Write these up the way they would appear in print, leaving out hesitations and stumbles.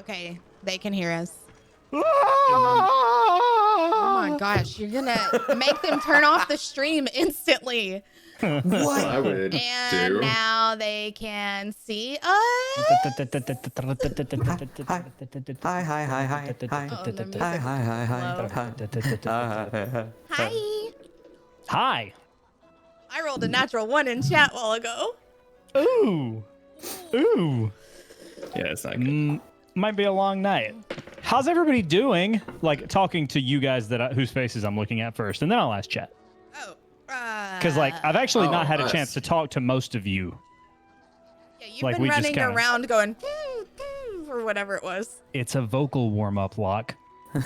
Okay, they can hear us. Oh my gosh, you're gonna make them turn off the stream instantly. What I would And do. now they can see us. Hi. Oh, the music's low. Hi. Hi. I rolled a natural 1 in chat a while ago. Ooh. Ooh. Yeah, it's not good. Might be a long night. How's everybody doing? Like talking to you guys whose faces I'm looking at first, and then I'll ask chat. Oh, Because like I've actually not had a us. chance to talk to most of you. yeah, you've like, been we just running kinda- around going or whatever it was. It's a vocal warm-up, Locke. Well,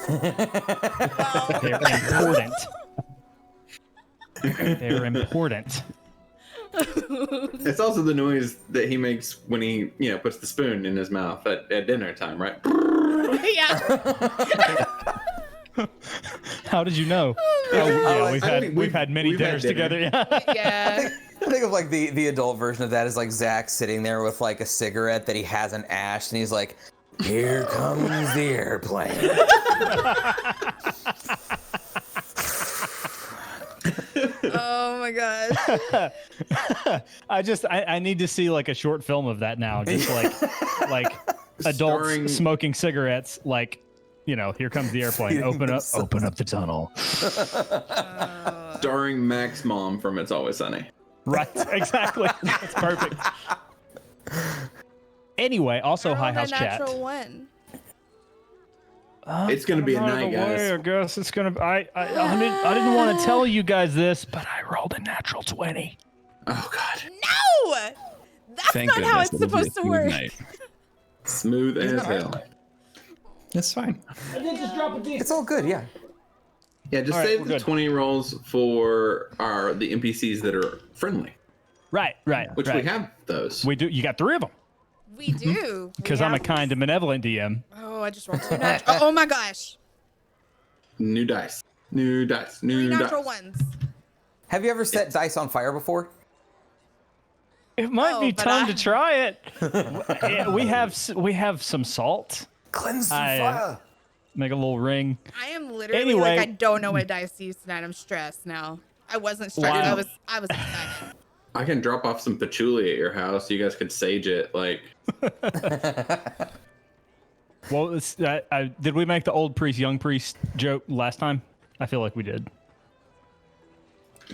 They're important. They're important. It's also the noise that he makes when he, puts the spoon in his mouth at dinner time, right? yeah. How did you know? Oh, Yeah, we've had many we've had dinners dinner. together. Yeah. Yeah. I think of like the adult version of that is like Zach sitting there with like a cigarette that he hasn't ashed, and he's like, "Here comes the airplane." Oh my gosh. I need to see like a short film of that now. Just like adults Starring- smoking cigarettes, like, here comes the airplane. Open up the tunnel. Starring Mac's mom from It's Always Sunny. Right, exactly. That's perfect. Anyway, also hi I rolled a house chat. natural 1. It's gonna be a night, guys. I guess it's gonna. I didn't want to tell you guys this, but I rolled a natural 20. Oh God, No! That's Thank not how goodness it's it'll be a supposed to smooth work. night. smooth as hell. That's fine. I did just drop a D. It's all good, yeah. Yeah, just All right, save we're the good. 20 rolls for the NPCs that are friendly, Right. which right. we have those. We do. You got 3 of them We do. because I'm a kind and benevolent DM. Oh, I just rolled 2 natural. Oh my gosh. New dice, 3 new natural dice. 1s. Have you ever set dice on fire before? It might No, be but time I- to try it. Yeah, we have some salt. Cleanse the I- fire. Make a little ring. I am literally Anyway. like I don't know what dice to use tonight. I'm stressed now. I wasn't stressed. Wow. I was excited. I can drop off some patchouli at your house. You guys could sage it. Like, Well, did we make the old priest, young priest joke last time? I feel like we did.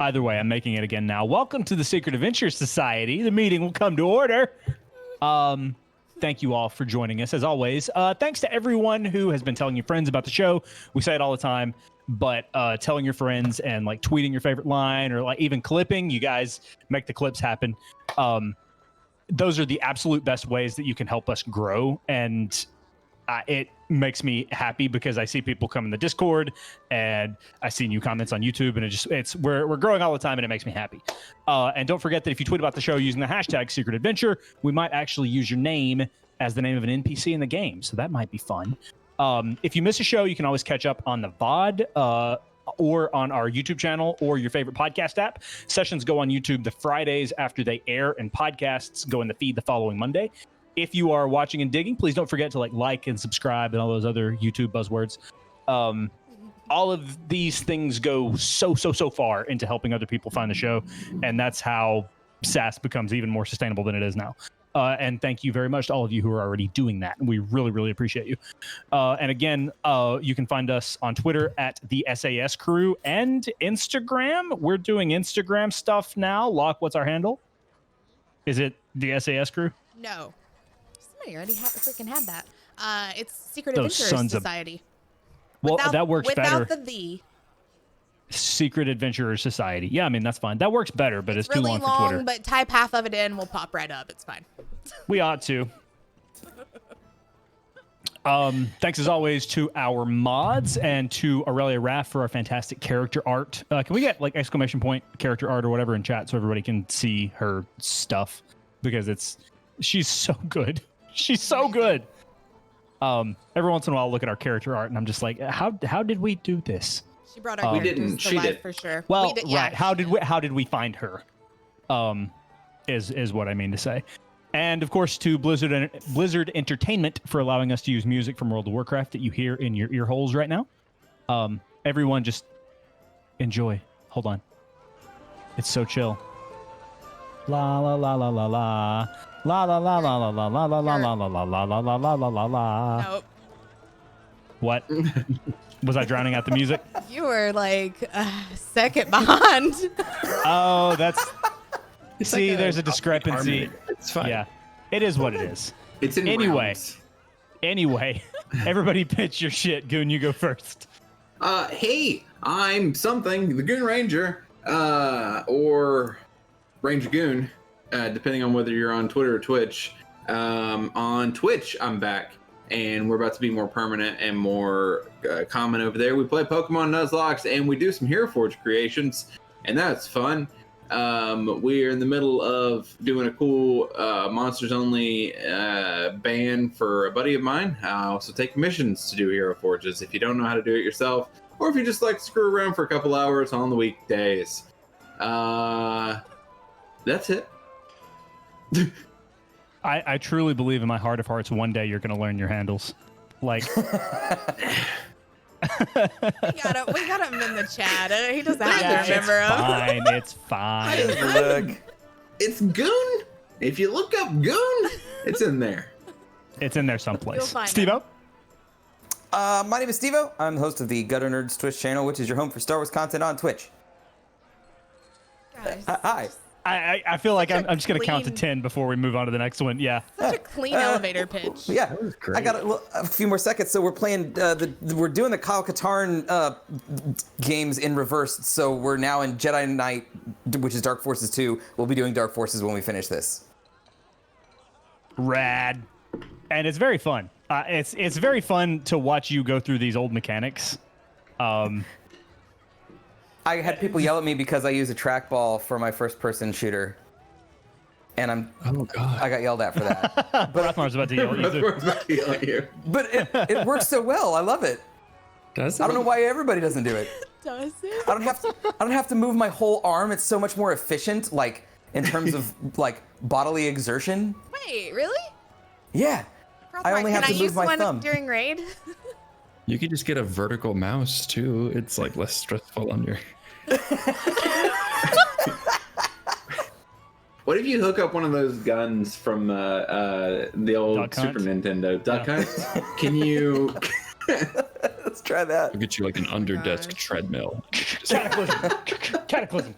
Either way, I'm making it again now. Welcome to the Secret Adventure Society. The meeting will come to order. Thank you all for joining us, as always. Thanks to everyone who has been telling your friends about the show. We say it all the time, but telling your friends and like tweeting your favorite line or like even clipping, you guys make the clips happen. Those are the absolute best ways that you can help us grow, and it makes me happy because I see people come in the Discord and I see new comments on YouTube, and we're growing all the time, and it makes me happy. And don't forget that if you tweet about the show using the hashtag Secret Adventure, we might actually use your name as the name of an NPC in the game, so that might be fun. If you miss a show, you can always catch up on the VOD or on our YouTube channel or your favorite podcast app. Sessions go on YouTube the Fridays after they air, and podcasts go in the feed the following Monday. If you are watching and digging, please don't forget to like and subscribe and all those other YouTube buzzwords. All of these things go so far into helping other people find the show, and that's how SaaS becomes even more sustainable than it is now. And thank you very much to all of you who are already doing that. We really appreciate you. And again, you can find us on Twitter at the SAS Crew and Instagram. We're doing Instagram stuff now. Locke, what's our handle? Is it the SAS Crew? No. Somebody already freaking had that. It's Secret Those Adventure sons of- Society. Well, Without- that works without better. the Secret Adventurer Society. Yeah, I mean, that's fine. That works better, but it's too really long for Twitter. but type half of it in, we'll pop right up. It's fine. We ought to. Thanks as always to our mods and to Aurelia Raff for our fantastic character art. Can we get like exclamation point character art or whatever in chat so everybody can see her stuff? Because she's so good. She's so good. Every once in a while I'll look at our character art and I'm just like, how did we do this? She brought our We characters didn't. to She life did. for sure. Well, We did, yeah. right. How did we find her? Is what I mean to say. And of course, to Blizzard Entertainment for allowing us to use music from World of Warcraft that you hear in your ear holes right now. Everyone, just enjoy. Hold on. It's so chill. La la la la la la. La la la la la la la la la la la la la la la la la la la. Nope. What? Was I drowning out the music? You were like a second behind. Oh, that's. It's See, like there's a discrepancy. harmony. It's fine. Yeah, it is what it is. It's in Anyway. rounds. Anyway, everybody pitch your shit. Goon, you go first. Hey, I'm something, the Goon Ranger, or Ranger Goon, depending on whether you're on Twitter or Twitch. On Twitch, I'm back, and we're about to be more permanent and more common over there. We play Pokemon Nuzlocke, and we do some Hero Forge creations, and that's fun. We're in the middle of doing a cool Monsters Only ban for a buddy of mine. I also take commissions to do Hero Forges if you don't know how to do it yourself, or if you just like to screw around for a couple hours on the weekdays. That's it. I truly believe in my heart of hearts one day you're going to learn your handles. Like, We got him in the chat. He doesn't have yeah, to remember him. fine. It's fine. Look. It's Goon. If you look up Goon, it's in there. It's in there You'll someplace. find Steve-O? My name is Steve-O. I'm the host of the Gutter Nerds Twitch channel, which is your home for Star Wars content on Twitch. Guys, Hi. I feel like I'm just going to count to clean- 10 before we move on to the next one. Yeah. such a clean elevator pitch. Yeah, was great. I got a few more seconds. So we're playing. We're doing the Kyle Katarn games in reverse. So we're now in Jedi Knight, which is Dark Forces 2. We'll be doing Dark Forces when we finish this. Rad. And it's very fun. It's very fun to watch you go through these old mechanics. I had people yell at me because I use a trackball for my first-person shooter, and Oh god. I got yelled at for that. Rothmar's about to yell at you. That's too. where it's about to yell at you. But it works so well. I love it. Does I don't know why everybody doesn't do it. Does it? I don't have to move my whole arm. It's so much more efficient, like in terms of like bodily exertion. Wait, really? Yeah. I only have Can to I move use my one thumb. during raid? You could just get a vertical mouse too. It's like less stressful on your. What if you hook up one of those guns from the old Duck Hunt? Super Nintendo Duck Hunt? Can you? Let's try that. We'll get you like an under desk gosh. treadmill. Cataclysm. Cataclysm.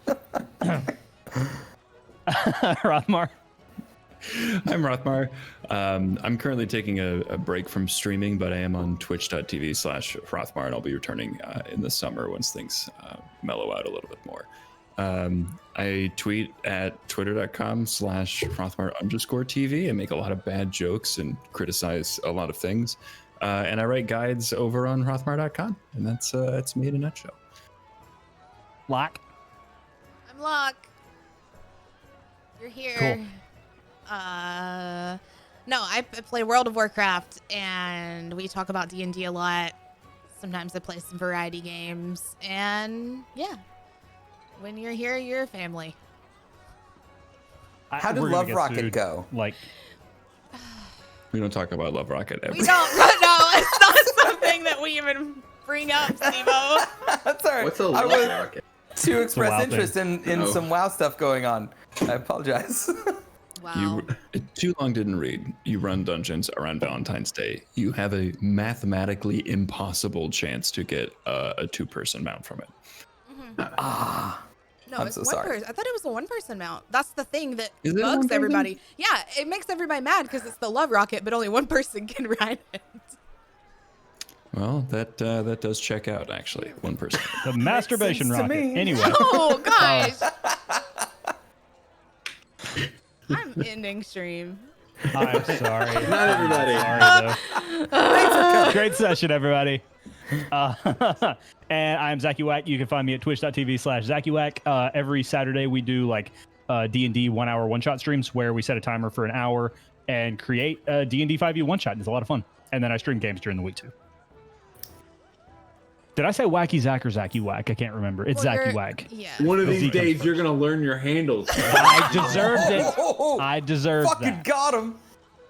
Rothmar. I'm Rothmar. I'm currently taking a break from streaming, but I am on twitch.tv/Rothmar, and I'll be returning in the summer once things mellow out a little bit more. I tweet at twitter.com/Rothmar_TV. I make a lot of bad jokes and criticize a lot of things. And I write guides over on Rothmar.com, and that's me in a nutshell. Lock. I'm Locke. You're here. Cool. No, I play World of Warcraft, and we talk about D&D a lot. Sometimes I play some variety games, and yeah. When you're here, you're a family. How did We're gonna Love get Rocket sued. go? Like, We don't talk about Love Rocket ever. We don't. No, it's not something that we even bring up, Steve-O. That's all right. What's a I love was rocket? to express WoW interest in Oh. some WoW stuff going on. I apologize. Wow. You too long didn't read. You run dungeons around Valentine's Day. You have a mathematically impossible chance to get a two-person mount from it. Ah. No, I'm it's so one sorry. person. I thought it was a one-person mount. That's the thing that Is it one bugs person? everybody. Yeah, it makes everybody mad because it's the Love Rocket, but only one person can ride it. Well, that does check out actually. One person. the masturbation sense to rocket. me. Anyway. Oh gosh. I'm ending stream. I'm sorry. Not everybody. Sorry, though. Great session, everybody. And I'm Zachy Wack. You can find me at twitch.tv/ZachyWack. Every Saturday we do like D&D 1 hour one-shot streams where we set a timer for an hour and create a D&D 5e one-shot. It's a lot of fun. And then I stream games during the week too. Did I say Wacky Zach or Zacky Whack? I can't remember. It's Well, Zacky you're- Whack. Yeah. One of The these Z comes days, you're gonna learn your handles. I deserved it. Oh, I deserved fucking that. got him.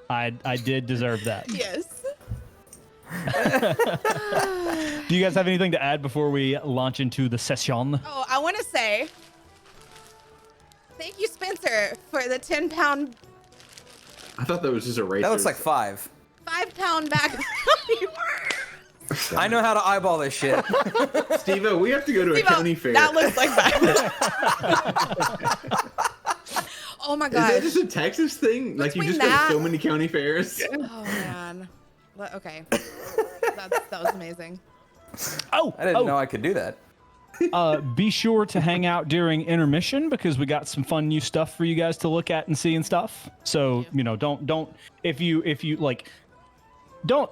I did deserve that. Yes. Do you guys have anything to add before we launch into the session? Oh, I want to say thank you, Spencer, for the 10-pound, I thought that was just a racer. That looks like 5. 5-pound bag. I know how to eyeball this shit. Steve-O, we have to go to a county fair. That looks like 5. Oh my Is that gosh. just a Texas thing? Like you Between just go that- to so many county fairs? Oh man. But, okay. That was amazing. Oh, I didn't know I could do that. Be sure to hang out during intermission because we got some fun new stuff for you guys to look at and see and stuff. So, you know, don't if you like don't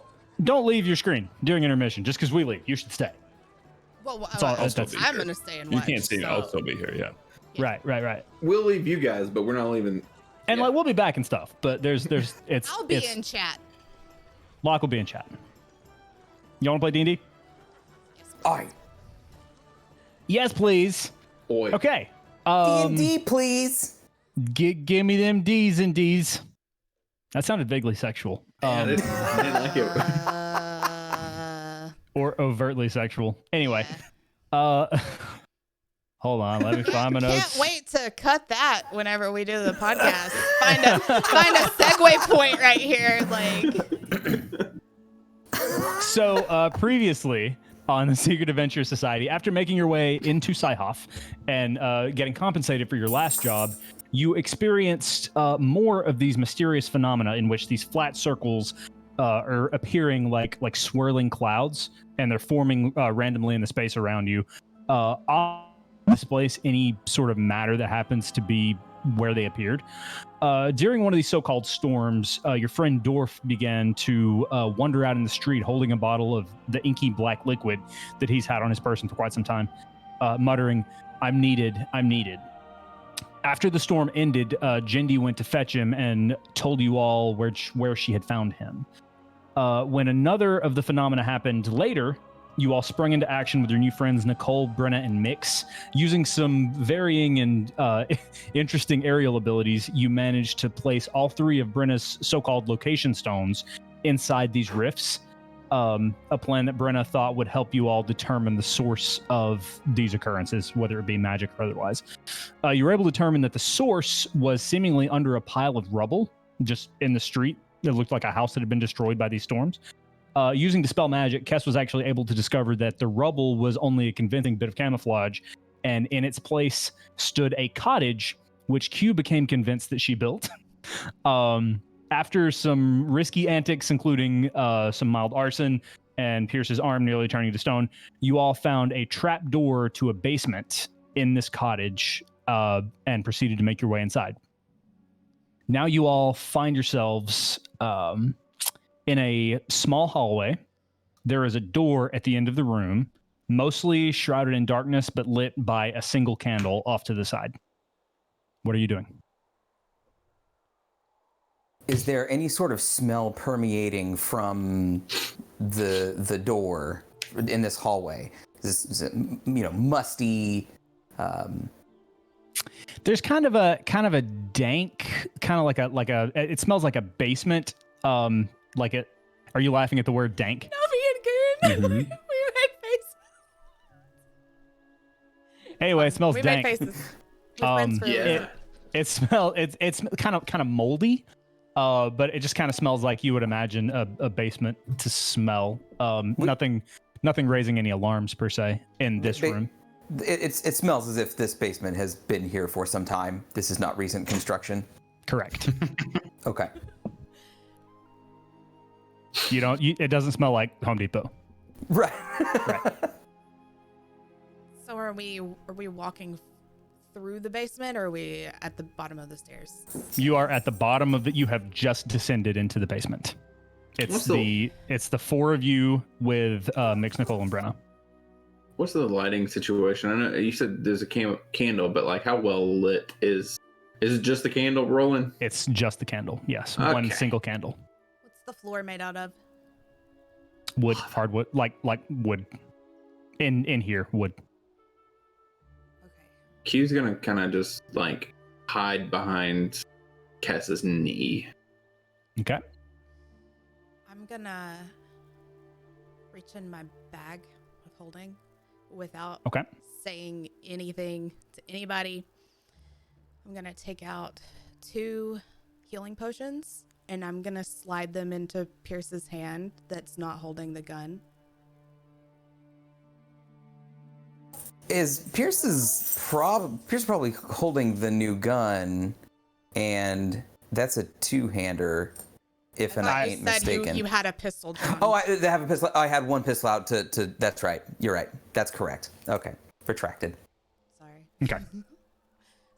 leave your screen during intermission just because we leave. You should stay. Well, all- I'll still that's- be I'm here. gonna stay and You watch. can't see me. so- I'll still be here. Yeah. Right. We'll leave you guys, but we're not leaving. And Yeah. like we'll be back and stuff, but it's I'll be it's, in chat. Locke will be in chat. You want to play D&D? Alright. Yes, please. Boy. Okay. D&D, please. Give me them D's and D's. That sounded vaguely sexual. I didn't like it. Or overtly sexual. Anyway, Yeah. hold on, let me find my notes. Can't wait to cut that whenever we do the podcast. Find a segue point right here. Like, So, previously on the Secret Adventure Society, after making your way into Sci-Hoff and getting compensated for your last job, you experienced more of these mysterious phenomena in which these flat circles are appearing like swirling clouds, and they're forming randomly in the space around you. Displace any sort of matter that happens to be where they appeared. During one of these so-called storms, your friend Dorf began to wander out in the street holding a bottle of the inky black liquid that he's had on his person for quite some time, muttering, "I'm needed, I'm needed." After the storm ended, Jindy went to fetch him and told you all where she had found him. When another of the phenomena happened later, you all sprung into action with your new friends Nicole, Brenna, and Mix. Using some varying and interesting aerial abilities, you managed to place all 3 of Brenna's so-called location stones inside these rifts. A plan that Brenna thought would help you all determine the source of these occurrences, whether it be magic or otherwise. You were able to determine that the source was seemingly under a pile of rubble just in the street. It looked like a house that had been destroyed by these storms. Using Dispel Magic, Kess was actually able to discover that the rubble was only a convincing bit of camouflage, and in its place stood a cottage, which Q became convinced that she built. After some risky antics, including some mild arson and Pierce's arm nearly turning to stone, you all found a trap door to a basement in this cottage and proceeded to make your way inside. Now you all find yourselves in a small hallway. There is a door at the end of the room, mostly shrouded in darkness, but lit by a single candle off to the side. What are you doing? Is there any sort of smell permeating from the door in this hallway? Is it musty? There's kind of a dank, kind of like a. It smells like a basement. Like it. Are you laughing at the word dank? no, me and Goon. We made faces. Anyway, it smells We dank. made faces. We're friends for a reason. Yeah. It's kind of moldy, but it just kind of smells like you would imagine a basement to smell. Nothing raising any alarms per se in this room. It smells as if this basement has been here for some time. This is not recent construction. Correct. Okay. It doesn't smell like Home Depot. Right. So are we walking through the basement, or are we at the bottom of the stairs? You are at the bottom of you have just descended into the basement. It's it's the 4 of you with Mix, Nicole, and Brenna. What's the lighting situation? I know you said there's a candle, but like how well lit is it just the candle rolling? It's just the candle. Yes, Okay. one single candle. What's the floor made out of? Wood, hardwood, like wood. in here would. Okay. Q's gonna kind of just like hide behind Cass's knee. Okay. I'm gonna reach in my bag of holding without Okay. saying anything to anybody. I'm gonna take out 2 healing potions and I'm gonna slide them into Pierce's hand that's not holding the gun. Pierce probably holding the new gun, and that's a 2-hander, if I I thought you ain't said mistaken. you had a pistol drawn. Oh, I have a pistol. I had 1 pistol out to. That's right. You're right. That's correct. Okay, retracted. Sorry. Okay. So,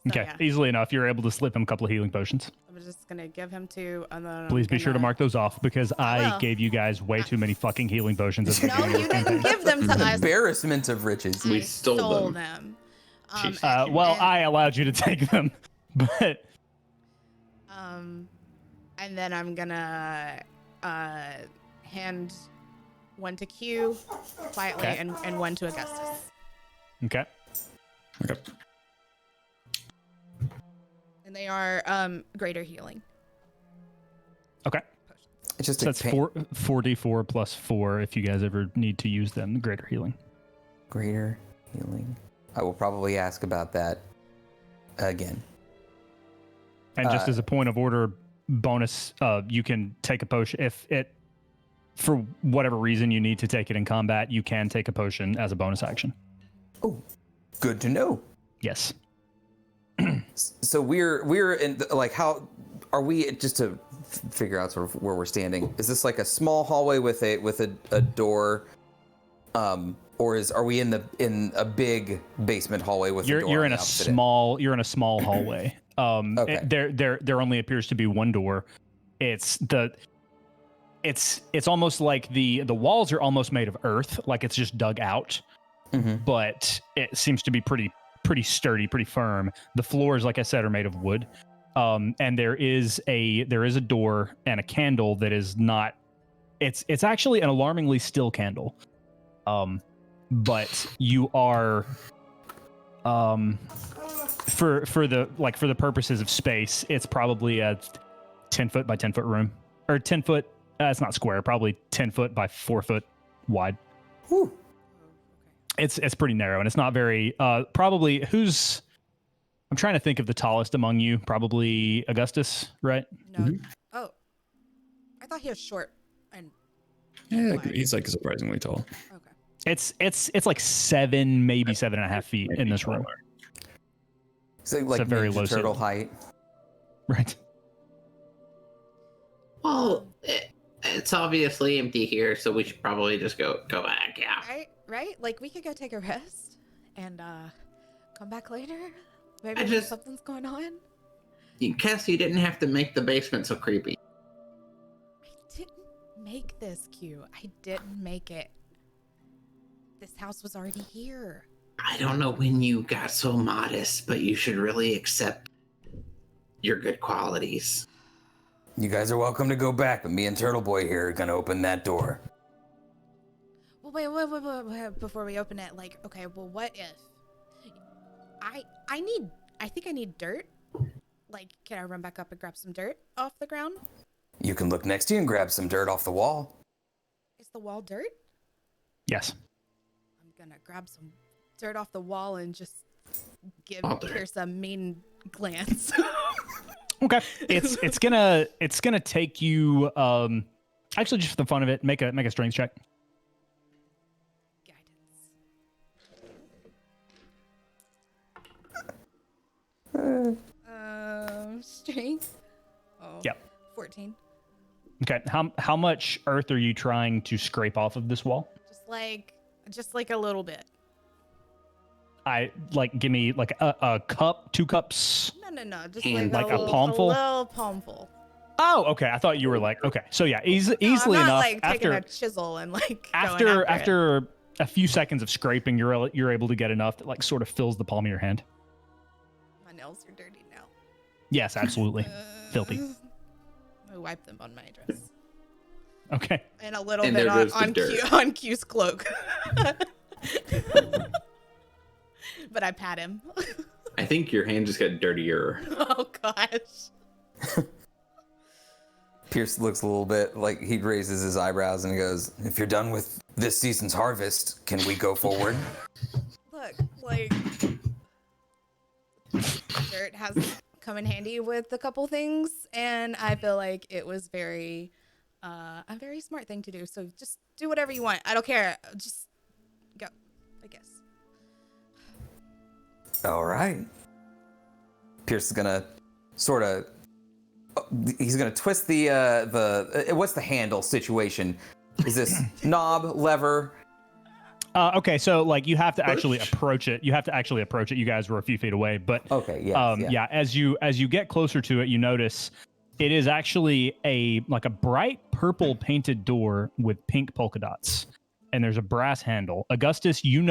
Okay. yeah, Easily enough, you're able to slip him a couple of healing potions. I'm just gonna give him 2 and then Please be sure to mark those off because I will. gave you guys way too many fucking healing potions. At the No, beginning you of the didn't campaign. give them to us. Embarrassment of riches. We I stole them. them. Jeez. Well, and- I allowed you to take them, but and then I'm gonna hand 1 to Q quietly Okay. and 1 to Augustus. okay. Okay. And they are greater healing Okay. potions. It's just So a that's 4d4 plus 4 if you guys ever need to use them. Greater healing. greater healing. I will probably ask about that again. And just as a point of order bonus, you can take a potion if it, for whatever reason, you need to take it in combat. You can take a potion as a bonus action. Oh, good to know. Yes. So we're in like, how are we, just to figure out sort of where we're standing? Is this like a small hallway with a door, or are we in a big basement hallway with a door? You're on in the a opposite end? small hallway. Okay. There only appears to be one door. It's almost like the walls are almost made of earth, like it's just dug out. Mhm. But it seems to be pretty sturdy, pretty firm. The floors, like I said, are made of wood. And there is a door and a candle that is not. It's actually an alarmingly still candle. But you are for the purposes of space, it's probably a 10 foot by 10 foot room, or 10 foot. It's not square, probably 10 foot by 4 foot wide. Whew. It's pretty narrow, and it's not very. Probably who's. I'm trying to think of the tallest among you. Probably Augustus, right? No. Oh. I thought he was short and Yeah, wide. he's like surprisingly tall. Okay. It's like 7, maybe 7.5 feet in this room. So like a very Ninja low Turtle ceiling. height. Right. Well, it's obviously empty here, so we should probably just go back. Yeah. Right? Like we could go take a rest and come back later. Maybe I just- something's going on. Cass, you didn't have to make the basement so creepy. I didn't make this, Q. I didn't make it. This house was already here. I don't know when you got so modest, but you should really accept your good qualities. You guys are welcome to go back, but me and Turtle Boy here are gonna open that door. Well, wait. Before we open it, like, okay, well, what if I think I need dirt. Like, can I run back up and grab some dirt off the ground? You can look next to you and grab some dirt off the wall. Is the wall dirt? Yes. I'm gonna grab some dirt off the wall and just give Wall dirt. Pierce a mean glance. Okay. It's gonna take you actually just for the fun of it, make a strength check. Guidance. Strength. Oh. Yep. 14. Okay. How much earth are you trying to scrape off of this wall? Just like a little bit. Give me like a cup, 2 cups. No. Just And like, like a little, palmful? A little palmful. Oh, okay. I thought you were like, okay. So yeah, easily I'm not enough. like taking After a chisel and like going after it. after a few seconds of scraping, you're able to get enough that like sort of fills the palm of your hand. My nails are dirty now. Yes, absolutely. Filthy. I wipe them on my dress. Okay. And a little And bit there goes the dirt. on Q's cloak. But I pat him. I think your hand just got dirtier. Oh gosh. Pierce looks a little bit like he raises his eyebrows and he goes, "If you're done with this season's harvest, can we go forward?" Look, like dirt has come in handy with a couple things, and I feel like it was a very smart thing to do. So just do whatever you want. I don't care. Just go, I guess. All right. Pierce is gonna sort of. He's gonna twist the what's the handle situation? Is this knob, lever? Okay, so like you have to actually Push? approach it. You have to actually approach it. You guys were a few feet away, but Okay, yeah. yeah. As you get closer to it, you notice it is actually a bright purple painted door with pink polka dots, and there's a brass handle. Augustus, you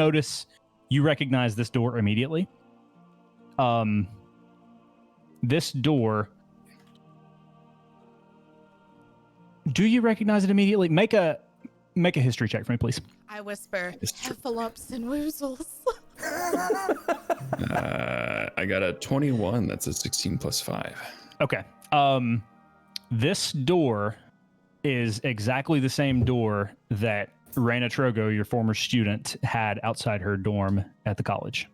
recognize this door immediately. This door. Do you recognize it immediately? Make a history check for me, please. I whisper, History. "Heffalops and woozles." I got a 21. That's a 16 plus 5. Okay. This door is exactly the same door that Raina Trogo, your former student, had outside her dorm at the college.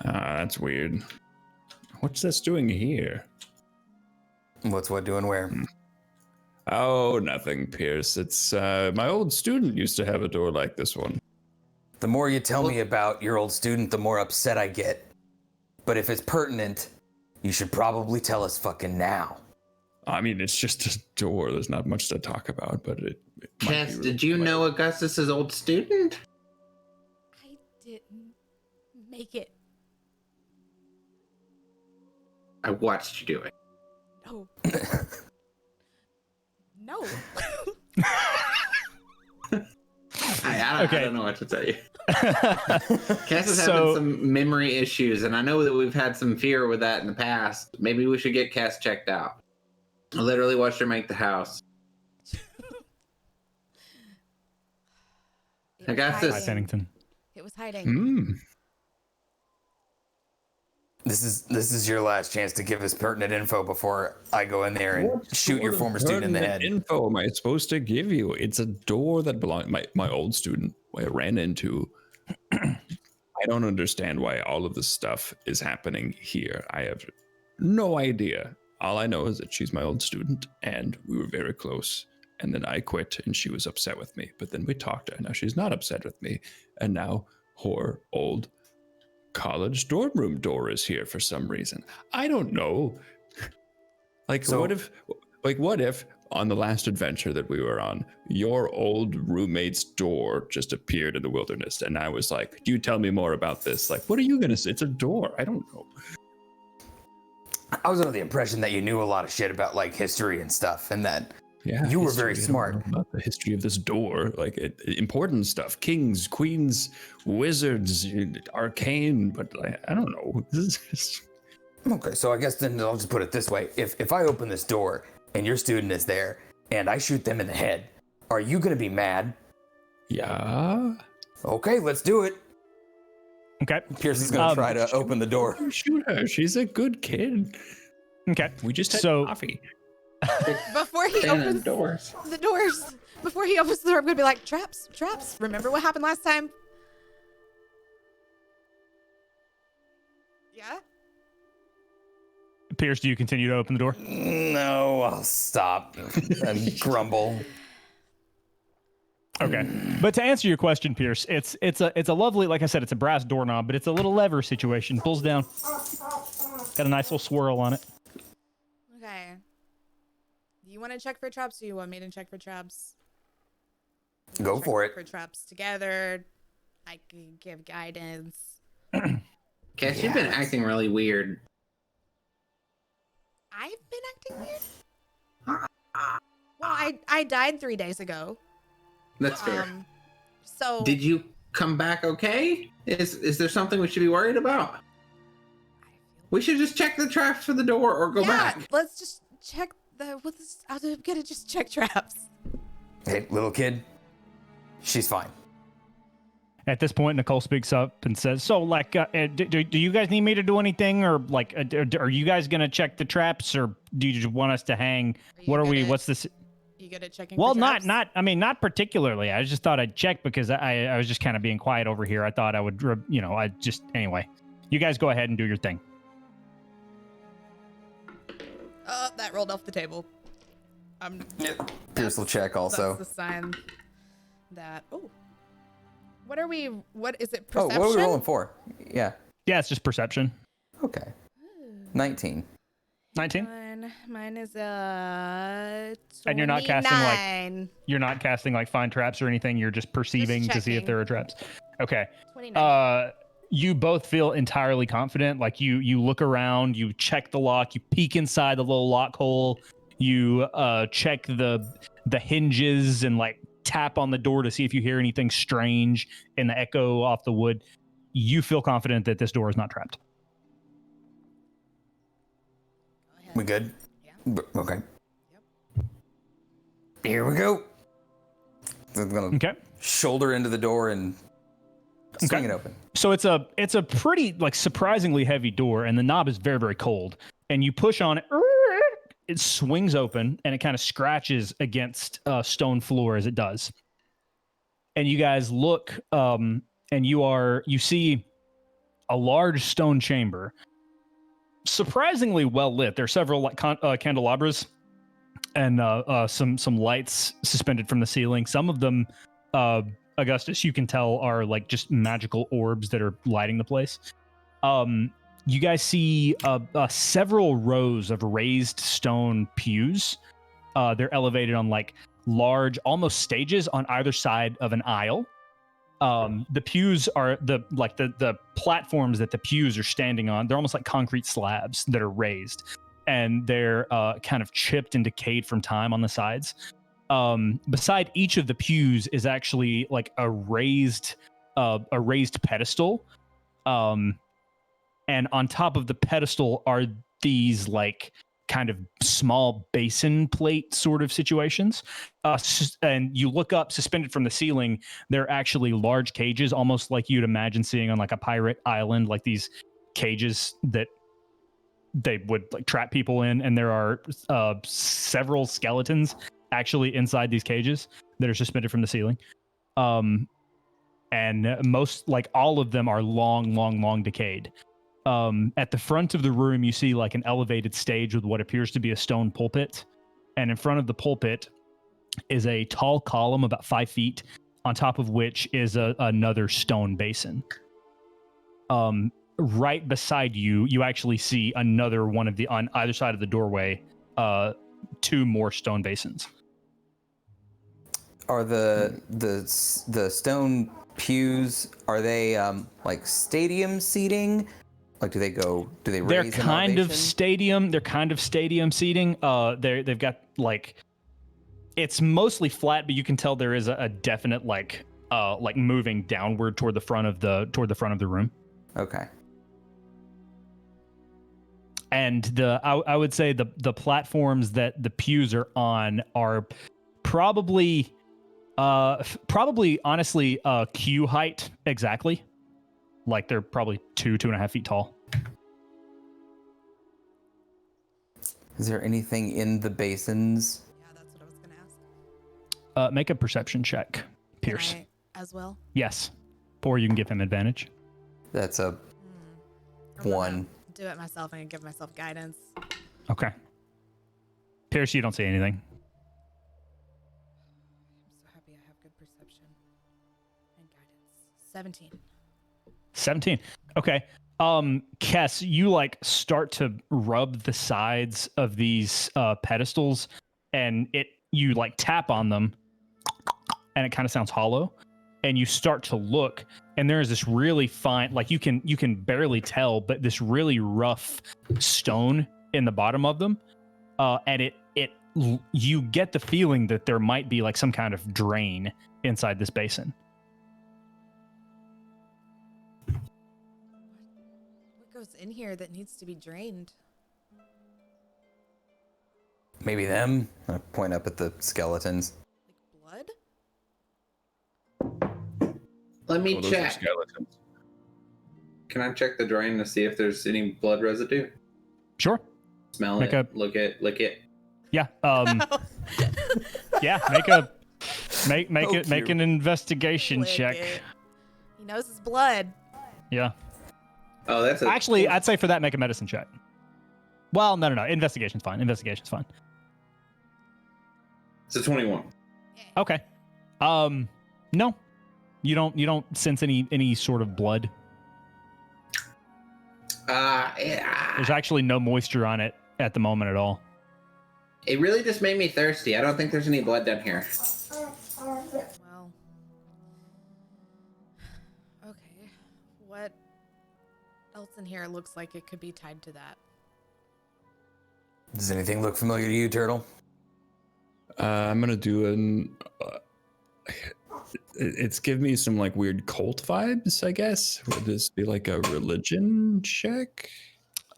That's weird. What's this doing here? What's what doing where? Oh, nothing, Pierce. It's my old student used to have a door like this one. The more you tell me about your old student, the more upset I get. But if it's pertinent, you should probably tell us fucking now. I mean, it's just a door. There's not much to talk about, but it might be Cass, real did you quiet. know Augustus's old student? I didn't make it. I watched you do it. No. No. I Okay. don't know what to tell you. Cass is So- having some memory issues, and I know that we've had some fear with that in the past. Maybe we should get Cass checked out. I literally watched her make the house. It I got was this. Hi, hiding. Pennington. It was hiding. Hmm. This is your last chance to give us pertinent info before I go in there and What shoot your sort of former student in the pertinent head. info am I supposed to give you? It's a door that belonged my old student I ran into. I don't understand why all of this stuff is happening here. I have no idea. All I know is that she's my old student and we were very close. And then I quit and she was upset with me. But then we talked and now she's not upset with me. And now her old college dorm room door is here for some reason. I don't know. So- what if on the last adventure that we were on, your old roommate's door just appeared in the wilderness and I was like, "Do you tell me more about this?" Like, what are you gonna say? It's a door. I don't know. I was under the impression that you knew a lot of shit about like history and stuff, and that Yeah, You were history. very I don't smart. know about the history of this door, like important stuff, kings, queens, wizards, arcane, but I don't know. This is just... Okay, so I guess then I'll just put it this way: if I open this door and your student is there and I shoot them in the head, are you gonna be mad? Yeah. Okay, let's do it. Okay. Pierce is gonna try to open the door. Shoot her. She's a good kid. Okay. We just had So- coffee. Before he Stand in opens doors. the doors, before he opens the door, I'm gonna be like, "Traps, traps. Remember what happened last time?" Yeah. Pierce, do you continue to open the door? No, I'll stop and grumble. Okay. But to answer your question, Pierce, it's a lovely, like I said, it's a brass doorknob, but it's a little lever situation. Pulls down. Got a nice little swirl on it. Okay. Do you want to check for traps, or you want me to check for traps? Go Check for it. For traps together. I can give guidance. Cass, you've been acting really weird. I've been acting weird. Well, I died 3 days ago. That's fair. So Did you come back okay? Is there something we should be worried about? We should just check the traps for the door or go yeah, back. let's just check the. I'm gonna just check traps. Hey, little kid, she's fine. At this point, Nicole speaks up and says, "So, like, do you guys need me to do anything, or like, are you guys gonna check the traps, or do you just want us to hang? What are we? What's this?" You good at checking? Well, for traps? not particularly. I just thought I'd check because I was just kind of being quiet over here. I thought I would, anyway. You guys go ahead and do your thing. That rolled off the table. Pierce will check also. That's the sign that. Oh, what is it? Oh, Perception? what are we rolling for? Yeah. Yeah, it's just perception. Okay. 19. 19. Mine is And you're not casting like find traps or anything. You're just perceiving to see if there are traps. Okay. 29. You both feel entirely confident. Like you look around, you check the lock, you peek inside the little lock hole, you check the hinges and like tap on the door to see if you hear anything strange in the echo off the wood. You feel confident that this door is not trapped. We good? Yeah. Okay. Yep. Here we go. I'm gonna shoulder into the door and swing it open. So it's a pretty like surprisingly heavy door, and the knob is very, very cold. And you push on it, it swings open, and it kind of scratches against stone floor as it does. And you guys look, and you see a large stone chamber, surprisingly well lit. There are several like candelabras and some lights suspended from the ceiling. Some of them, Augustus, you can tell are like just magical orbs that are lighting the place. You guys see several rows of raised stone pews. They're elevated on like large, almost stages on either side of an aisle. The pews are the platforms that the pews are standing on. They're almost like concrete slabs that are raised, and they're kind of chipped and decayed from time on the sides. Beside each of the pews is actually like a raised pedestal. And on top of the pedestal are these like kind of small basin plate sort of situations. And you look up, suspended from the ceiling, they're actually large cages, almost like you'd imagine seeing on like a pirate island, like these cages that they would like trap people in. And there are several skeletons actually inside these cages that are suspended from the ceiling. And most, like all of them are long decayed. At the front of the room, you see like an elevated stage with what appears to be a stone pulpit. And in front of the pulpit is a tall column about 5 feet, on top of which is another stone basin. Right beside you, you actually see another one of on either side of the doorway, 2 more stone basins. Are the stone pews, are they like stadium seating? Like, do they raise? They're kind of stadium. They're kind of stadium seating. They've got like, it's mostly flat, but you can tell there is a definite like moving downward toward the front of the room. Okay. And I would say the platforms that the pews are on are probably honestly queue height exactly. Like they're probably 2.5 feet tall. Is there anything in the basins? Yeah, that's what I was gonna ask. Make a perception check, Pierce. Can I as well? Yes, or you can give him advantage. That's a I'm gonna 1. Do it myself and give myself guidance. Okay. Pierce, you don't see anything. I'm so happy I have good perception and guidance. 17. 17. Okay. Kess, you like start to rub the sides of these pedestals, and you like tap on them, and it kind of sounds hollow. And you start to look, and there is this really fine, like you can barely tell, but this really rough stone in the bottom of them, and you get the feeling that there might be like some kind of drain inside this basin. What goes in here that needs to be drained? Maybe them. I point up at the skeletons. Like blood? Let me Oh, those are check. skeletons. Can I check the drain to see if there's any blood residue? Sure. Smell Make it. a- Look it. Lick it. Yeah. Yeah. Make an investigation Lick check. it. He knows his blood. Yeah. Oh, that's a. Actually, I'd say for that, make a medicine check. Well, no. Investigation's fine. Investigation's fine. It's a 21. Okay. No. You don't sense any sort of blood. Yeah. There's actually no moisture on it at the moment at all. It really just made me thirsty. I don't think there's any blood down here. Well. Okay. What else in here looks like it could be tied to that? Does anything look familiar to you, Turtle? I'm gonna do an. It's giving me some like weird cult vibes, I guess. Would this be like a religion check?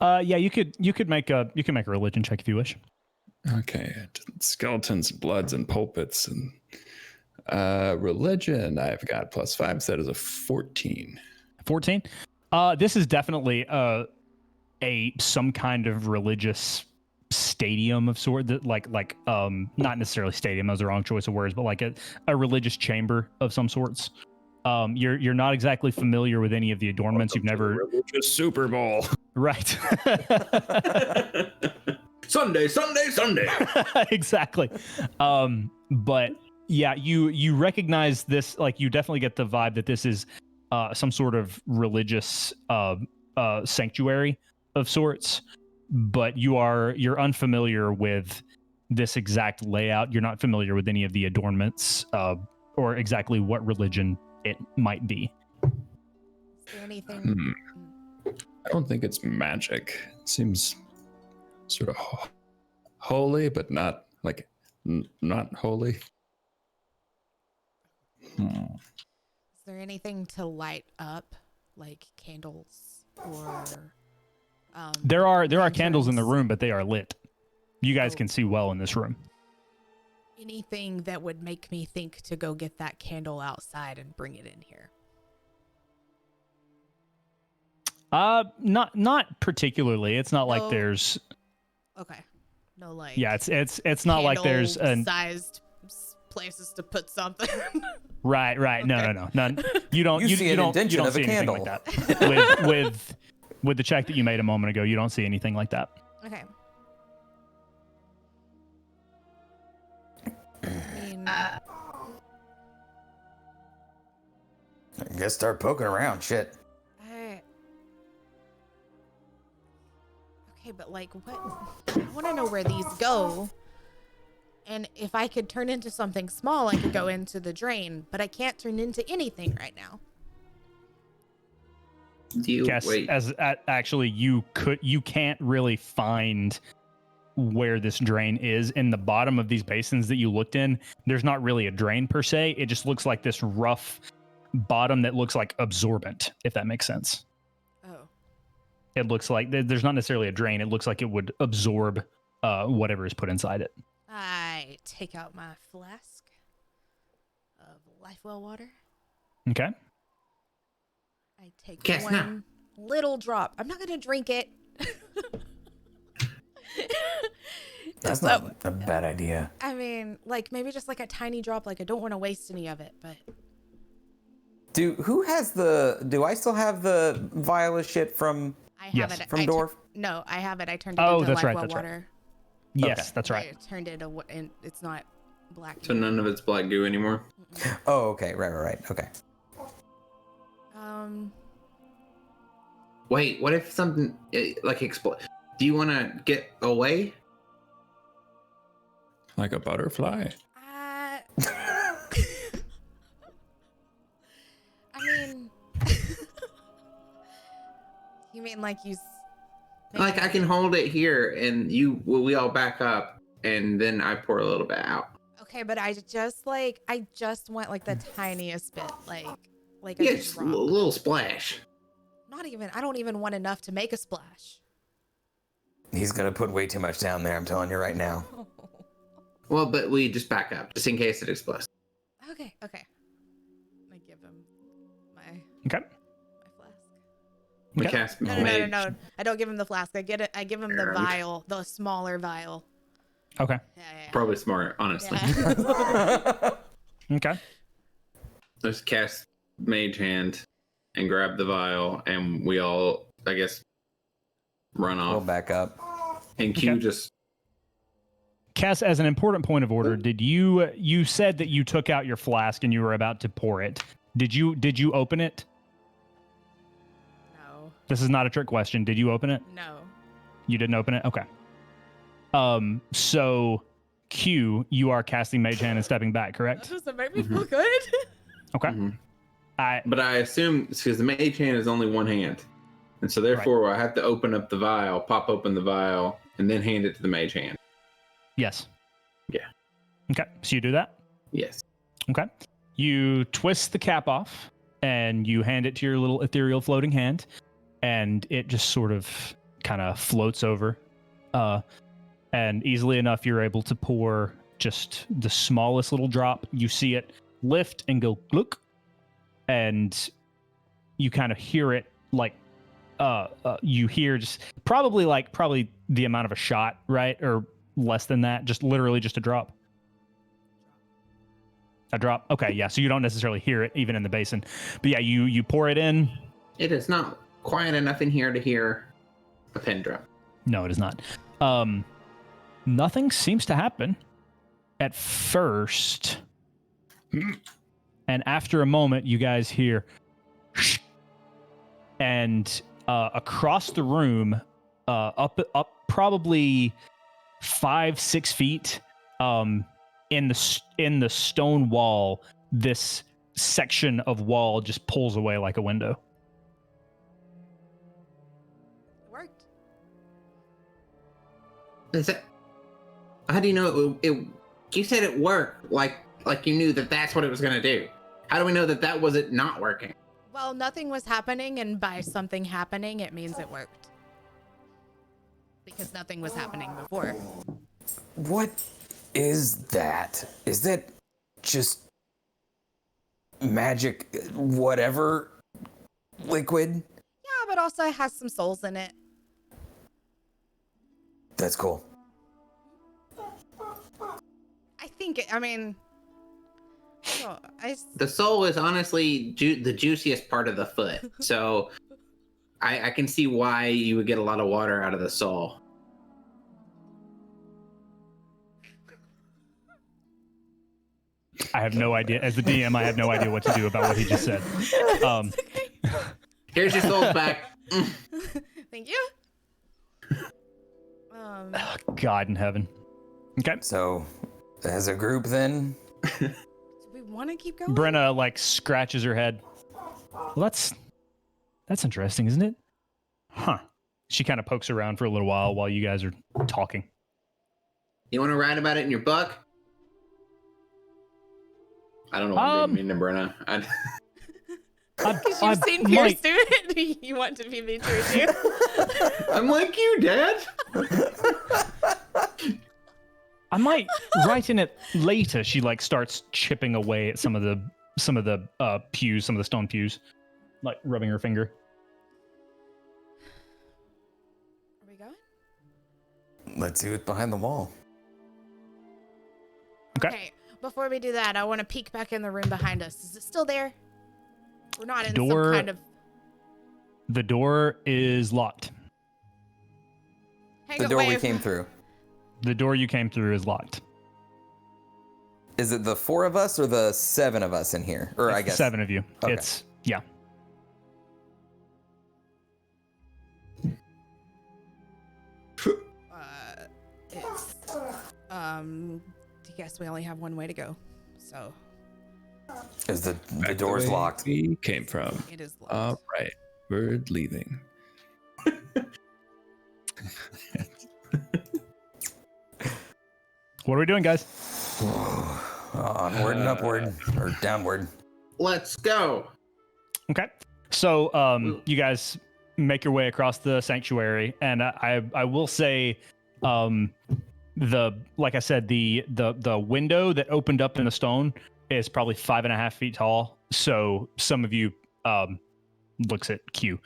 Yeah, you could make a religion check if you wish. Okay, skeletons, bloods, and pulpits, and religion. I've got +5. So that is a 14. 14. This is definitely some kind of religious stadium of sort, that like not necessarily stadium, that was the wrong choice of words, but like a religious chamber of some sorts. You're not exactly familiar with any of the adornments. You've never Religious Super Bowl. right. Sunday. Exactly. But yeah, you recognize this, like you definitely get the vibe that this is some sort of religious sanctuary of sorts, but you're unfamiliar with this exact layout. You're not familiar with any of the adornments or exactly what religion it might be. Is there anything? I don't think it's magic. It seems sort of holy, but not like not holy. Is there anything to light up, like candles or? There are candles in the lanterns? room, but they are lit. You guys Oh. can see well in this room. Anything that would make me think to go get that candle outside and bring it in here? Not particularly. It's not like No. there's Okay. No, like. yeah, it's not like there's an sized places to put something. right. No. None. You don't You see an don't indention of a see anything candle. like that. With the check that you made a moment ago, you don't see anything like that. Okay. I mean, I guess start poking around. Shit. okay, but like, what? I want to know where these go. And if I could turn into something small, I could go into the drain. But I can't turn into anything right now. Do you Yes, wait? actually you can't really find where this drain is in the bottom of these basins that you looked in. There's not really a drain per se. It just looks like this rough bottom that looks like absorbent, if that makes sense. Oh. It looks like there's not necessarily a drain. It looks like it would absorb whatever is put inside it. I take out my flask of Lifewell water. Okay. I take Guess one not. little drop. I'm not going to drink it. That's So- not a bad idea. I mean, like maybe just like a tiny drop. Like I don't want to waste any of it, but Do I still have the vial of shit from I have Yes. it. from I Dorf? No, I have it. I turned it Oh, into that's right, Lifewell that's right. water. Yes, Okay. that's right. I turned it and it's not black. So none of it's black goo anymore. Oh, okay. Right. Okay. Wait, what if something like explode? Do you want to get away? Like a butterfly. I mean, you mean like you? Like I can hold it here, and we all back up, and then I pour a little bit out. Okay, but I just want like the tiniest bit, like Yeah, a just a drop. little splash. Not even. I don't even want enough to make a splash. He's gonna put way too much down there. I'm telling you right now. Well, but we just back up just in case it explodes. Okay. I give him Okay. My flask. We Okay. cast No. mage. I don't give him the flask. I give him the Right. vial, the smaller vial. Okay. Yeah. Probably smart, honestly. Yeah. Okay. Let's cast mage hand and grab the vial, and we all, I guess, run We'll off. back up. And Q Okay. just Cass, as an important point of order, did you said that you took out your flask and you were about to pour it? Did you open it? No. This is not a trick question. Did you open it? No. You didn't open it? Okay. So Q, you are casting Mage Hand and stepping back, That correct? doesn't make me Mm-hmm. feel good. Okay. Mhm. I But I assume because the mage hand is only one hand, and so therefore I have to open up the vial, pop open the vial, and then hand it to the mage hand. yes. Yeah. Okay. So you do that? Yes. Okay. You twist the cap off and you hand it to your little ethereal floating hand, and it just sort of kind of floats over. And easily enough, you're able to pour just the smallest little drop. You see it lift and go look, and you kind of hear it like you hear just probably the amount of a shot, right? Or less than that, just literally just a drop. A drop. Okay, yeah. So you don't necessarily hear it even in the basin, but yeah, you pour it in. It is not quiet enough in here to hear a pin drop. No, it is not. Nothing seems to happen at first, and after a moment, you guys hear, and across the room, up probably 5-6 feet, in the stone wall, this section of wall just pulls away like a window. It worked. Is it? How do you know it? You said it worked. Like you knew that that's what it was gonna do. How do we know that that wasn't not working? Well, nothing was happening, and by something happening, it means it worked. Because nothing was happening before. What is that? Is that just magic, whatever liquid? Yeah, but also it has some souls in it. That's cool. I think, I mean, oh, The sole is honestly the juiciest part of the foot, so I can see why you would get a lot of water out of the sole. I have no idea. As the DM, I have no idea what to do about what he just said. Here's your souls back. Thank you. God in heaven. Okay. So, as a group, then Do we want to keep going? Brenna like scratches her head. Well, that's interesting, isn't it? Huh. She kind of pokes around for a little while you guys are talking. You want to write about it in your book? I don't know what I'm being mean to Brenna. Because you've seen Pierce do it. You want to be mean to her too. I'm like you, Dad. I might write in it later. She like starts chipping away at some of the pews, some of the stone pews, like rubbing her finger. Are we going? let's see what's behind the wall. Okay. Before we do that, I want to peek back in the room behind us. Is it still there? We're not in Door- some kind of. The door is locked. Hang The on, door we wait. came through. The door you came through is locked. Is it the 4 of us or the 7 of us in here? Or I It's guess 7 of you. Okay. Yeah. It's. I guess we only have one way to go. So Is the Back door's way locked. We came from. it is locked. All right, we're leaving. What are we doing, guys? Onward and upward or downward. Let's go. Okay. So you guys make your way across the sanctuary, and I will say like I said, the window that opened up in the stone is probably 5.5 feet tall. So some of you looks at Q.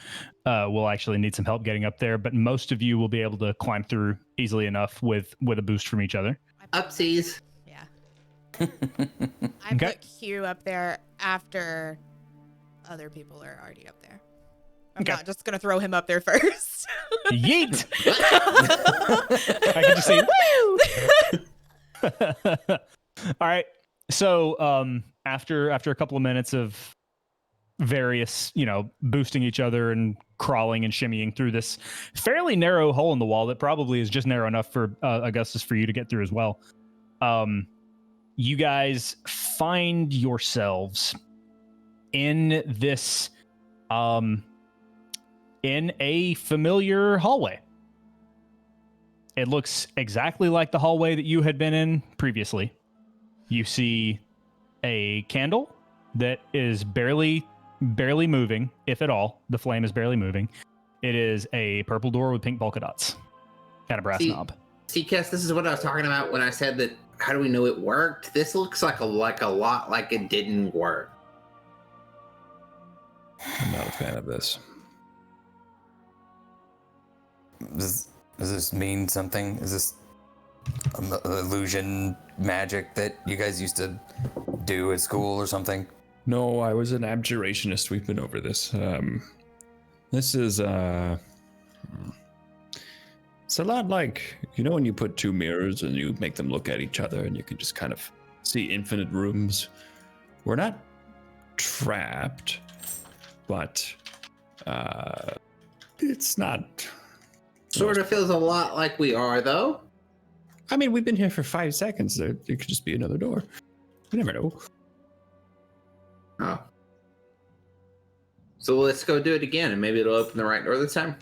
We'll actually need some help getting up there, but most of you will be able to climb through easily enough with a boost from each other. Upsies. Yeah. I Okay. put Q up there after other people are already up there. I'm Okay. not just gonna throw him up there first. Yeet! I can just say woo. All right. So after a couple of minutes of various, boosting each other and crawling and shimmying through this fairly narrow hole in the wall that probably is just narrow enough for Augustus for you to get through as well. You guys find yourselves in this in a familiar hallway. It looks exactly like the hallway that you had been in previously. You see a candle that is barely moving, if at all. The flame is barely moving. It is a purple door with pink polka dots and a brass knob. See, Kess, this is what I was talking about when I said that. How do we know it worked? This looks like a lot like it didn't work. I'm not a fan of this. Does this mean something? Is this illusion magic that you guys used to do at school or something? No, I was an abjurationist. We've been over this. This is it's a lot like, when you put two mirrors and you make them look at each other and you can just kind of see infinite rooms. We're not trapped, but it's not. Sort of feels a lot like we are, though. I mean, we've been here for 5 seconds. There could just be another door. You never know. Oh. So let's go do it again, and maybe it'll open the right door this time.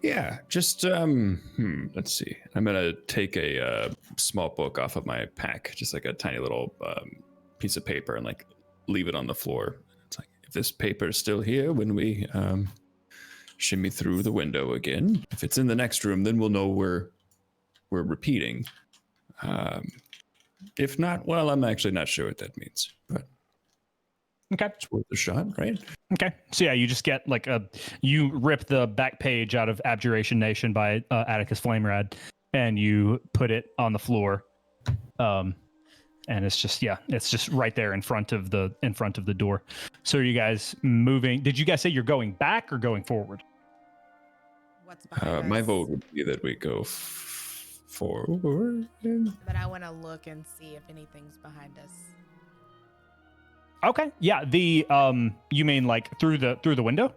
Yeah, just let's see. I'm gonna take a small book off of my pack, just like a tiny little piece of paper, and like leave it on the floor. It's like, if this paper is still here when we shimmy through the window again, if it's in the next room, then we'll know we're repeating. If not, well, I'm actually not sure what that means, but Okay. it's worth a shot, right? Okay. So yeah, you just get you rip the back page out of Abjuration Nation by Atticus Flamerad, and you put it on the floor. And it's just right there in front of the door. So are you guys moving? Did you guys say you're going back or going forward? What's behind My us? vote would be that we go forward. But I want to look and see if anything's behind us. Okay. Yeah. The you mean like through the window?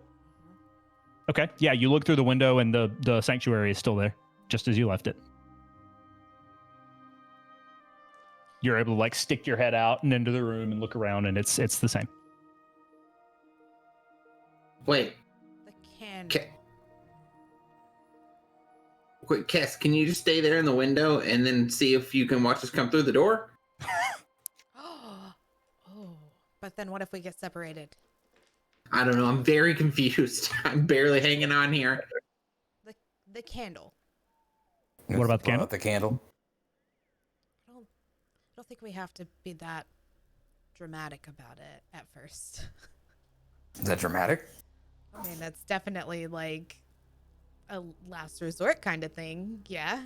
Okay. Yeah. You look through the window and the sanctuary is still there, just as you left it. You're able to stick your head out and into the room and look around, and it's the same. Wait. The candle. Quick, Kess, can you just stay there in the window and then see if you can watch us come through the door? Oh, but then what if we get separated? I don't know. I'm very confused. I'm barely hanging on here. The candle. What about the candle? The candle? I don't think we have to be that dramatic about it at first. Is that dramatic? I mean, that's definitely like a last resort kind of thing. Yeah.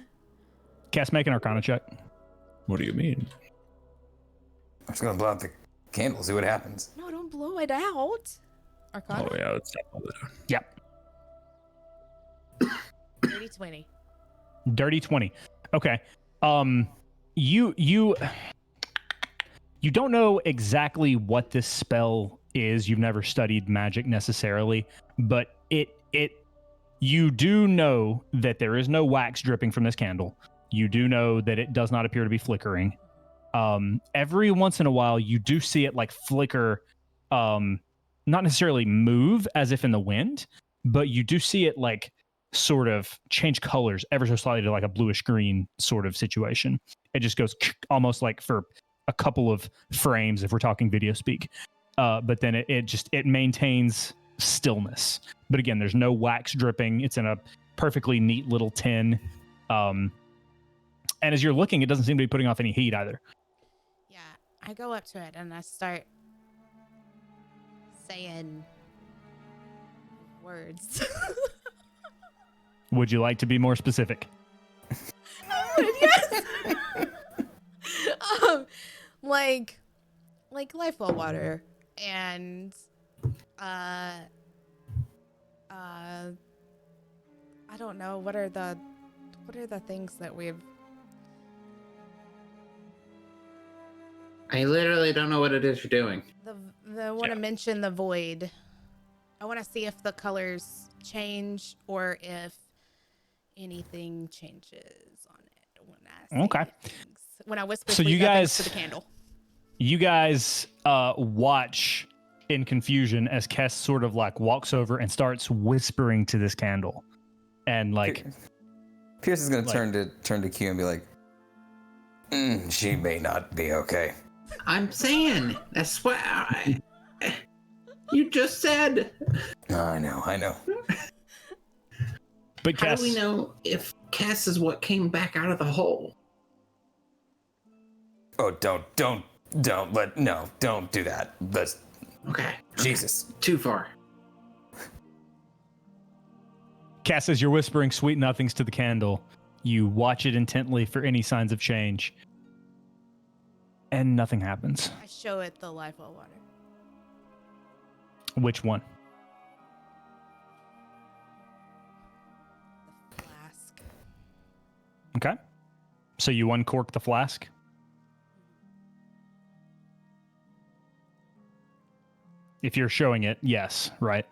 Cass, make an Arcana check. What do you mean? I'm just gonna blow out the candle, see what happens. No, don't blow it out. Arcana. Oh yeah, let's not hold it down. Yep. Dirty 20. Dirty 20. Okay. You don't know exactly what this spell is. You've never studied magic necessarily, but you do know that there is no wax dripping from this candle. You do know that it does not appear to be flickering. Every once in a while, you do see it flicker, not necessarily move as if in the wind, but you do see it sort of change colors ever so slightly to a bluish green sort of situation. It just goes almost for a couple of frames if we're talking video speak. But then it maintains stillness. But again, there's no wax dripping. It's in a perfectly neat little tin. And as you're looking, it doesn't seem to be putting off any heat either. Yeah, I go up to it and I start saying, words. Would you like to be more specific? Yes. Like Lifewell water and I don't know, what are the things that we've I literally don't know what it is you're doing. I want to mention the void. I want to see if the colors change or if anything changes on it when I say Okay. things. When I whisper So sweet you nothings guys- to the candle. You guys watch in confusion as Kess sort of like walks over and starts whispering to this candle. And like, Pierce is gonna Like- turn to Q and be like, she may not be okay. I'm saying that's what you just said. I know. but How Kess, do we know if Cass is what came back out of the hole? Oh, don't do that. That's Okay. Jesus. Too far. Cass, as you're whispering sweet nothings to the candle, you watch it intently for any signs of change. And nothing happens. I show it the Lifewell water. Which one? The flask. Okay. So you uncork the flask. If you're showing it, yes, right?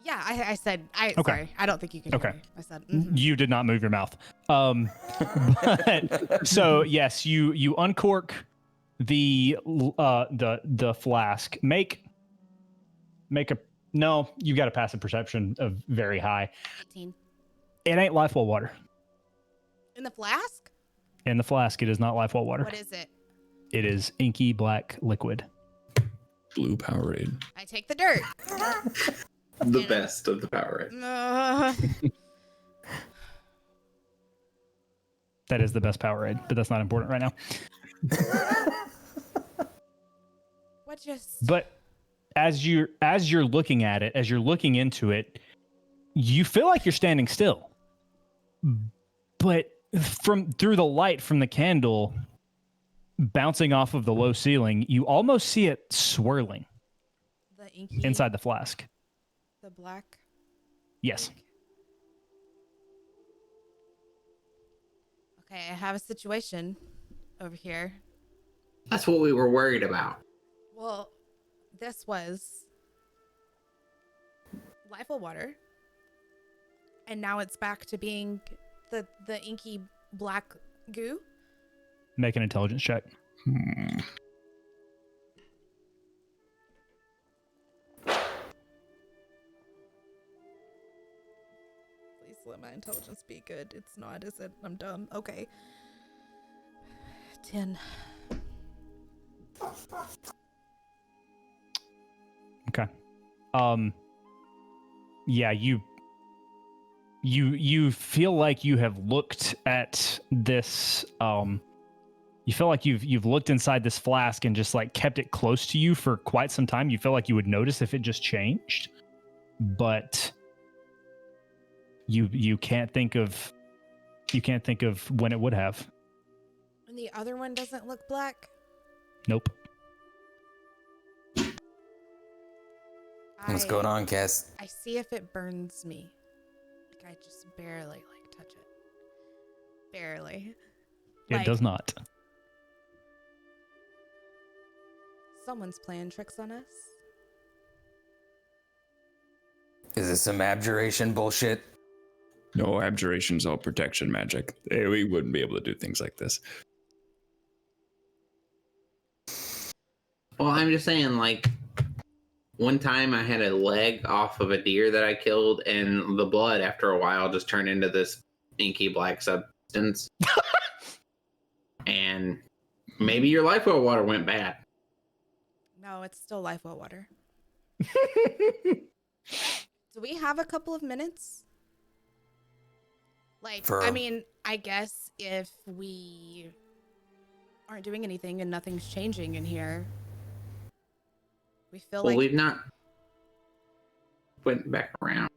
Yeah, I said, Okay. sorry, I don't think you could hear Okay. me. I said, mhm. You did not move your mouth. But, so yes, you uncork the flask. Make a no. You got to pass a perception of very high. 18. It ain't Lifewell water. In the flask? In the flask, it is not Lifewell water. What is it? It is inky black liquid. Blue Powerade. I take the dirt. The best of the Powerade. That is the best Powerade, but that's not important right now. What just? But as you're looking at it, as you're looking into it, you feel like you're standing still. But through the light from the candle bouncing off of the low ceiling, you almost see it swirling The inky. inside the flask. The black. Yes. ink. Okay, I have a situation over here. That's what we were worried about. Well, this was Lifewell water, and now it's back to being the inky black goo. Make an intelligence check. Please let my intelligence be good. It's not, is it? I'm dumb. Okay. 10. Okay. Yeah, you feel like you have looked at this you feel like you've looked inside this flask and just like kept it close to you for quite some time. You feel like you would notice if it just changed, but you can't think of when it would have. And the other one doesn't look black? Nope. What's going on, Cass? I see if it burns me. Like I just barely like touch it. Barely. It Like, does not. Someone's playing tricks on us. Is this some abjuration bullshit? No, abjuration's all protection magic. We wouldn't be able to do things like this. Well, I'm just saying, like, one time I had a leg off of a deer that I killed, and the blood, after a while, just turned into this inky black substance. And maybe your Lifewell water went bad. No, it's still Lifewell water. Do we have a couple of minutes? Like, For- I mean, I guess if we aren't doing anything and nothing's changing in here, we feel Well, like we've not went back around.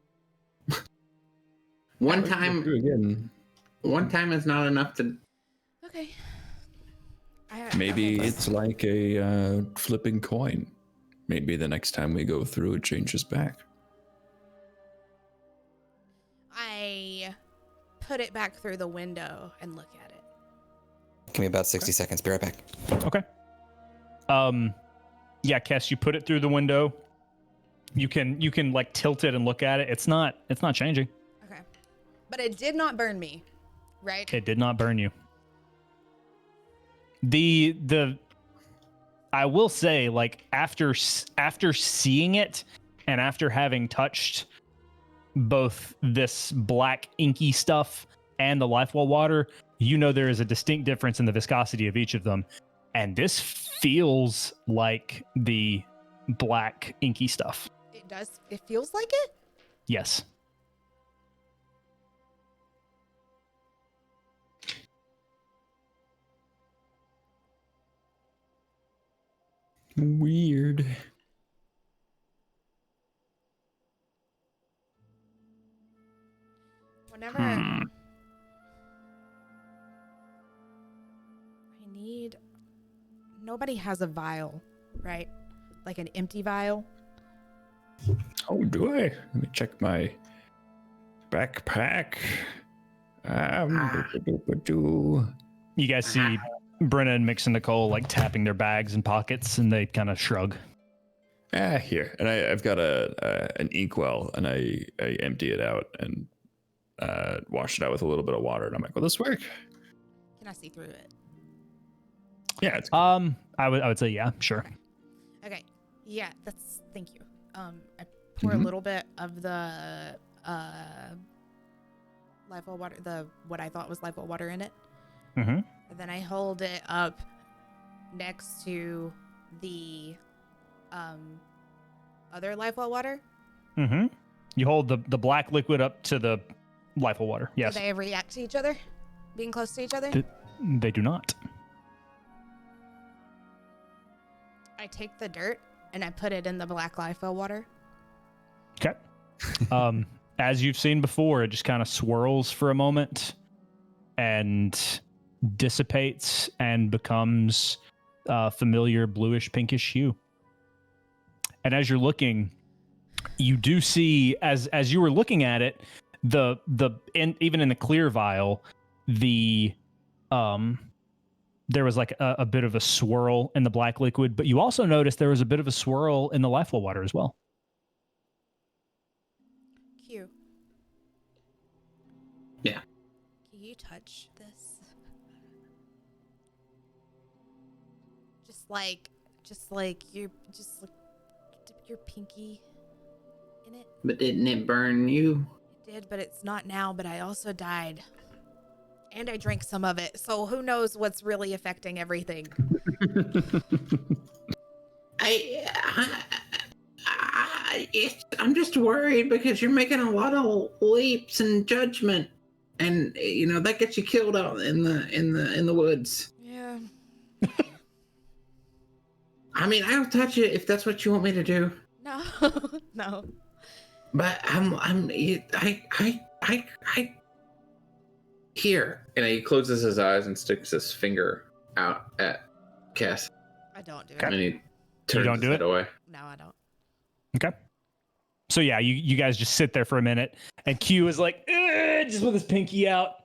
One We can go time, through again. one time is not enough to. Okay. Maybe okay. it's like a flipping coin. Maybe the next time we go through, it changes back. I put it back through the window and look at it. Give me about 60 seconds. Be right back. Okay. Yeah, Kess, you put it through the window. You can like tilt it and look at it. It's not changing. Okay. But it did not burn me, right? It did not burn you. The I will say, like, after seeing it and after having touched both this black inky stuff and the Lifewell water, you know there is a distinct difference in the viscosity of each of them. And this feels like the black inky stuff. It does. It feels like it? Yes. Weird. Whenever I need... Nobody has a vial, right? Like an empty vial? Oh, do I? Let me check my backpack. You guys see Brenna and Mix and Nicole like tapping their bags and pockets, and they kind of shrug. Here, and I've got an inkwell, and I empty it out and wash it out with a little bit of water, and I'm like, will this work? Can I see through it? Yeah, it's I would say yeah, sure. Okay. Yeah, thank you. I pour a little bit of the Lifewell water, what I thought was Lifewell water in it. Mm-hmm. And then I hold it up next to the other Lifewell water. Mm-hmm. You hold the black liquid up to the Lifewell water. Yes. Do they react to each other? Being close to each other? They do not. I take the dirt and I put it in the black Lifewell water. Okay. As you've seen before, it just kind of swirls for a moment and dissipates and becomes a familiar bluish pinkish hue. And as you're looking, you do see, as you were looking at it, even in the clear vial, there was like a bit of a swirl in the black liquid, but you also noticed there was a bit of a swirl in the Lifewell water as well. Q. Yeah. Can you touch this? Just like you dip your pinky in it. But didn't it burn you? It did, but it's not now. But I also died. And I drank some of it, so who knows what's really affecting everything. I'm just worried because you're making a lot of leaps in judgment, and you know that gets you killed out in the woods. Yeah. I mean, I'll touch it if that's what you want me to do. No. No. But I here, and he closes his eyes and sticks his finger out at Cass. I don't do it. And he turns don't his do head it? away. No, I don't. Okay. So yeah, you guys just sit there for a minute, and Q is like, just with his pinky out.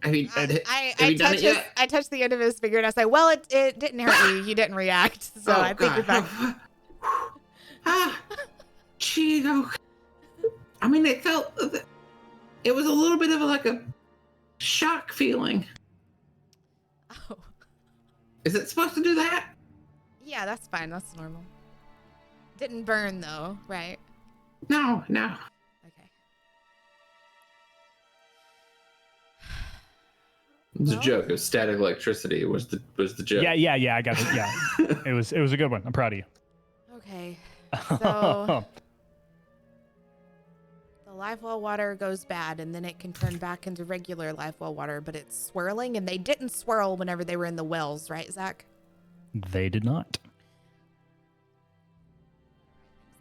I mean, have I you done touch it yet? I touch the end of his finger and I say, "Well, it didn't hurt you. You didn't react." So I think you're fine. Gee, I mean, it was a little bit of a shock feeling. Oh, Is it supposed to do that? yeah, that's fine. That's normal. Didn't burn though, right? No. Okay. It's a joke. It was static electricity. Was the joke? Yeah. I got it. Yeah, it was a good one. I'm proud of you. Okay. So the Lifewell water goes bad, and then it can turn back into regular Lifewell water, but it's swirling, and they didn't swirl whenever they were in the wells, right, Zach? They did not.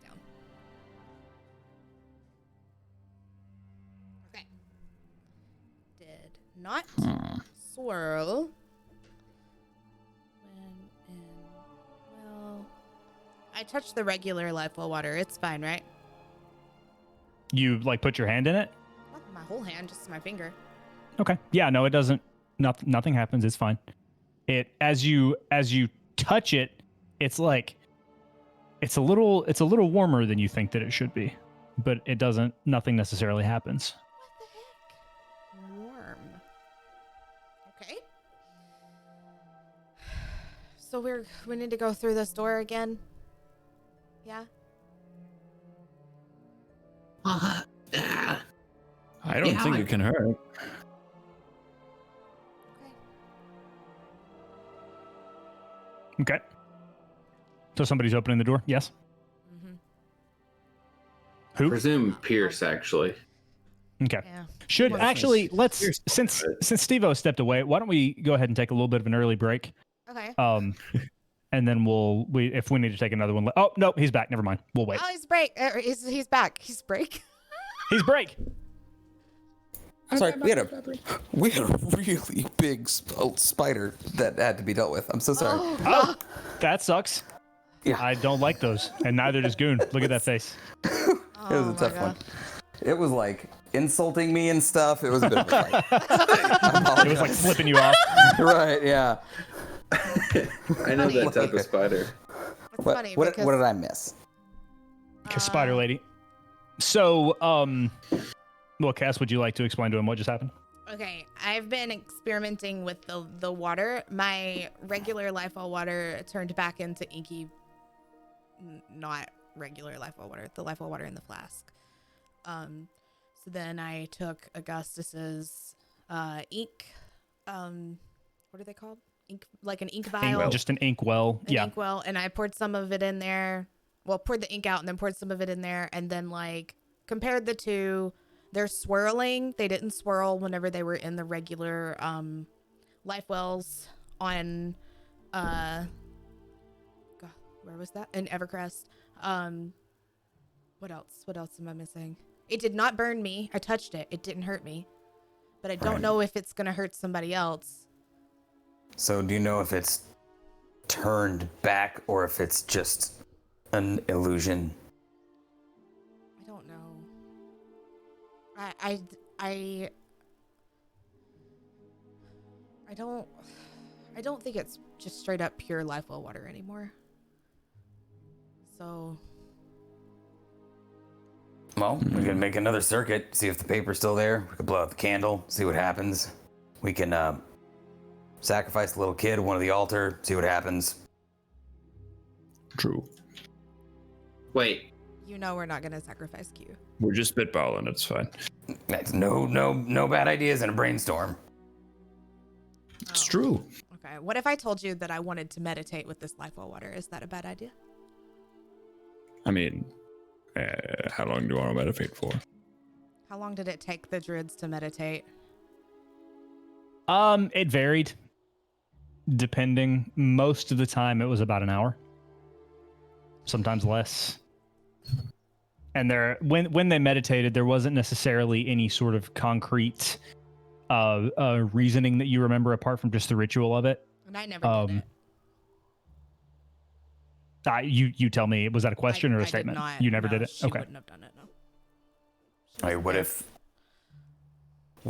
Down. not swirl. When in, well, I touched the regular life well water. It's fine, right? You like put your hand in it? Not my whole hand, just my finger. Okay. Yeah, no, it doesn't. Nothing happens. It's fine. It as you touch it, it's like it's a little warmer than you think that it should be, but it doesn't. Nothing necessarily happens. What the heck? Warm. Okay. So we need to go through this door again. Yeah. Yeah. I don't think it can hurt. Okay. Okay. So somebody's opening the door. Yes. Mm-hmm. Who? Presume Pierce, actually. Okay. Yeah. Should Well, actually let's Here's- since Steve-O stepped away, why don't we go ahead and take a little bit of an early break? Okay. And then if we need to take another one. Oh no, he's back. Never mind. We'll wait. Oh, he's break. He's back. He's break. He's break. Sorry, we had a really big spider that had to be dealt with. I'm so sorry. Oh, that sucks. Yeah. I don't like those, and neither does Goon. Look at that face. It was a tough one. It was like insulting me and stuff. It was a bit of a fight. It was like flipping you off. Right, yeah. I know that type of spider. It's What, funny what, because what did I miss? Spider Lady. So, well, Cass, would you like to explain to him what just happened? Okay, I've been experimenting with the water. My regular life well water turned back into inky, not regular life well water. The life well water in the flask. So then I took Augustus's ink. What are they called? Ink, like an ink vial. Just an ink well. An Yeah. inkwell, and I poured some of it in there. Well, poured the ink out and then poured some of it in there, and then like compared the two. They're swirling. They didn't swirl whenever they were in the regular life wells on God, where was that? In Evercrest. What else? What else am I missing? It did not burn me. I touched it. It didn't hurt me. But I don't know if it's gonna hurt somebody else. So do you know if it's turned back or if it's just an illusion? I don't know. I don't think it's just straight up pure life well water anymore. So Well, we can make another circuit, see if the paper's still there. We could blow out the candle, see what happens. We can sacrifice the little kid at one of the altar, see what happens. True. Wait, you know we're not gonna sacrifice Q. We're just spitballing. It's fine. That's no bad ideas in a brainstorm. It's Oh, true. Okay. What if I told you that I wanted to meditate with this life well water? Is that a bad idea? I mean, how long do you want to meditate for? How long did it take the druids to meditate? It varied. Depending. Most of the time it was about an hour. Sometimes less. And when they meditated, there wasn't necessarily any sort of concrete reasoning that you remember apart from just the ritual of it. And I never did it. You tell me, was that a question or a I did statement? not. You never No, did it? She Okay. wouldn't have done it, no. All right, what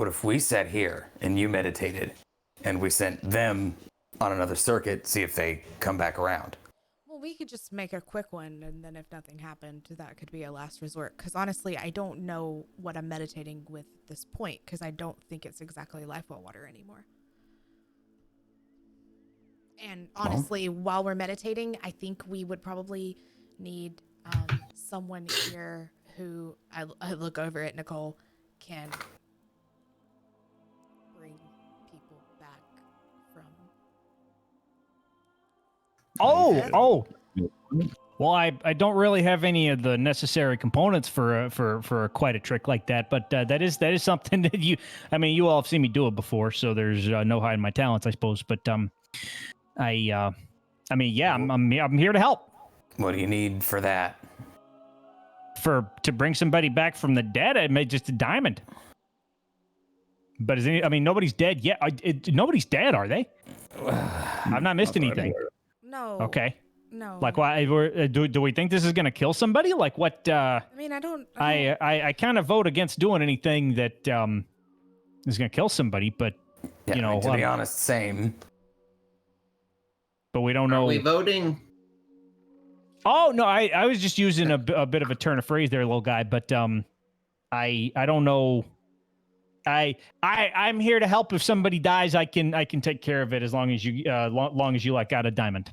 if we sat here and you meditated and we sent them on another circuit, see if they come back around? Well, we could just make a quick one, and then if nothing happened, that could be a last resort. Because honestly, I don't know what I'm meditating with at this point, because I don't think it's exactly life well water anymore. And honestly, while we're meditating, I think we would probably need someone here who, I look over at Nicole, can bring people back from... Oh. Well, I don't really have any of the necessary components for quite a trick like that, but that is something that you all have seen me do it before, so there's no hiding my talents, I suppose. But I'm here to help. What do you need for that? To bring somebody back from the dead, I made just a diamond. But nobody's dead yet. Nobody's dead, are they? I've not missed anything. No. Okay. No. Like, why? Do we think this is gonna kill somebody? Like, what? I mean, I don't. I kind of vote against doing anything that is gonna kill somebody, but Yeah, you I know, mean, to be honest, same. but we don't know. Are we voting? Oh no, I was just using a bit of a turn of phrase there, little guy. But I don't know. I'm here to help. If somebody dies, I can take care of it as long as you long as you like got a diamond.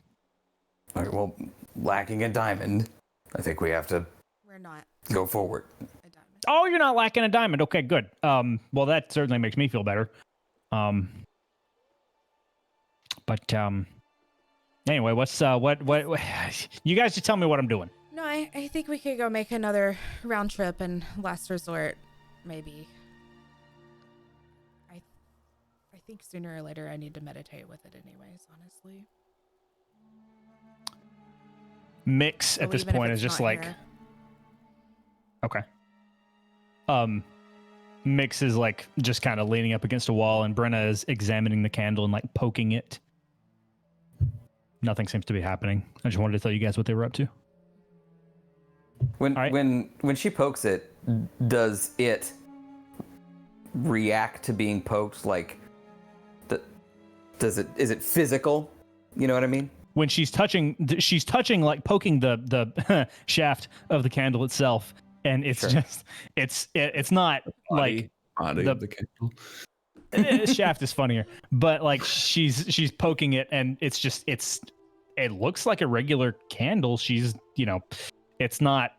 All right, well, lacking a diamond, I think we have to We're not go forward. a diamond. Oh, you're not lacking a diamond. Okay, good. Well, that certainly makes me feel better. But anyway, what's what? You guys just tell me what I'm doing. No, I think we could go make another round trip and last resort, maybe. I think sooner or later I need to meditate with it anyways, honestly. Mix So at this even if point it's is just not like here. okay. Mix is like just kind of leaning up against a wall, and Brenna is examining the candle and like poking it. Nothing seems to be happening. I just wanted to tell you guys what they were up to. When All right. when she pokes it, does it react to being poked? Like, is it physical? You know what I mean? When she's touching like poking the shaft of the candle itself, and it's Sure. just it's not like Body the- of the candle. shaft is funnier, but like she's poking it, and it looks like a regular candle. She's it's not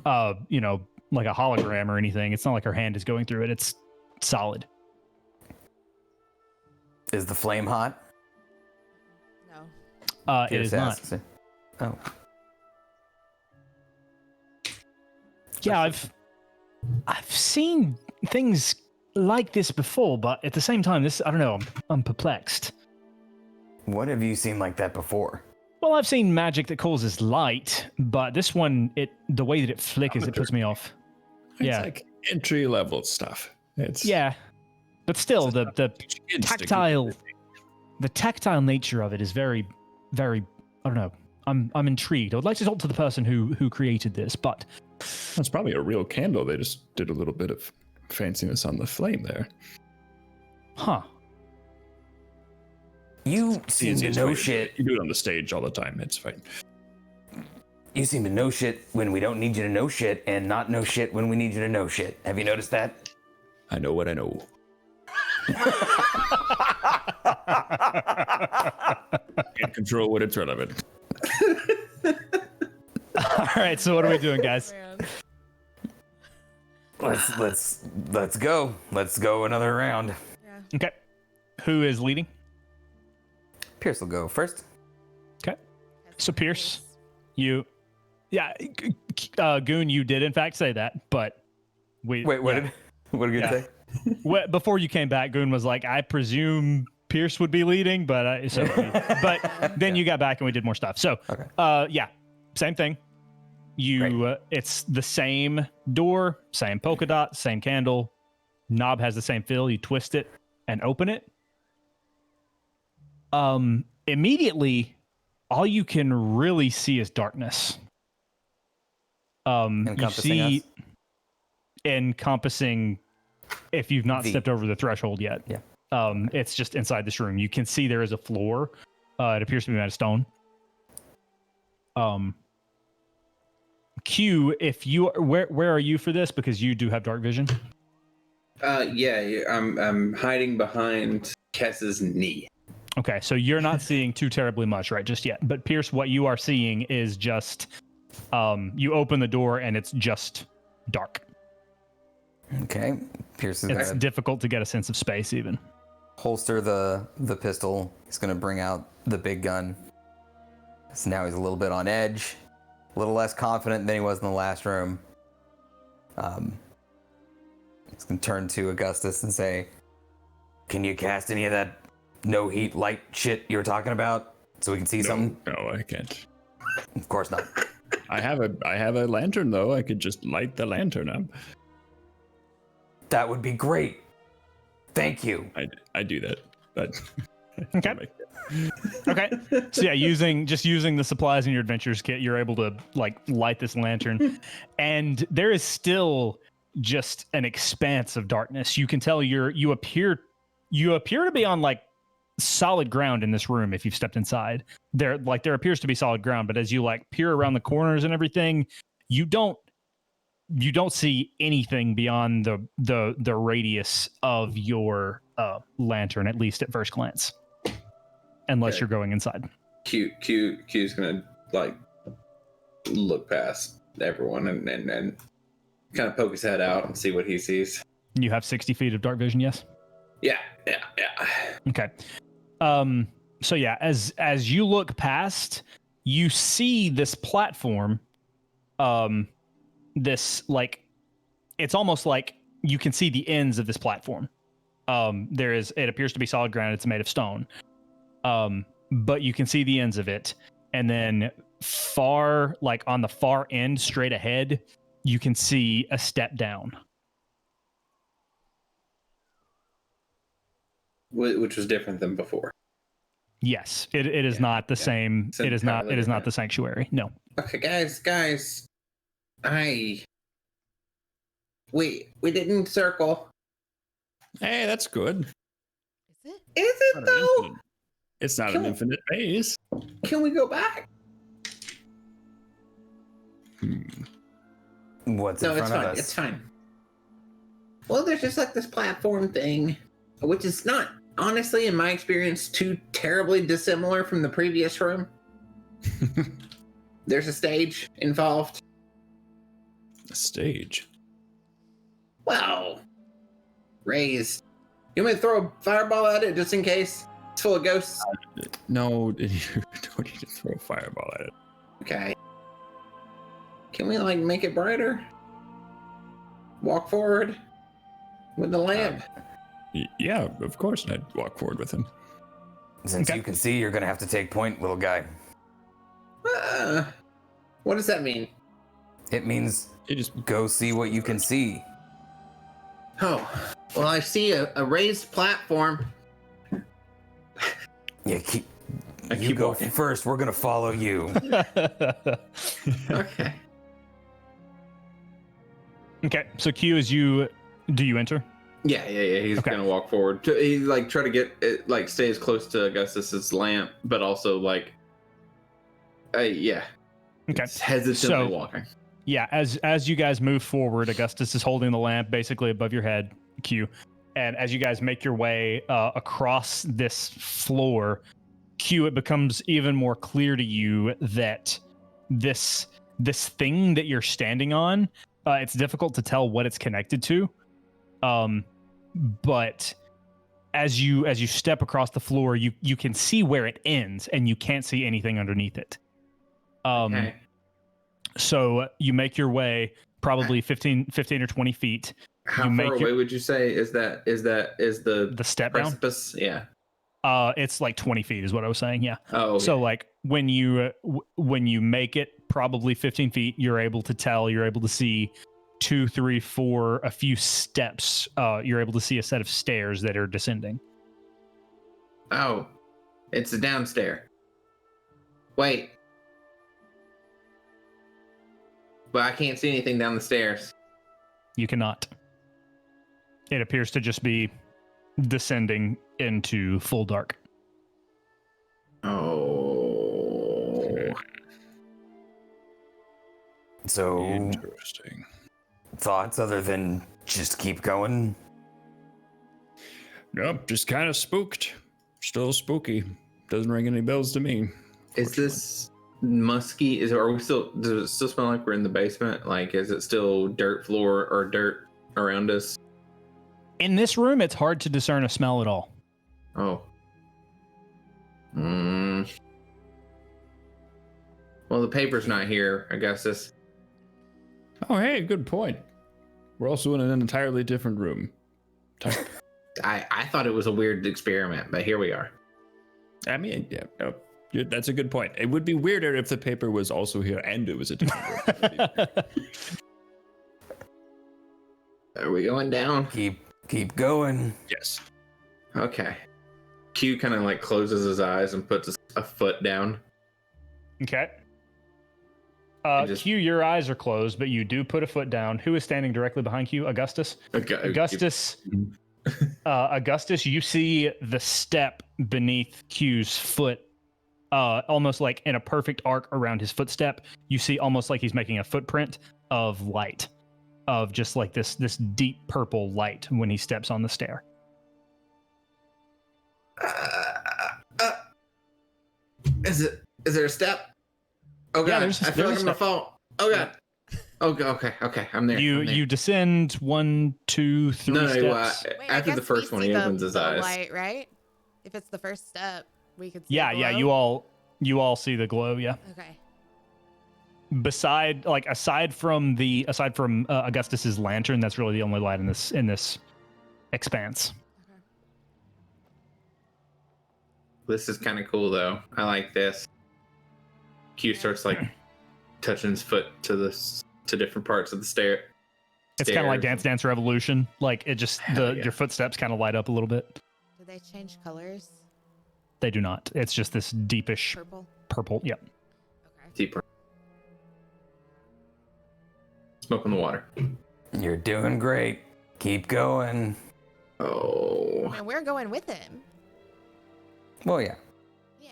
like a hologram or anything. It's not like her hand is going through it. It's solid. Is the flame hot? No. It Pierce is not. asks. Oh, Yeah, I've seen things like this before, but at the same time, I don't know. I'm perplexed. what have you seen like that before? Well, I've seen magic that causes light, but this one, the way that it flickers, it puts me off. It's Yeah. like entry level stuff. It's Yeah, but still, the the tactile nature of it is very, very. I don't know. I'm intrigued. I would like to talk to the person who created this, but That's probably a real candle. They just did a little bit of fanciness on the flame there. huh? You seem to know shit. You do it on the stage all the time. It's fine. You seem to know shit when we don't need you to know shit, and not know shit when we need you to know shit. Have you noticed that? I know what I know. Can't control when it's relevant. All right. So what are we doing, guys? Man. Let's go. Let's go another round. Yeah. Okay. Who is leading? Pierce will go first. Okay. So Pierce, Goon, you did in fact say that, but Wait, what did you Yeah. say? Before you came back, Goon was like, I presume Pierce would be leading, but then you got back and we did more stuff. So, Okay. yeah, same thing. It's the same door, same polka dot, same candle. Knob has the same feel. You twist it and open it. Immediately, all you can really see is darkness. Encompassing encompassing if you've not The- stepped over the threshold yet. Yeah. It's just inside this room. You can see there is a floor. It appears to be made of stone. Q, if you where are you for this? Because you do have dark vision. Yeah, I'm hiding behind Kess's knee. Okay, so you're not seeing too terribly much right just yet. But Pierce, what you are seeing is just you open the door and it's just dark. Okay. Pierce is It's gonna difficult to get a sense of space even. holster the pistol. He's gonna bring out the big gun. So now he's a little bit on edge, a little less confident than he was in the last room. He's gonna turn to Augustus and say, "Can you cast any of that no heat light shit you were talking about, so we can see something?" No, I can't. Of course not. I have a lantern though. I could just light the lantern up. That would be great. Thank you. I do that, but Okay. Okay. So yeah, using the supplies in your adventures kit, you're able to like light this lantern, and there is still just an expanse of darkness. You can tell you appear to be on like solid ground in this room. If you've stepped inside, there appears to be solid ground, but as you like peer around the corners and everything, you don't see anything beyond the radius of your lantern, at least at first glance, unless you're going inside. Q's gonna like look past everyone and kind of poke his head out and see what he sees. You have 60 feet of dark vision, yes? Yeah. Okay. So yeah, as you look past, you see this platform. This like, it's almost like you can see the ends of this platform. It appears to be solid ground. It's made of stone. But you can see the ends of it, and then far, like on the far end, straight ahead, you can see a step down. Which was different than before. Yes, it is not the same. It's It is not entirely the different. sanctuary. No. Okay, guys. We didn't circle. Hey, that's good. Is it? Is it though? It's not Can an we- infinite maze. Can we go back? What's in No, it's front of fine. us? It's fine. Well, there's just like this platform thing, which is not, honestly, in my experience, too terribly dissimilar from the previous room. There's a stage involved. A stage. Well, raised. You want me to throw a fireball at it just in case? It's full of ghosts. No, you don't need to throw a fireball at it. Okay. Can we like make it brighter? Walk forward with the lamp. Yeah, of course. I'd walk forward with him. Since Okay. you can see, you're gonna have to take point, little guy. What does that mean? It means You just go see what you can see. Oh, well, I see a raised platform. Yeah, I you keep go walking. first. We're gonna follow you. Okay. Okay. So Q, do you enter? Yeah. He's Okay. gonna walk forward. He like try to get it, like stay as close to Augustus's lamp, but also like, yeah. Okay. It's hesitantly So- walking. Yeah, as you guys move forward, Augustus is holding the lamp basically above your head, Q. And as you guys make your way across this floor, Q, it becomes even more clear to you that this thing that you're standing on, it's difficult to tell what it's connected to. But as you step across the floor, you can see where it ends, and you can't see anything underneath it. Okay. So you make your way probably 15 or 20 feet. How you far make away your- would you say is the The step down, precipice? Yeah. it's like 20 feet is what I was saying. Yeah. Oh. So like when you make it probably 15 feet, you're able to see 2, 3, 4, a few steps. You're able to see a set of stairs that are descending. Oh, it's a downstairs. Wait. But I can't see anything down the stairs. You cannot. It appears to just be descending into full dark. Oh. So, Interesting. thoughts other than just keep going? Nope, just kind of spooked. Still spooky. Doesn't ring any bells to me. Is this musky? Does it still smell like we're in the basement? Like, is it still dirt floor or dirt around us? In this room, it's hard to discern a smell at all. Oh. Well, the paper's not here, Augustus. Oh, hey, good point. We're also in an entirely different room. Type. I thought it was a weird experiment, but here we are. I mean, yeah, no, that's a good point. It would be weirder if the paper was also here and it was a different room. Are we going down? Keep Keep going. Yes. Okay. Q kind of like closes his eyes and puts a foot down. Okay. just- Q, your eyes are closed, but you do put a foot down. Who is standing directly behind Q? Augustus. Okay. Augustus. Augustus, you see the step beneath Q's foot, almost like in a perfect arc around his footstep. You see almost like he's making a footprint of light, of just like this deep purple light when he steps on the stair. Is there a step? Oh god, Yeah, there's a- I feel there's like a I'm gonna fall. Oh god. Okay, I'm there. You I'm there. you descend 1, 2, 3 no, steps. Wait, I after the guess first we one, see he the- opens his the eyes. light, right? If it's the first step, we could see Yeah, the yeah, glow? you all see the glow. Yeah. Okay. Aside from Augustus's lantern, that's really the only light in this expanse. This is kind of cool though. I like this. Q starts like touching his foot to different parts of the stair. It's kind of like stairs. Dance Dance Revolution. Like it just Hell yeah. your footsteps kind of light up a little bit. Do they change colors? They do not. It's just this deepish Purple. purple. Yep. Okay. Deeper. Smoke on the water. You're doing great. Keep going. Oh. And we're going with him. Well, yeah. Yeah.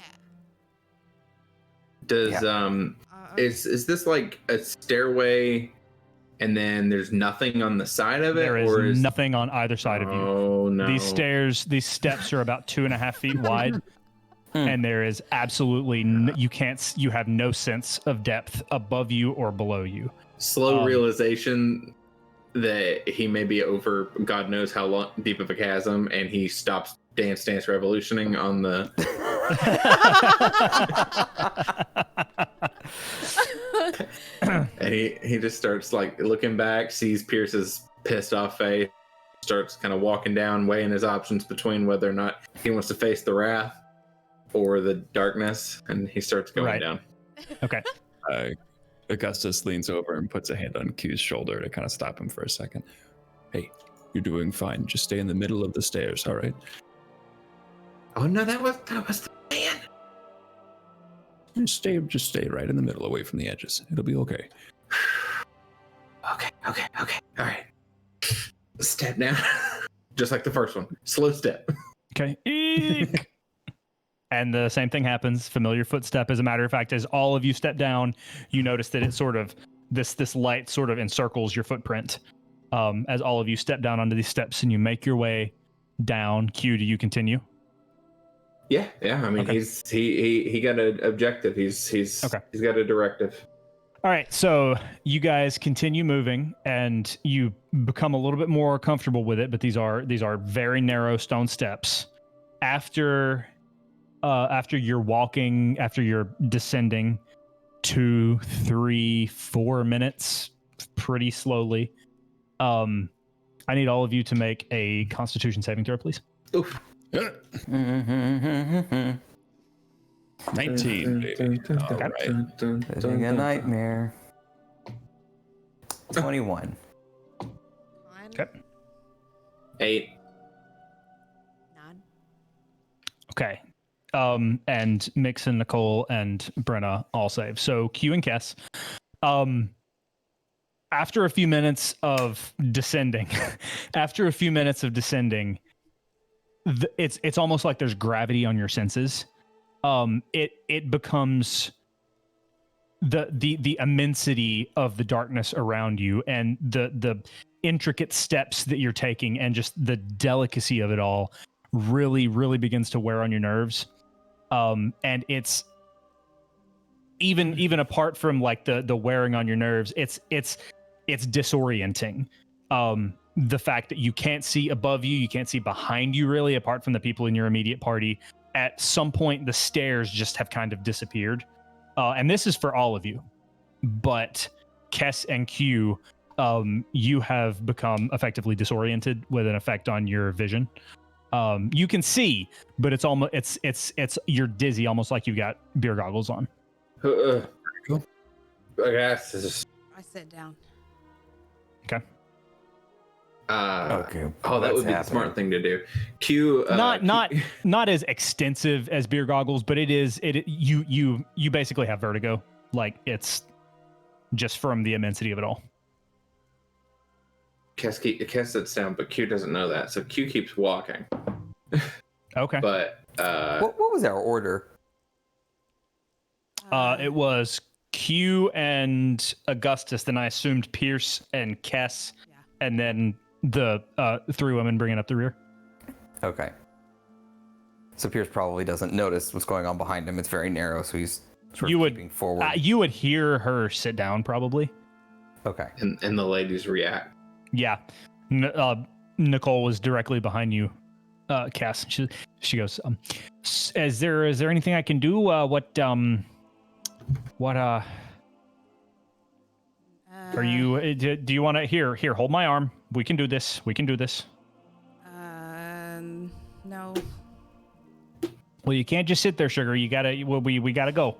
Does Uh, is this like a stairway and then there's nothing on the side of it? There or is nothing on either side of you. Oh no. These steps are about 2.5 feet wide, and there is absolutely you have no sense of depth above you or below you. Slow realization that he may be over God knows how long, deep of a chasm, and he stops Dance Dance Revolutioning on the. And he just starts like looking back, sees Pierce's pissed off face, starts kind of walking down, weighing his options between whether or not he wants to face the wrath or the darkness, and he starts going Right. down. Okay. Augustus leans over and puts a hand on Q's shoulder to kind of stop him for a second. Hey, you're doing fine. Just stay in the middle of the stairs, all right? Oh no, that was the plan. Just stay right in the middle, away from the edges. It'll be okay. Okay. All right. Step down. Just like the first one. Slow step. Okay. Eek. And the same thing happens. Familiar footstep. As a matter of fact, as all of you step down, you notice that it sort of this light sort of encircles your footprint. As all of you step down onto these steps and you make your way down. Q, do you continue? Yeah. I mean, Okay. he got an objective. He's Okay. He's got a directive. All right, so you guys continue moving, and you become a little bit more comfortable with it. But these are very narrow stone steps. After you're descending 2, 3, 4 minutes, pretty slowly. I need all of you to make a Constitution saving throw, please. Oof. 19, baby. All right. Living a nightmare. 21. Okay. 8. None. Okay. And Mix and Nicole and Brenna all save. So Q and Kess. After a few minutes of descending, it's almost like there's gravity on your senses. It becomes the immensity of the darkness around you and the intricate steps that you're taking and just the delicacy of it all really, really begins to wear on your nerves. And it's even apart from like the wearing on your nerves, it's disorienting. The fact that you can't see above you, you can't see behind you really, apart from the people in your immediate party. At some point, the stairs just have kind of disappeared. And this is for all of you. But Kess and Q, you have become effectively disoriented with an effect on your vision. You can see, but it's almost it's you're dizzy, almost like you've got beer goggles on. I guess this is- I sit down. Okay. Okay. Oh, that would be the smart thing to do. Q. Not as extensive as beer goggles, but you basically have vertigo. Like it's just from the immensity of it all. Cass sits down, but Q doesn't know that, so Q keeps walking. Okay. But What was our order? It was Q and Augustus, then I assumed Pierce and Kess, and then the 3 women bringing up the rear. Okay. So Pierce probably doesn't notice what's going on behind him. It's very narrow, so he's sort of keeping forward. You would hear her sit down, probably. Okay. and the ladies react. Yeah. Nicole was directly behind you, Cass. She goes, is there anything I can do? What are you, do you want to, here, hold my arm. We can do this. No. Well, you can't just sit there, sugar. You gotta, we gotta go.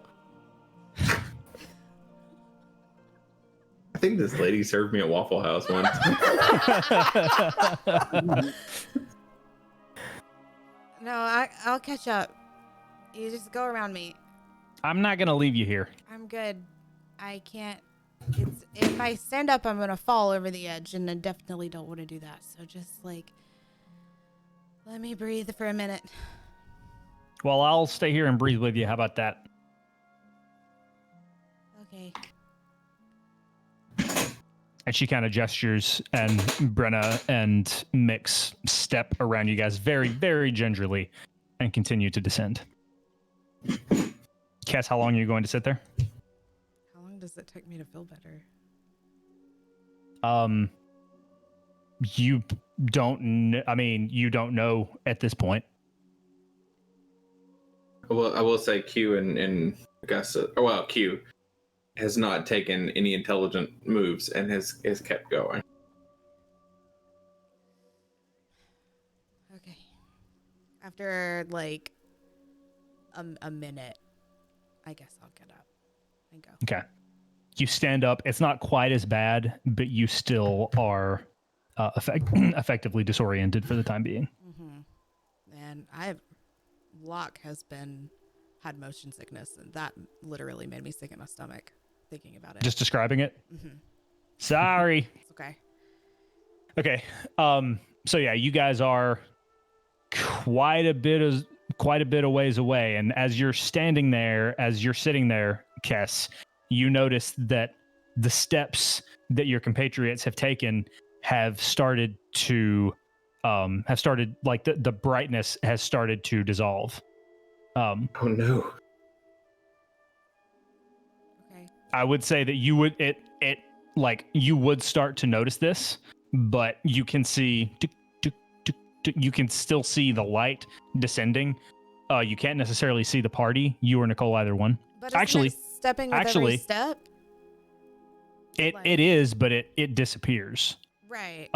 I think this lady served me at Waffle House once. No, I'll catch up. You just go around me. I'm not gonna leave you here. I'm good. I can't. If I stand up, I'm gonna fall over the edge, and I definitely don't want to do that. So just like, let me breathe for a minute. Well, I'll stay here and breathe with you. How about that? Okay. And she kind of gestures, and Brenna and Mix step around you guys very, very gingerly and continue to descend. Cass, how long are you going to sit there? How long does it take me to feel better? You don't you don't know at this point. Well, I will say Q and Augusta, well, Q has not taken any intelligent moves and has kept going. Okay. After like a minute, I guess I'll get up and go. Okay. You stand up. It's not quite as bad, but you still are effectively disoriented for the time being. Mm-hmm. And Locke has had motion sickness, and that literally made me sick in my stomach thinking about it. Just describing it? Mm-hmm. Sorry. It's okay. Okay. So yeah, you guys are quite a bit of ways away, and as you're sitting there, Kess, you notice that the steps that your compatriots have taken have started like the brightness has started to dissolve. Oh no. Okay. I would say that you would start to notice this, but you can see you can still see the light descending. You can't necessarily see the party. You or Nicole, either one. But Actually, stepping with every step. It is, but it disappears. Right.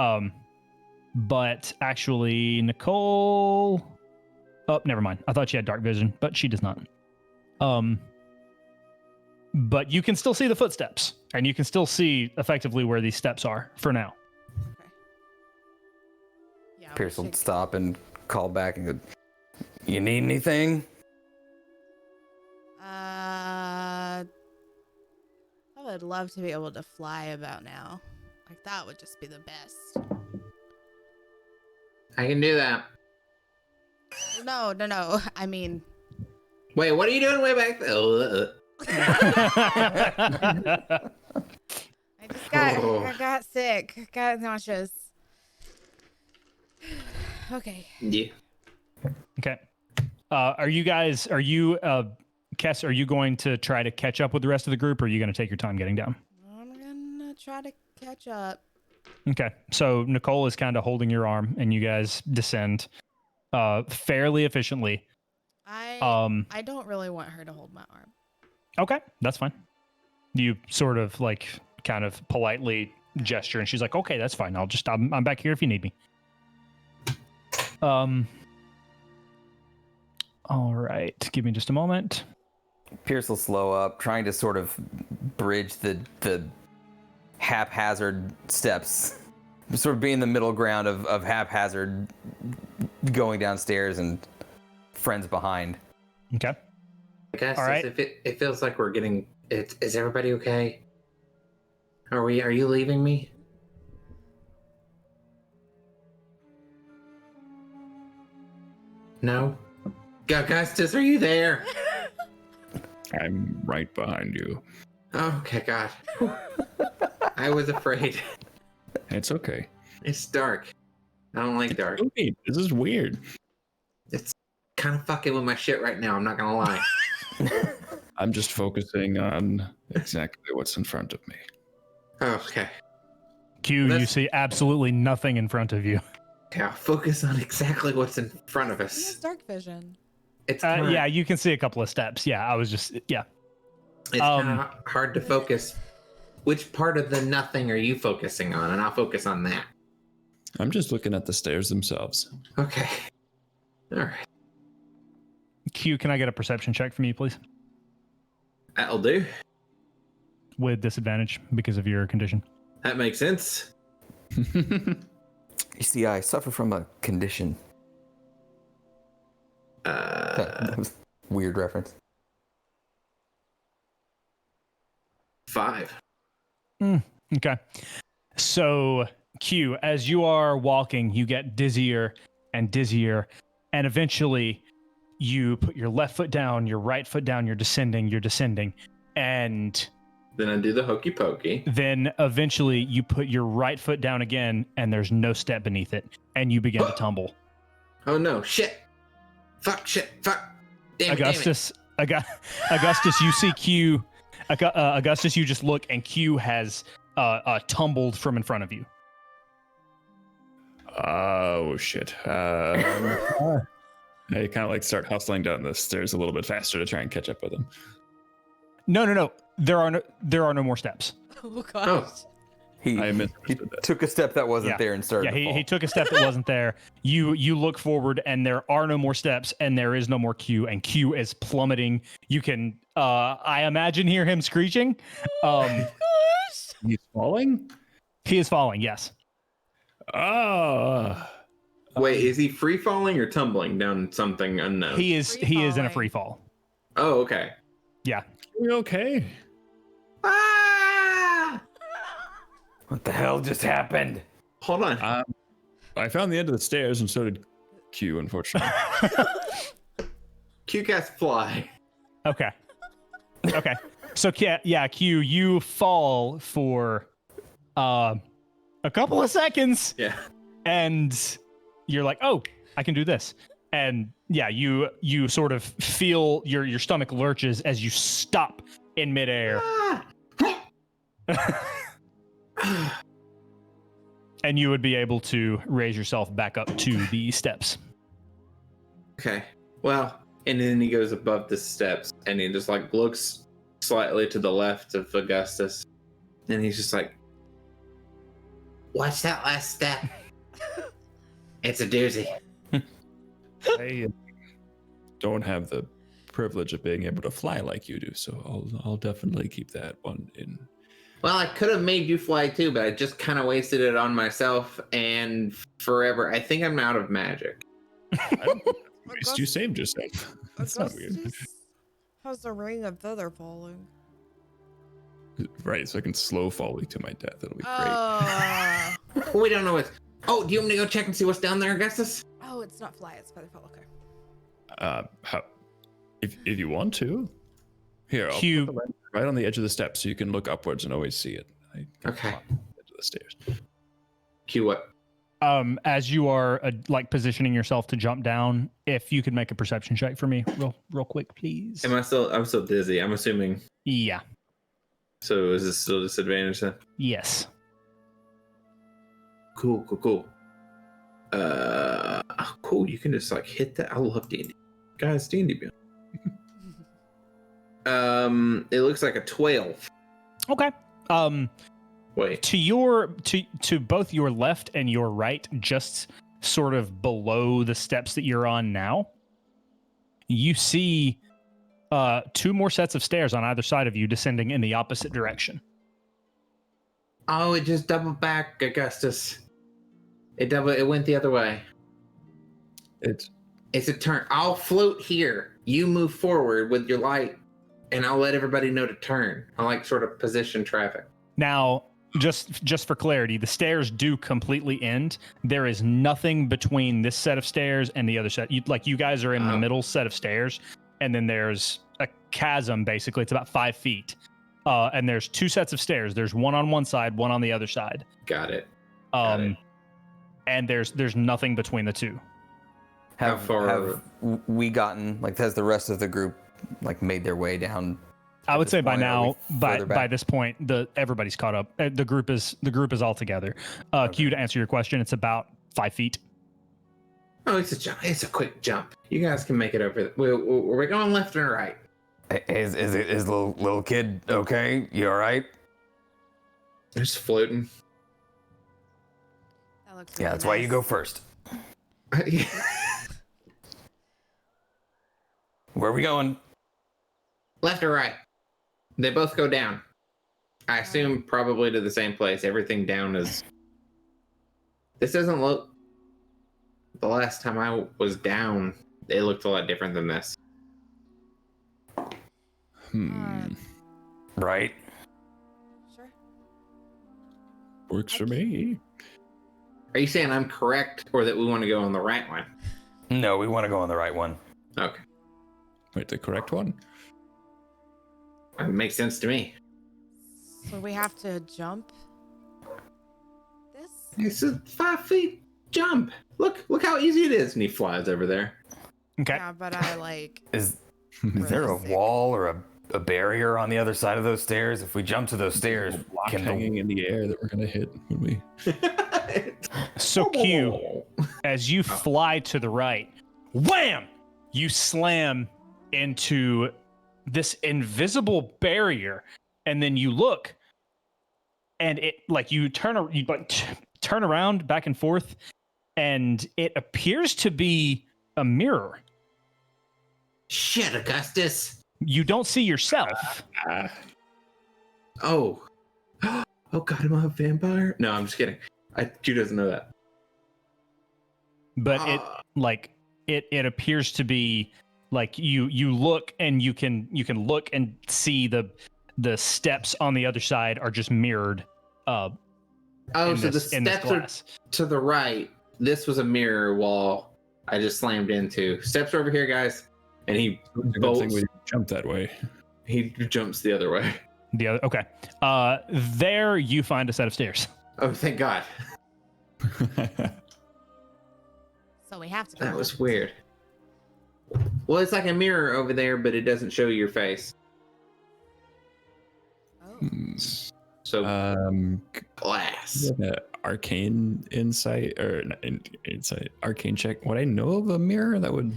But actually, Nicole. Oh, never mind. I thought she had dark vision, but she does not. But you can still see the footsteps, and you can still see effectively where these steps are for now. Okay. Yeah. Pierce will stop and call back and go, "You need anything?" I would love to be able to fly about now. Like, that would just be the best. I can do that. No. I mean... Wait, what are you doing way back there? I got sick. I got nauseous. Okay. Yeah. Okay. Kess, are you going to try to catch up with the rest of the group, or are you going to take your time getting down? I'm gonna try to catch up. Okay. So Nicole is kind of holding your arm, and you guys descend fairly efficiently. I don't really want her to hold my arm. Okay, that's fine. You sort of like kind of politely gesture, and she's like, "Okay, that's fine. I'm back here if you need me." All right. Give me just a moment. Pierce will slow up, trying to sort of bridge the haphazard steps sort of be in the middle ground of haphazard going downstairs and friends behind. Okay. I guess All right. if it feels like we're getting. Is everybody okay? Are you leaving me? No. Augustus, are you there? I'm right behind you. Oh, okay, God. Whew. I was afraid. It's okay. It's dark. I don't like dark. Okay, this is weird. It's kind of fucking with my shit right now. I'm not gonna lie. I'm just focusing on exactly what's in front of me. Okay. Q, you That's- see absolutely nothing in front of you. Okay, I'll focus on exactly what's in front of He has us. dark vision. It's kinda, Yeah, you can see a couple of steps. Yeah, I was just, yeah. it's kind of hard to focus. Which part of the nothing are you focusing on? And I'll focus on that. I'm just looking at the stairs themselves. Okay. All right. Q, can I get a perception check from you, please? That'll do. With disadvantage because of your condition. That makes sense. You see, I suffer from a condition. That was a weird reference. 5. Okay. So, Q, as you are walking, you get dizzier and dizzier, and eventually you put your left foot down, your right foot down, you're descending, and Then I do the hokey pokey. then eventually you put your right foot down again, and there's no step beneath it, and you begin to tumble. Oh no! Shit! Fuck! Shit! Fuck! Damn it! Augustus, Augustus, you see Q. Augustus, you just look, and Q has tumbled from in front of you. Oh shit. I kind of like start hustling down the stairs a little bit faster to try and catch up with him. No. There are no more steps. Oh gosh. Oh. He I misunderstood that. took a step that wasn't Yeah. there and started Yeah, to fall. he took a step that wasn't there. You look forward, and there are no more steps, and there is no more Q, and Q is plummeting. You can, I imagine, hear him screeching. Gosh. He's falling? He is falling. Yes. Oh. Wait, is he free falling or tumbling down something unknown? He is in a Free-falling. free fall. Oh, okay. Yeah. Are we okay? Ah! What the hell just happened? Hold on. I found the end of the stairs, and so did Q, unfortunately. QCast fly. Okay. So yeah, Q, you fall for a couple of seconds, Yeah. and you're like, oh, I can do this. And yeah, you sort of feel your stomach lurches as you stop in midair, and you would be able to raise yourself back up to the steps. Okay. Well, and then he goes above the steps and he just like looks slightly to the left of Augustus. And he's just like, watch that last step. It's a doozy. I don't have the privilege of being able to fly like you do, so I'll definitely keep that one in. Well, I could have made you fly too, but I just kind of wasted it on myself and forever. I think I'm out of magic. You saved yourself. That's not weird. Has a ring of feather falling. Right, so I can slow fall you to my death. It'll be great. We don't know what's. Oh, do you want me to go check and see what's down there, Augustus? Oh, it's not fly, it's feather fall. Okay. How, if you want to, here I'll Q- put the lens right on the edge of the steps so you can look upwards and always see it. Okay. On the edge of the stairs. Q what? As you are like positioning yourself to jump down, if you could make a perception check for me, real quick, please. I'm still dizzy. I'm assuming. Yeah. So is this still disadvantage then? Yes. Cool. Cool. You can just like hit that. I love D&D. Guys, D&D. It looks like a 12. Okay. Wait. To both your left and your right, just sort of below the steps that you're on now, you see two more sets of stairs on either side of you descending in the opposite direction. Oh, it just doubled back, Augustus. It went the other way. It's It's a turn. I'll float here. You move forward with your light, and I'll let everybody know to turn. I like sort of position traffic. Now, just for clarity, the stairs do completely end. There is nothing between this set of stairs and the other set. You guys are in the middle set of stairs, and then there's a chasm. Basically, it's about 5 feet, and there's 2 sets of stairs. There's one on one side, one on the other side. Got it. And there's nothing between the two. Have we gotten, like, has the rest of the group, like, made their way down? I would say by point, now, by back? this point, everybody's caught up. The group is all together. Q, to answer your question, it's about 5 feet. Oh, it's a jump. It's a quick jump. You guys can make it over. We're going left and right. Is little kid okay? You all right? Just floating. That looks Yeah, really that's why you nice. go first. Where are we going? Left or right? They both go down. I assume probably to the same place. Everything down is. This doesn't look. The last time I was down, it looked a lot different than this. Right. Sure. works for me. Are you saying I'm correct, or that we want to go on the right one? No, we want to go on the right one. Okay, Wait, the correct one? that makes sense to me. So we have to jump this? It's a 5 feet jump. Look how easy it is, and he flies over there. Okay. Yeah, but I like. Is there a wall or a barrier on the other side of those stairs? If we jump to those stairs, Block can hanging in the air that we're gonna hit when we. So Q, as you fly to the right, wham! You slam into this invisible barrier, and then you look, and it you turn around back and forth, and it appears to be a mirror. Shit, Augustus. You don't see yourself. Oh. Oh God, am I a vampire? No, I'm just kidding. Q doesn't know that. But it appears to be like you look, and you can look and see the steps on the other side are just mirrored. Oh, so the steps are to the right. This was a mirror wall I just slammed into. Steps are over here, guys. And he Good bolts. thing we didn't jump that way. He jumps the other way. The other, okay. There you find a set of stairs. Oh, thank God. So we have to go. That was weird. Well, it's like a mirror over there, but it doesn't show your face. Oh. So glass. Arcane insight or not insight, arcane check. Would I know of a mirror that would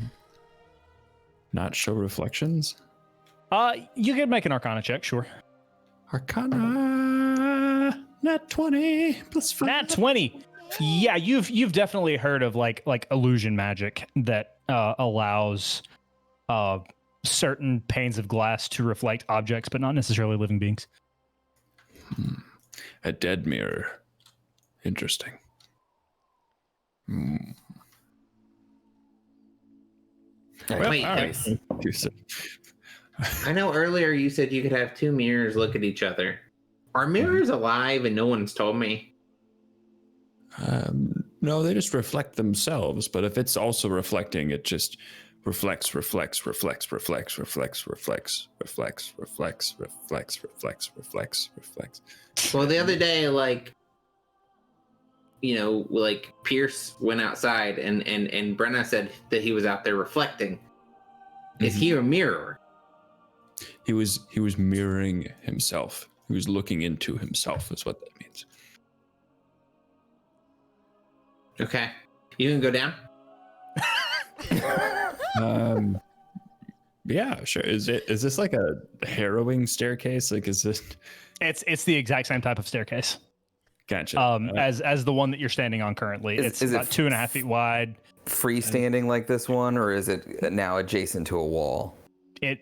not show reflections? You could make an Arcana check, sure. Arcana, nat 20 plus 5. Nat 20. Yeah, you've definitely heard of like illusion magic that allows certain panes of glass to reflect objects, but not necessarily living beings. A dead mirror. Interesting. Wait, all right. I know earlier you said you could have two mirrors look at each other. Are mirrors alive and no one's told me? No, they just reflect themselves, but if it's also reflecting, it just reflects. Well, the other day, Pierce went outside and Brenna said that he was out there reflecting. Is he a mirror? He was mirroring himself. He was looking into himself, is what that means. Okay. You can go down? Yeah, sure. Is this like a harrowing staircase? Like, is this? It's the exact same type of staircase. Gotcha. As the one that you're standing on currently. It's is it about 2.5 feet wide. Freestanding like this one, or is it now adjacent to a wall? It,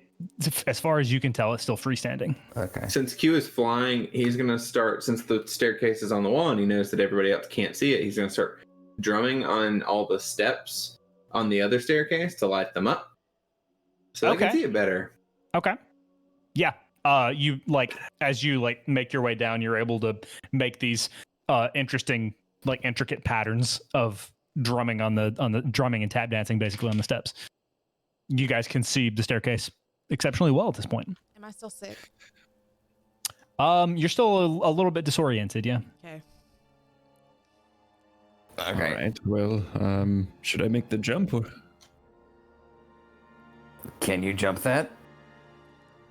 as far as you can tell, it's still freestanding. Okay. Since Q is flying, he's going to start, since the staircase is on the wall and he knows that everybody else can't see it, he's going to start drumming on all the steps on the other staircase to light them up, so they can Okay. see it better. Okay. Yeah. You like as you like make your way down, you're able to make these interesting, like intricate patterns of drumming on the drumming and tap dancing basically on the steps. You guys can see the staircase exceptionally well at this point. Am I still sick? You're still a little bit disoriented, yeah. Okay. All right. Well, should I make the jump? Or... Can you jump that?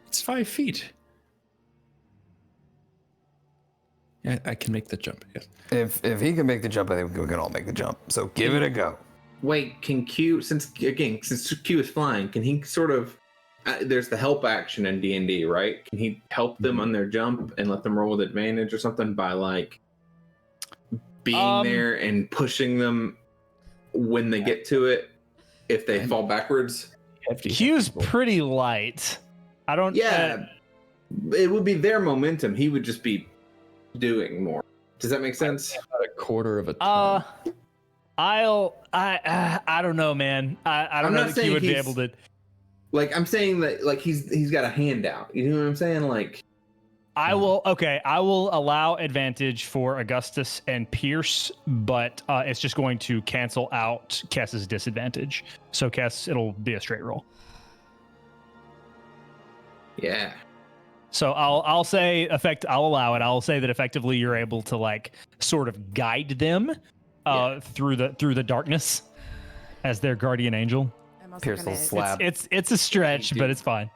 It's 5 feet. Yeah, I can make the jump. Yes. If he can make the jump, I think we can all make the jump. So give it a go. Wait, can Q, since Q is flying, can he sort of? There's the help action in D&D, right? Can he help them on their jump and let them roll with advantage or something by like being there and pushing them when they get to it if they fall backwards? Q's pretty light. I don't. Yeah, it would be their momentum. He would just be doing more. Does that make sense? About a quarter of a ton. I don't know, man. I don't I'm know not that Q would be saying able to. Like, I'm saying that like he's got a handout. You know what I'm saying? Like, I will allow advantage for Augustus and Pierce, but it's just going to cancel out Kess's disadvantage. So Kess, it'll be a straight roll. yeah. So I'll say I'll allow it. I'll say that effectively you're able to like sort of guide them through the darkness as their guardian angel. I'm also Pierce will gonna, slap. It's a stretch, but it's fine.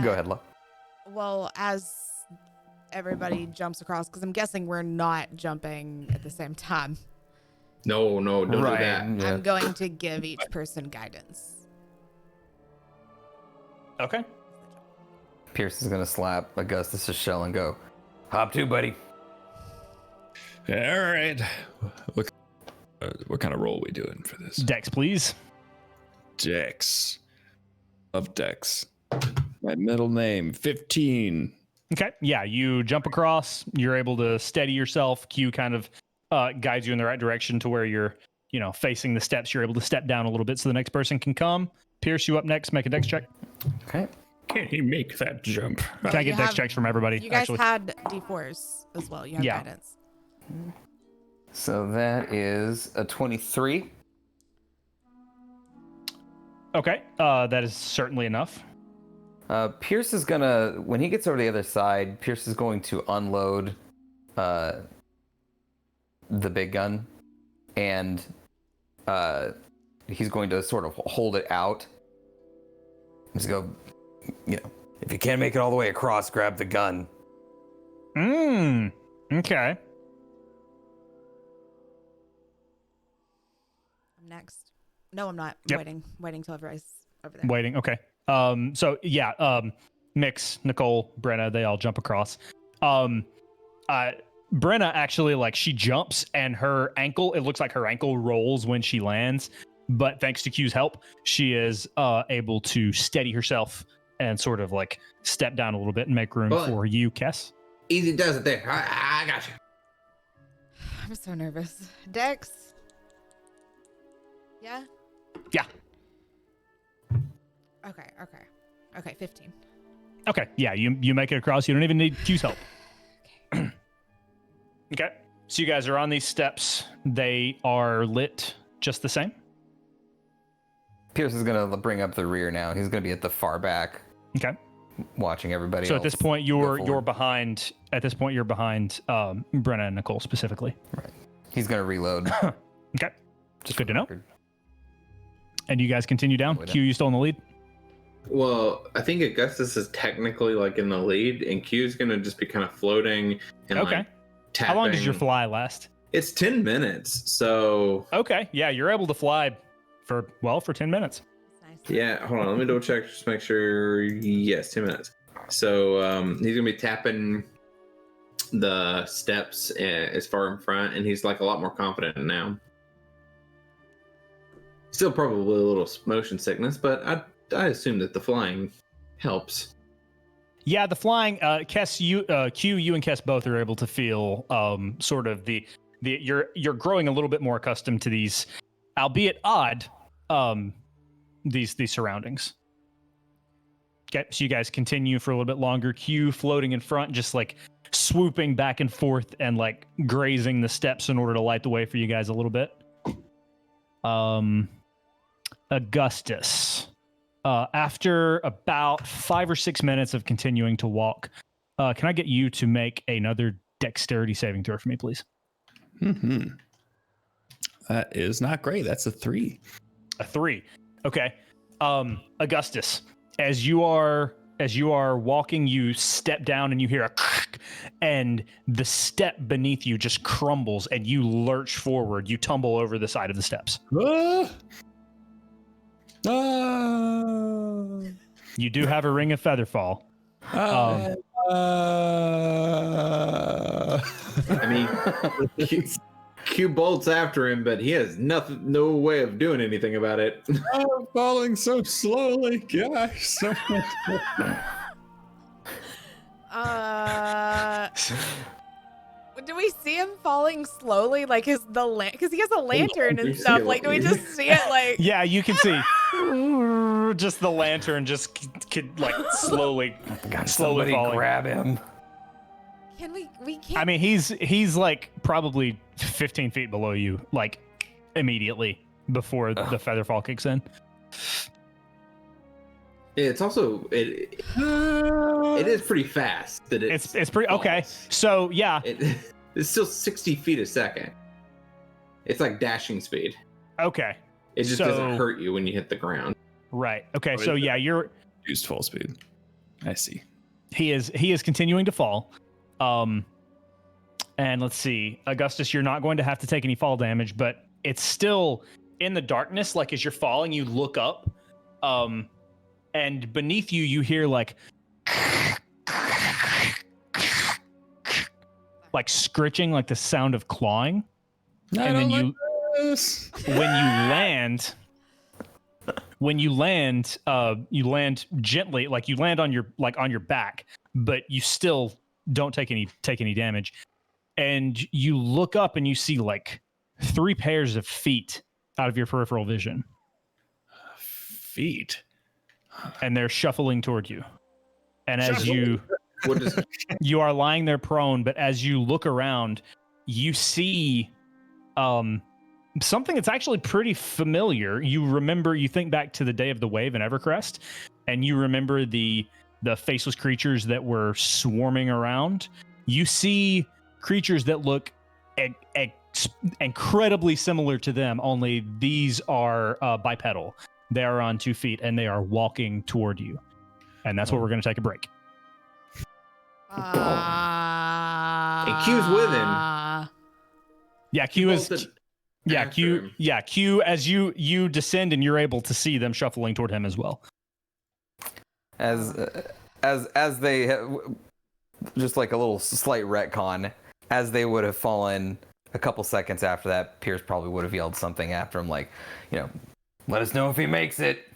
Go ahead, Lo. Well, as everybody jumps across, because I'm guessing we're not jumping at the same time. No, don't do that. Yeah. I'm going to give each person guidance. Okay. Pierce is gonna slap Augustus' shell and go, "Hop to, buddy." All right. What kind of roll are we doing for this? Dex, please. Dex. Of Dex. My middle name, 15. Okay. Yeah, you jump across. You're able to steady yourself. Q kind of guides you in the right direction to where you're, facing the steps. You're able to step down a little bit so the next person can come. Pierce, you up next. Make a Dex check. Okay. Can he make that jump? Can I get You Dex have- checks from everybody? You guys actually? had D4s as well. You have Yeah. guidance. So that is a 23. Okay. That is certainly enough. Pierce is gonna, when he gets over to the other side, Pierce is going to unload the big gun, and he's going to sort of hold it out. Just go, if you can't make it all the way across, grab the gun. Okay. I'm next. No, I'm not. Yep. Waiting till everybody's over there. Waiting. Okay. So yeah, Mix, Nicole, Brenna, they all jump across. Brenna actually, like, she jumps and her ankle, it looks like her ankle rolls when she lands, but thanks to Q's help, she is able to steady herself and sort of like step down a little bit and make room But- for you, Kess. Easy does it there. I got you. I'm so nervous. Dex. Yeah. Yeah. Okay. 15. Okay. Yeah, you make it across. You don't even need Q's help. Okay. So you guys are on these steps. They are lit just the same. Pierce is gonna bring up the rear now. He's gonna be at the far back, Okay. watching everybody So else. at this point, go you're forward. behind. At this point, you're behind Brenna and Nicole specifically. He's gonna reload. Okay. Just Good for to know. the record. And you guys continue down. Wait Q, you still in the lead? Well, I think Augustus is technically like in the lead, and Q's gonna just be kind of floating and Okay. like tapping. How long does your fly last? It's 10 minutes. So Okay. Yeah, you're able to fly for 10 minutes. That's nice. yeah, hold on. Let me double check just to make sure. Yes, 10 minutes. So he's gonna be tapping the steps as far in front, and he's like a lot more confident now. Still probably a little motion sickness, but I assume that the flying helps. Yeah, the flying, Q, you and Kess both are able to feel sort of the you're growing a little bit more accustomed to these, albeit odd, these surroundings. Okay, so you guys continue for a little bit longer. Q floating in front, just like swooping back and forth and like grazing the steps in order to light the way for you guys a little bit. Augustus, after about 5 or 6 minutes of continuing to walk, can I get you to make another dexterity saving throw for me, please? That is not great. That's a 3. A 3. Okay. Augustus, as you are walking, you step down and you hear a and the step beneath you just crumbles and you lurch forward. You tumble over the side of the steps. You do have a ring of featherfall. I mean, Q bolts after him, but he has no way of doing anything about it. I'm falling so slowly, gosh. Do we see him falling slowly? Like because he has a lantern and stuff. Like, do we just see it like? Yeah, you can see just the lantern just could like slowly Somebody falling. grab him. Can we can't. I mean, he's like probably 15 feet below you, like immediately before the featherfall kicks in. It's also it is pretty fast. That It's pretty okay. So yeah, it's still 60 feet a second. It's like dashing speed. okay, It just So- doesn't hurt you when you hit the ground. right. Okay, so yeah, Used full speed. I see. he is continuing to fall. And let's see, Augustus, you're not going to have to take any fall damage, but it's still in the darkness. Like as you're falling, you look up, and beneath you, you hear like scritching, like the sound of clawing. And then when you land, you land gently, like you land on your back, but you still don't take any damage. And you look up and you see like 3 pairs of feet out of your peripheral vision, Feet. and they're shuffling toward you. And as What does you are lying there prone, but as you look around, you see something that's actually pretty familiar. You think back to the day of the wave in Evercrest, and you remember the faceless creatures that were swarming around. You see creatures that look incredibly similar to them, only these are bipedal. They are on 2 feet and they are walking toward you. And that's what we're going to take a break. And Q's with him. Yeah, Q is. bolted Yeah, after Q. him. Yeah, Q. As you descend and you're able to see them shuffling toward him as well. As they just like a little slight retcon, as they would have fallen a couple seconds after that, Pierce probably would have yelled something after him, like, let us know if he makes it.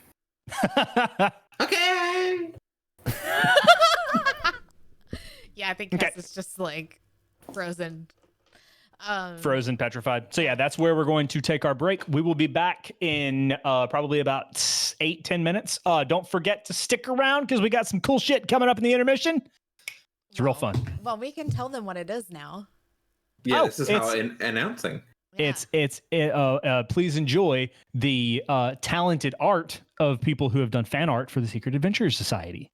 Okay. Yeah, I think Okay. Cass is just like frozen. Frozen, petrified. So yeah, that's where we're going to take our break. We will be back in probably about 8-10 minutes. Don't forget to stick around because we got some cool shit coming up in the intermission. It's real fun. Well, we can tell them what it is now. Yeah, Oh, this is how announcing. Yeah. Please enjoy the talented art of people who have done fan art for the Secret Adventures Society.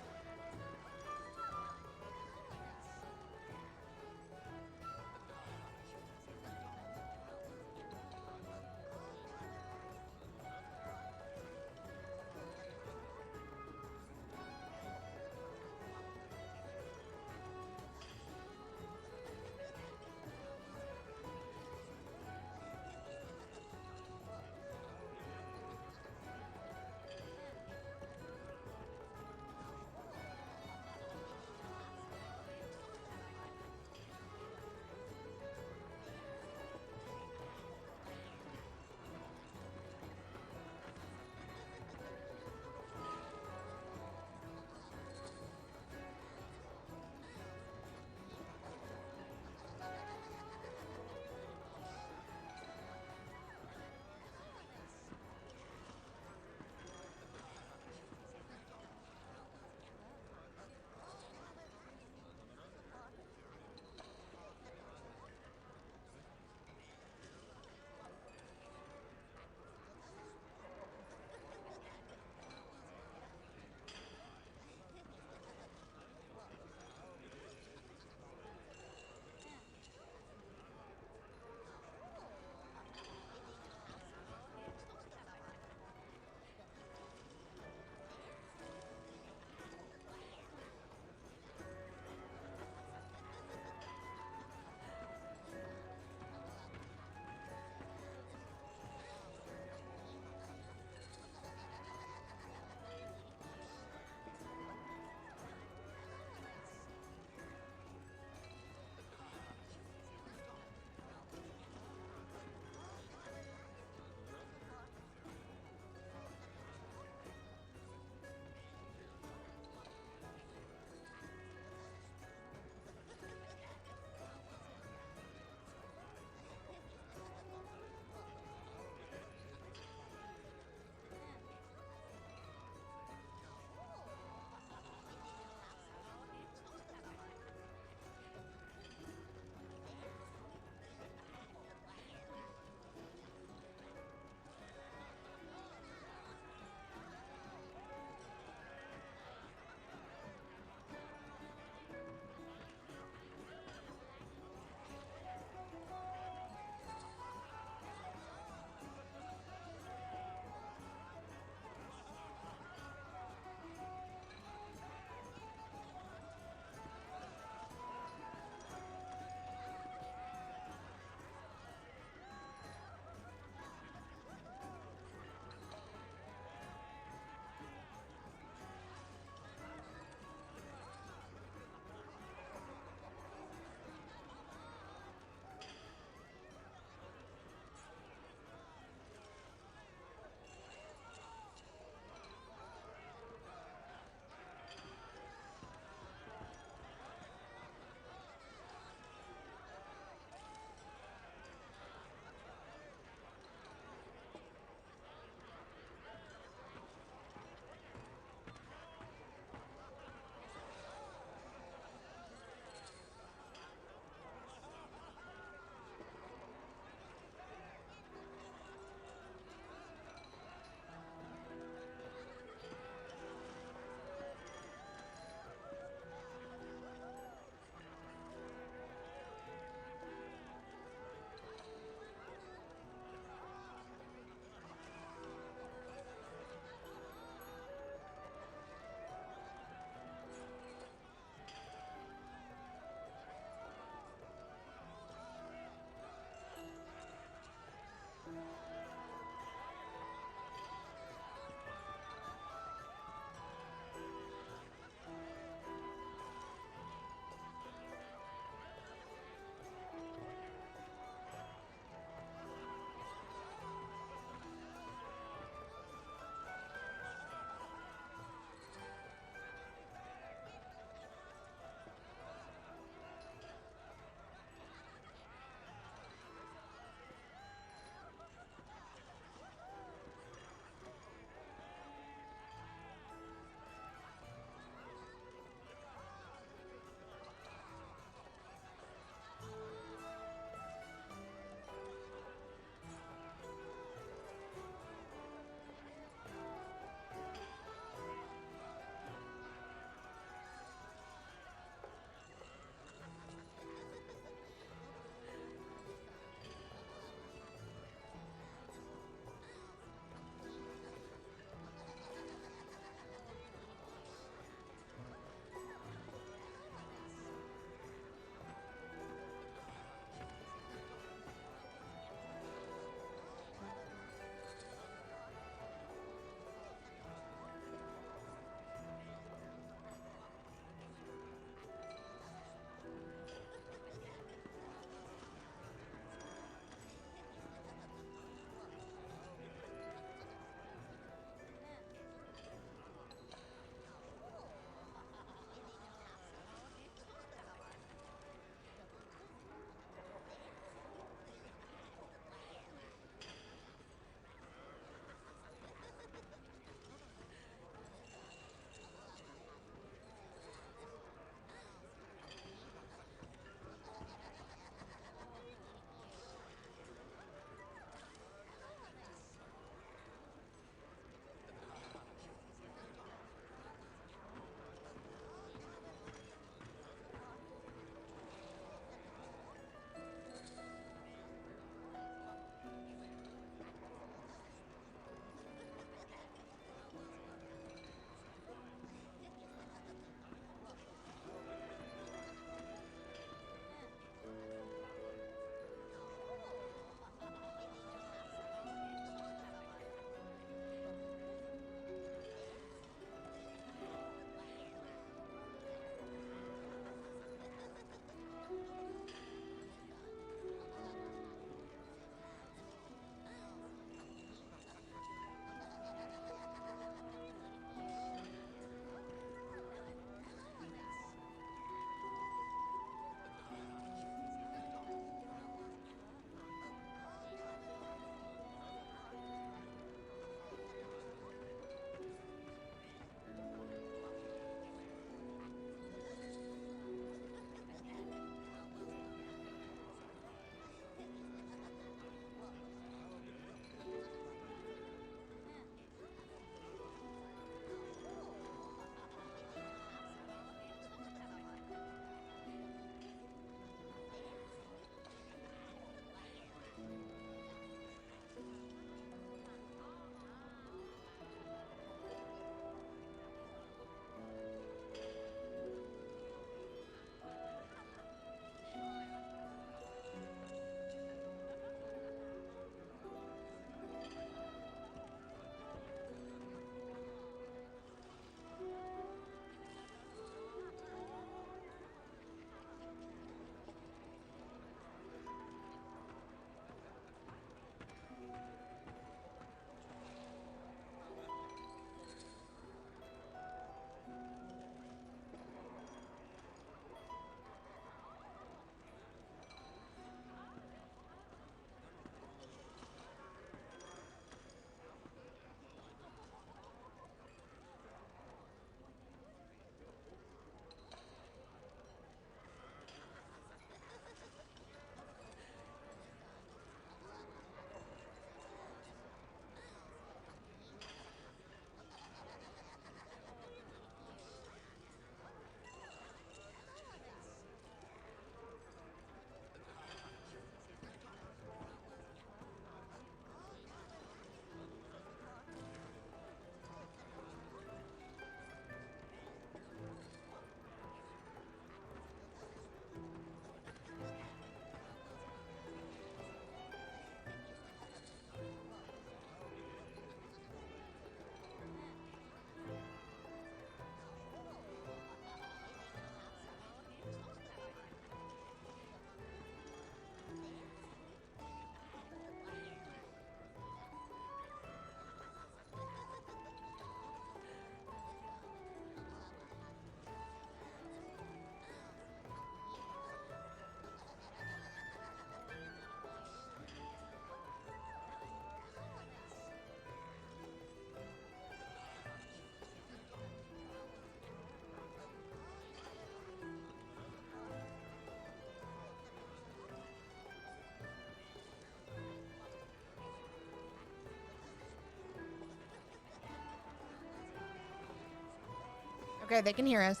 Okay, they can hear us.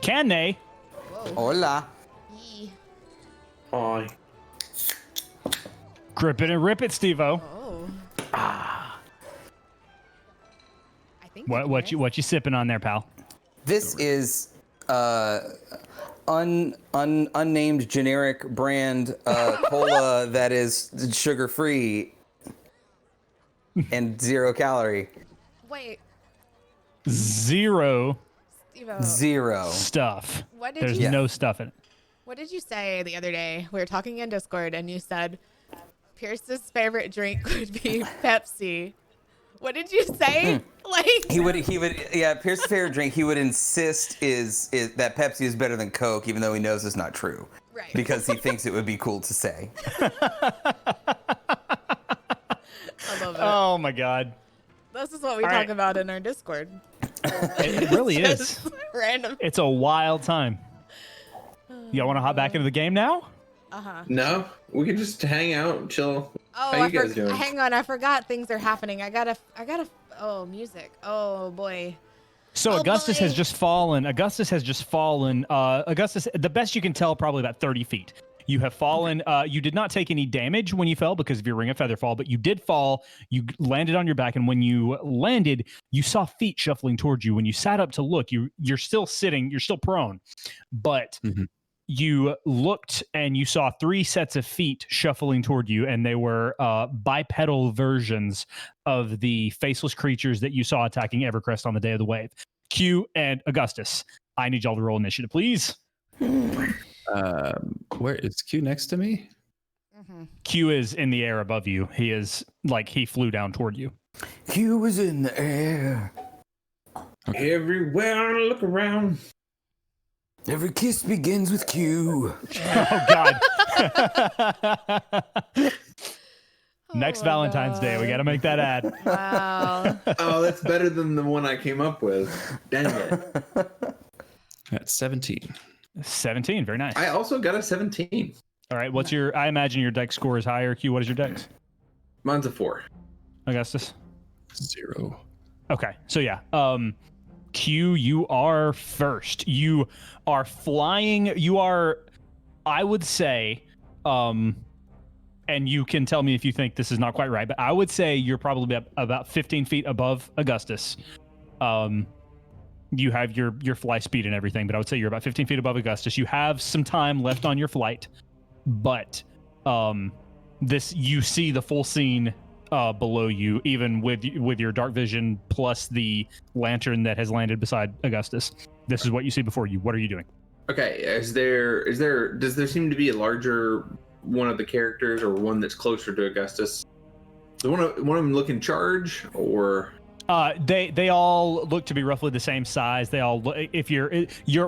Can they? Whoa. Hola. Yee. Hi. Grip it and rip it, Steve-O. Oh. Ah. I think they can What hear us. you sipping on there, pal? This is unnamed generic brand cola that is sugar free and 0 calorie. Wait, Zero Steve-O, 0. stuff. What did There's you- no stuff in it. what did you say the other day? We were talking in Discord and you said Pierce's favorite drink would be Pepsi. What did you say? Like He would yeah, Pierce's favorite drink, he would insist is that Pepsi is better than Coke, even though he knows it's not true. Right. Because he thinks it would be cool to say. I love it. Oh my God. This is what we All talk right. about in our Discord. It really is. Just random. It's a wild time. Y'all want to hop back into the game now? No, we can just hang out and chill. Oh, How you guys doing? hang on. I forgot things are happening. I gotta. Oh, music. Oh boy. So Oh, Augustus boy. has just fallen. Augustus, the best you can tell, probably about 30 feet. You have fallen. You did not take any damage when you fell because of your Ring of Feather fall, but you did fall. You landed on your back, and when you landed, you saw feet shuffling towards you. When you sat up to look, you're still sitting. You're still prone, but you looked and you saw 3 sets of feet shuffling toward you, and they were bipedal versions of the faceless creatures that you saw attacking Evercrest on the day of the wave. Q and Augustus, I need y'all to roll initiative, please. Where is Q next to me? Q is in the air above you. He is like he flew down toward you. Q was in the air. Everywhere I look around. Every kiss begins with Q. Oh God. Next my Valentine's Day, we God. got to make that ad. Wow. Oh, that's better than the one I came up with. Dang it. At 17. 17, very nice. I also got a 17. All right, what's your? I imagine your dex score is higher. Q, what is your dex? Mine's a 4. Augustus. 0. Okay, so yeah, Q, you are first. You are flying. You are, I would say, and you can tell me if you think this is not quite right, but I would say you're probably about 15 feet above Augustus. You have your fly speed and everything, but I would say you're about 15 feet above Augustus. You have some time left on your flight, but you see the full scene below you, even with your dark vision plus the lantern that has landed beside Augustus. This is what you see before you. What are you doing? Okay, does there seem to be a larger one of the characters or one that's closer to Augustus? Does one of them look in charge, or They all look to be roughly the same size. They all look, if you're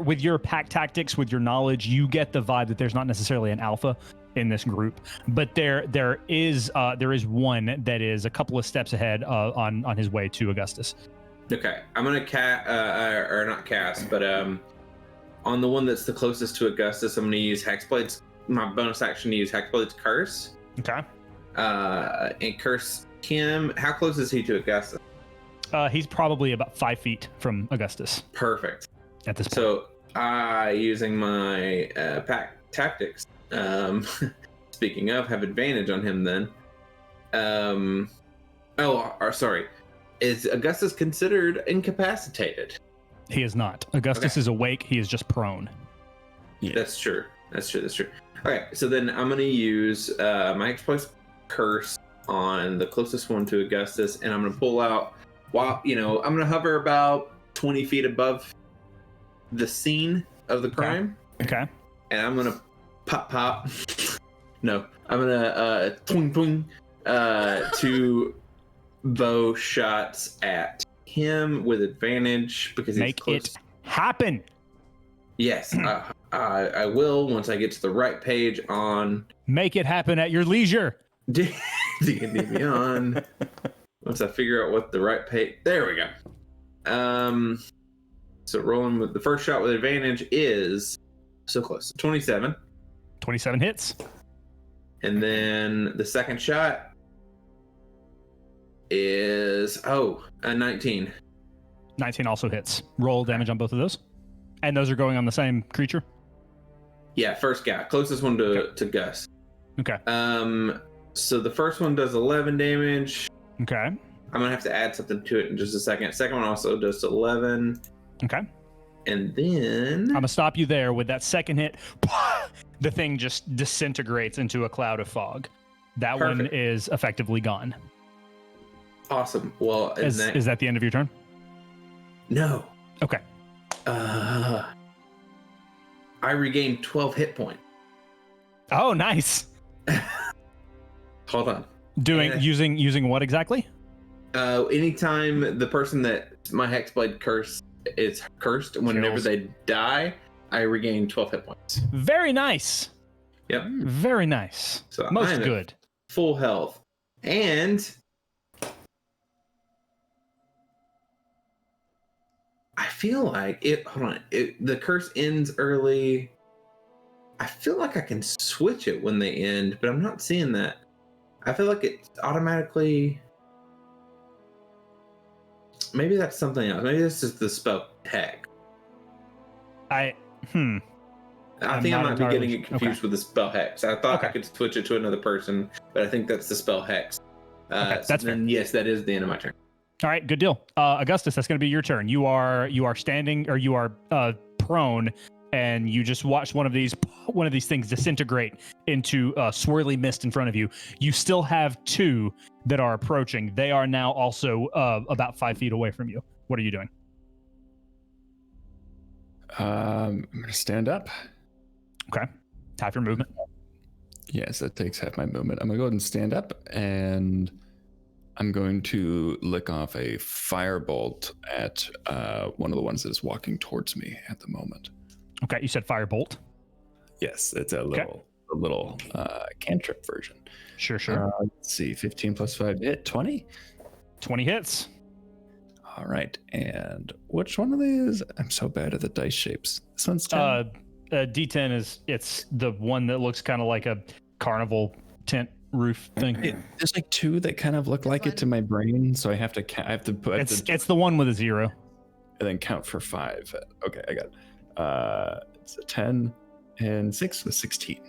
with your pack tactics, with your knowledge, you get the vibe that there's not necessarily an alpha in this group, but there is one that is a couple of steps ahead on his way to Augustus. okay, I'm gonna or not cast, but on the one that's the closest to Augustus, I'm gonna use Hexblade's my bonus action to use Hexblade's Curse. Okay. And curse him. How close is he to Augustus? He's probably about 5 feet from Augustus Perfect. at this point. So, using my pack tactics, speaking of, have advantage on him then. Sorry. Is Augustus considered incapacitated? He is not. Augustus Okay. is awake. He is just prone. Yeah. That's true. Okay, so then I'm going to use my Exploits Curse on the closest one to Augustus, and I'm going to pull out, I'm going to hover about 20 feet above the scene of the crime, Okay. and I'm going to pop. No, I'm going to twing, 2 bow shots at him with advantage because he's Make close. it happen. Yes, I will once I get to the right page on Make it happen at your leisure. D&D Beyond. Once I figure out what the right page, there we go. So rolling with the first shot with advantage is so close, 27, 27 hits. and then the second shot is a 19. 19 also hits. Roll damage on both of those. And those are going on the same creature? Yeah, first guy, closest one to Gus. Okay. So the first one does 11 damage. Okay. I'm gonna have to add something to it in just a second. Second one also does 11. Okay. And then I'm gonna stop you there with that second hit. The thing just disintegrates into a cloud of fog. That one Perfect. is effectively gone. Awesome. Well, Is that the end of your turn? no. Okay. I regained 12 hit points. Oh, nice. Hold on. Using what exactly? Anytime the person that my Hexblade curse is cursed, whenever Kills. they die, I regain 12 hit points. Very nice. Yep. Very nice. So Most I'm at good. full health. And I feel like the curse ends early. I feel like I can switch it when they end, but I'm not seeing that. I feel like it's automatically. Maybe that's something else. Maybe this is the spell hex. I think I not might be entirely getting it confused with the spell hex. I thought I Okay. could switch it to another person, but I think that's the spell hex. Okay, So that's then, yes, that is the end of my turn. All right, good deal. Augustus, that's going to be your turn. You are standing, or you are prone, and you just watch one of these things disintegrate into swirly mist in front of you. You still have two that are approaching. They are now also about 5 feet away from you. What are you doing? I'm gonna stand up. Okay, half your movement. Yes, that takes half my movement. I'm gonna go ahead and stand up, and I'm going to lick off a firebolt at one of the ones that is walking towards me at the moment. Okay, you said firebolt. Yes, it's a little cantrip version. Sure. Let's see, 15 plus 5 hit, 20. 20 hits. All right, and which one of these? I'm so bad at the dice shapes. This one's 10. D10 it's the one that looks kind of like a carnival tent roof thing. There's like two that kind of look like it to my brain, so I have to put It's the one with a 0. and then count for 5. Okay, I got it. It's a 10 and 6 with 16.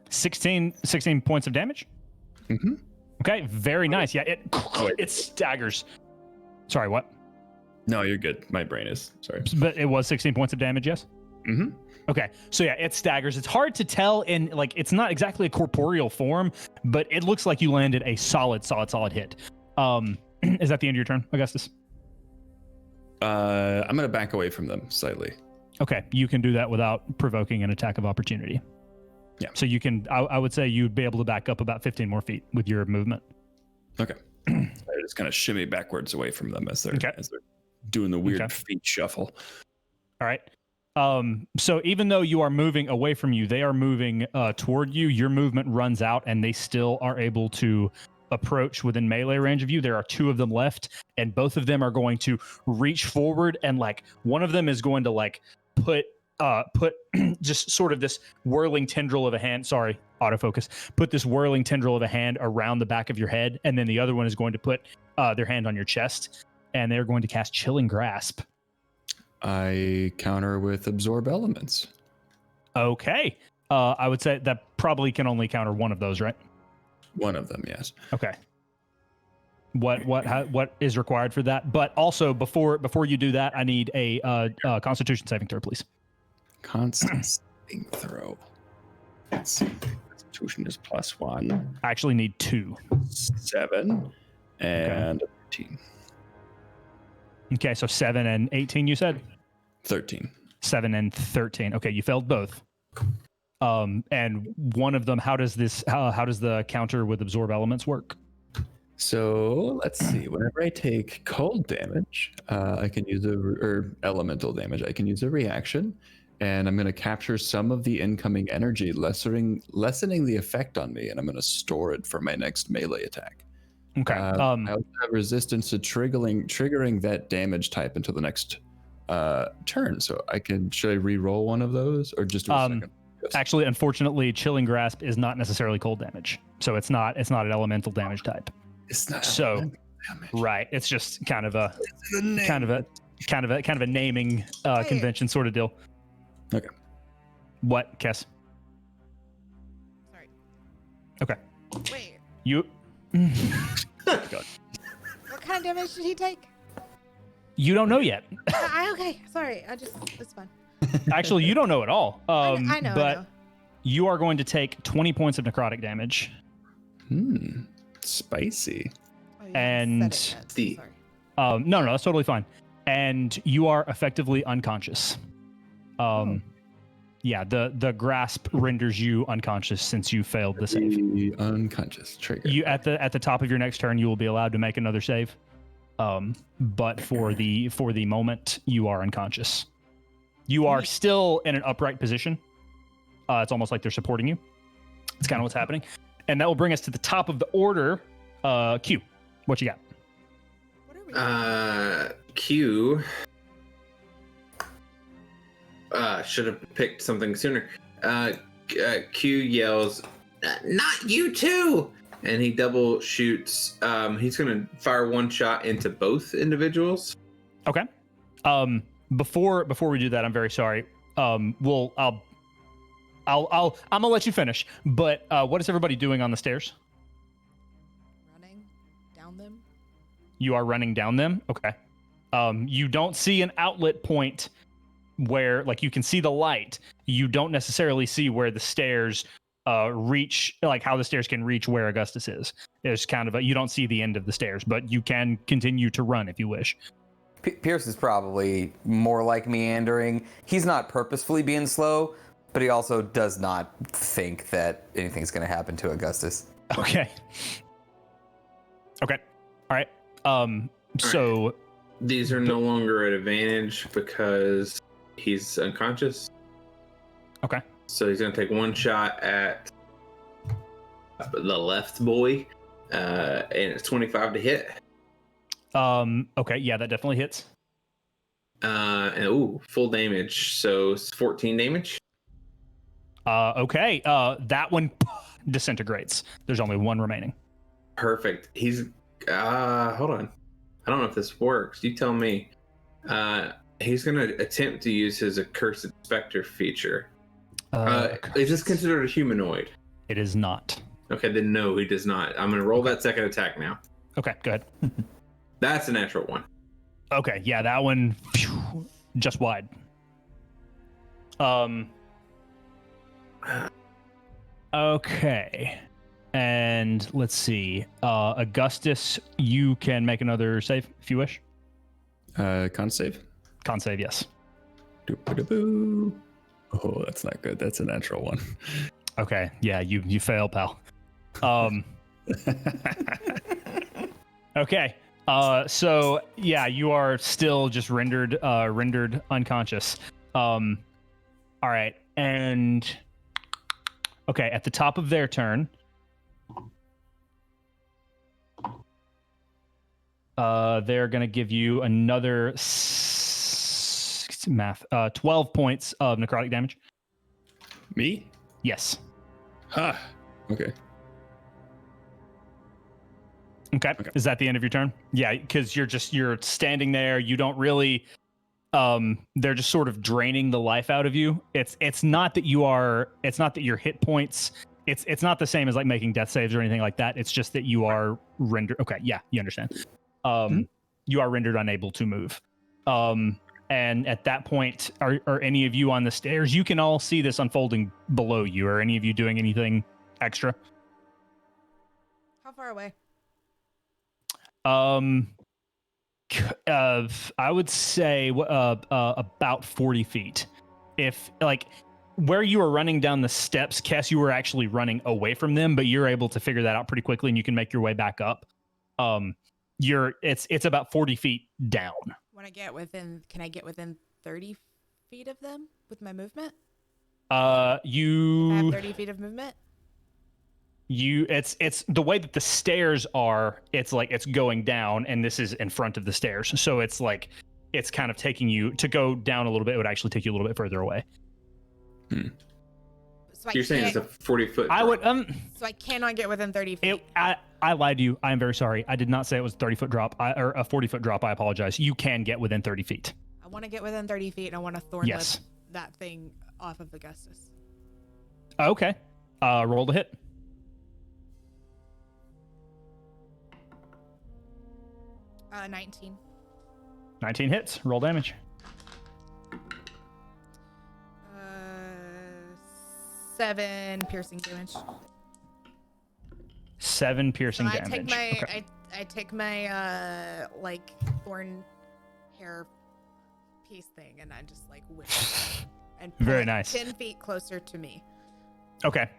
16 points of damage. Mm-hmm. Okay, very nice. Yeah, it staggers. Sorry, what? No, you're good. My brain is sorry. But it was 16 points of damage, yes? Mm-hmm. Okay, so yeah, it staggers. It's hard to tell in, like, it's not exactly a corporeal form, but it looks like you landed a solid hit. Is that the end of your turn, Augustus? I'm gonna back away from them slightly. Okay, you can do that without provoking an attack of opportunity. Yeah. So you can, I would say you'd be able to back up about 15 more feet with your movement. Okay. I just kind of shimmy backwards away from them as they're doing the weird feet shuffle. All right. So even though you are moving away from you, they are moving toward you. Your movement runs out, and they still are able to approach within melee range of you. There are two of them left, and both of them are going to reach forward, and like one of them is going to like put just sort of this whirling tendril of a hand. Sorry, autofocus. Put this whirling tendril of a hand around the back of your head, and then the other one is going to put their hand on your chest, and they're going to cast Chilling Grasp. I counter with Absorb Elements. Okay. I would say that probably can only counter one of those, right? One of them, yes. Okay. What is required for that? But also before you do that, I need a Constitution saving throw, please. Constant saving throw. Let's see. Constitution is +1. I actually need 2. 7 and 13. Okay, so 7 and 18, you said? 13. 7 and 13. Okay, you failed both. And one of them, how does the counter with Absorb Elements work? So let's see. Whenever I take cold damage, I can use or elemental damage. I can use a reaction, and I'm going to capture some of the incoming energy, lessening the effect on me, and I'm going to store it for my next melee attack. Okay. I also have resistance to triggering that damage type until the next turn. So should I re-roll one of those or just do a second? Yes. Actually, unfortunately, Chilling Grasp is not necessarily cold damage, so it's not an elemental damage type. It's not So, elemental damage. right? It's just kind of a Kind of a naming convention sort of deal. Okay. What, Kess? Sorry. Okay. Wait. You. God. What kind of damage did he take? You don't know yet. Okay. Sorry. It's fine. Actually, you don't know at all. I know. But I know. you are going to take 20 points of necrotic damage. Spicy. Oh, and said it, the- sorry. No, that's totally fine. And you are effectively unconscious. Yeah, the grasp renders you unconscious since you failed the save. The unconscious trigger. You at the top of your next turn, you will be allowed to make another save. But for the moment, you are unconscious. You are still in an upright position. It's almost like they're supporting you. It's kind of what's happening, and that will bring us to the top of the order. Q, what you got? What are we? Q. Should have picked something sooner. Q yells, "Not you too!" And he double shoots. He's gonna fire one shot into both individuals. Okay. Before we do that, I'm very sorry. I'm gonna let you finish. But what is everybody doing on the stairs? Running down them. You are running down them. Okay. You don't see an outlet point where, like, you can see the light. You don't necessarily see where the stairs reach, like how the stairs can reach where Augustus is. There's kind of you don't see the end of the stairs, but you can continue to run if you wish. Pierce is probably more like meandering. He's not purposefully being slow, but he also does not think that anything's going to happen to Augustus. Okay. Okay. All right. So These are no longer at advantage because he's unconscious. okay. So he's gonna take one shot at the left boy, and it's 25 to hit. Okay. Yeah, that definitely hits. And full damage, so it's 14 damage. Okay. That one disintegrates. There's only one remaining. Perfect. He's hold on. I don't know if this works. You tell me. He's gonna attempt to use his accursed specter feature. Is this considered a humanoid? It is not. Okay, then no, he does not. I'm gonna roll that second attack now. Okay. Go ahead. That's a natural one. Okay. Yeah, that one phew, just wide. Okay. And let's see. Augustus, you can make another save if you wish. Con save. Con save, yes. Doo-ba-da-boo. Oh, that's not good. That's a natural one. Okay. Yeah, you fail, pal. Okay. So yeah, you are still just rendered unconscious. All right. And okay, at the top of their turn, they're gonna give you another 12 points of necrotic damage. Me? Yes. Ha. Okay. Okay. Is that the end of your turn? Yeah, because you're standing there. You don't really. They're just sort of draining the life out of you. It's not that your hit points. It's not the same as like making death saves or anything like that. It's just that you are rendered. Okay, yeah, you understand. You are rendered unable to move. And at that point, are any of you on the stairs? You can all see this unfolding below you. Are any of you doing anything extra? How far away? I would say about 40 feet. If like where you were running down the steps, Cass, you were actually running away from them, but you're able to figure that out pretty quickly, and you can make your way back up. It's about 40 feet down. Can I get within 30 feet of them with my movement? I have 30 feet of movement. It's the way that the stairs are. It's like it's going down, and this is in front of the stairs. So it's like it's kind of taking you to go down a little bit. It would actually take you a little bit further away. So You're saying it's a 40-foot. I would So I cannot get within 30 feet. I lied to you. I am very sorry. I did not say it was a 30-foot drop or a 40-foot drop. I apologize. You can get within 30 feet. I want to get within 30 feet, and I want to thorn Yes. whip that thing off of Augustus. Okay. Roll to hit. Uh, 19. 19 hits. Roll damage. 7 piercing damage. 7 piercing So I damage. take my Okay. I take my like thorn hair piece thing, and I just like whip it and pull Very it nice. 10 feet closer to me. Okay.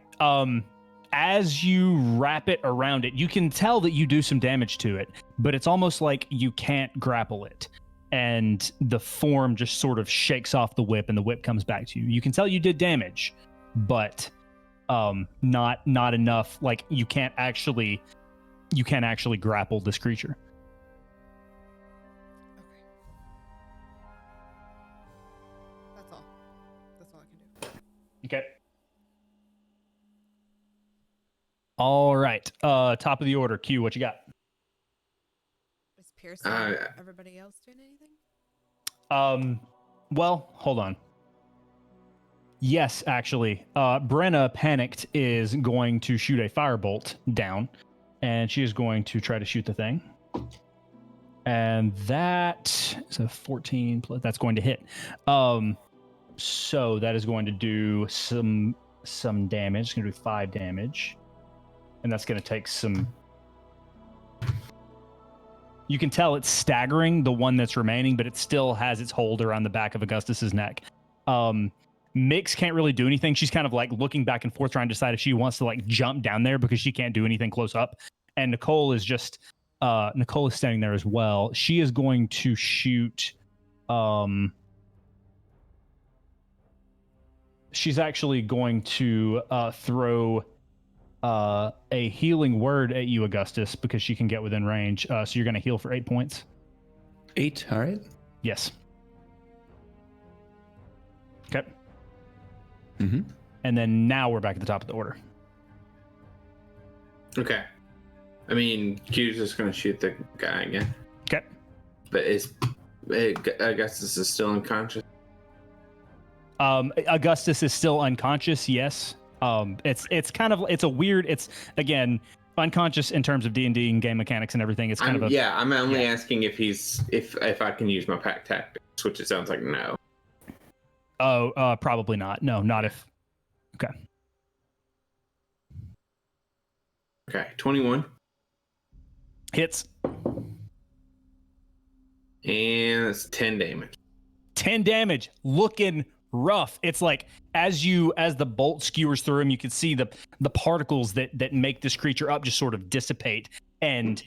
As you wrap it around it, you can tell that you do some damage to it, but it's almost like you can't grapple it. And the form just sort of shakes off the whip, and the whip comes back to you. You can tell you did damage, but not enough. Like you can't actually grapple this creature. Okay. That's all. That's all I can do. Okay. All right. Top of the order. Q, what you got? Is Pearson everybody else doing anything? Well, hold on. Yes, actually. Brenna, panicked, is going to shoot a firebolt down, and she is going to try to shoot the thing. And that is a 14 plus. That's going to hit. So that is going to do some damage. It's going to do 5 damage. And that's going to take some... You can tell it's staggering, the one that's remaining, but it still has its hold around the back of Augustus's neck. Mix can't really do anything. She's kind of like looking back and forth, trying to decide if she wants to like jump down there because she can't do anything close up. And Nicole is just... Nicole is standing there as well. She is going to shoot... She's actually going to throw... a healing word at you, Augustus, because she can get within range. So you're going to heal for 8 points. 8, all right. Yes. Okay. Mm-hmm. And then now we're back at the top of the order. Okay. I mean, Q's just gonna shoot the guy again. Okay. But I guess this is still unconscious. Augustus is still unconscious. Yes. It's kind of, it's a weird, it's again unconscious in terms of D&D and game mechanics and everything. It's kind of a, I'm only asking if I can use my pack tactics, which it sounds like no. Oh, probably not. No, not if. Okay. Okay, 21. Hits. And it's 10 damage. 10 damage. Looking rough. It's like as the bolt skewers through him, you can see the particles that make this creature up just sort of dissipate, and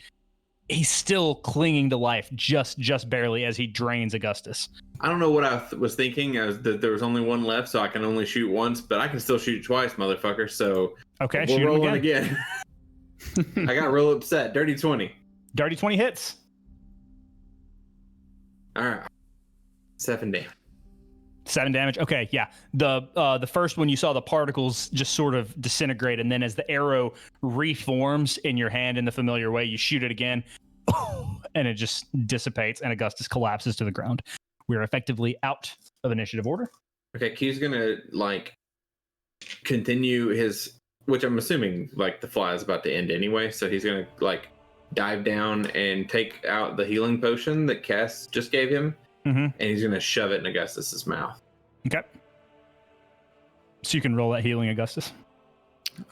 he's still clinging to life just barely as he drains Augustus. I don't know what I was thinking. That there was only one left, so I can only shoot once, but I can still shoot twice, motherfucker. So Okay, we're shoot him rolling again. I got real upset. Dirty 20. Dirty 20 hits. All right. 7 damage. 7 damage. Okay, yeah. The first one you saw the particles just sort of disintegrate, and then as the arrow reforms in your hand in the familiar way, you shoot it again, and it just dissipates, and Augustus collapses to the ground. We are effectively out of initiative order. Okay, Q's gonna continue his, which I'm assuming the fly is about to end anyway, so he's gonna dive down and take out the healing potion that Cass just gave him, and he's gonna shove it in Augustus's mouth. Okay. So you can roll that healing, Augustus.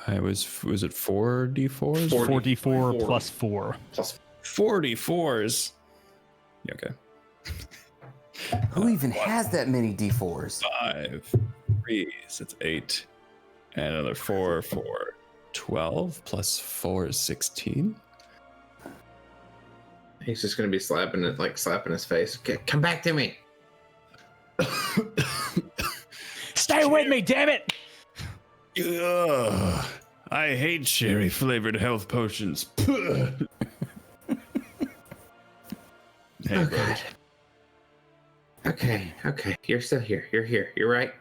Was it 4d4s? 4d4 plus 4. 44s. Yeah, okay. Who even has that many D4s? 5 3, so it's 8. And another 4, 12 plus 4 is 16. He's just gonna be slapping his face. Okay, come back to me. Stay with me, damn it! Ugh, I hate cherry flavored health potions. Hey, Oh, buddy. God. Okay. You're still here. You're here. You're right.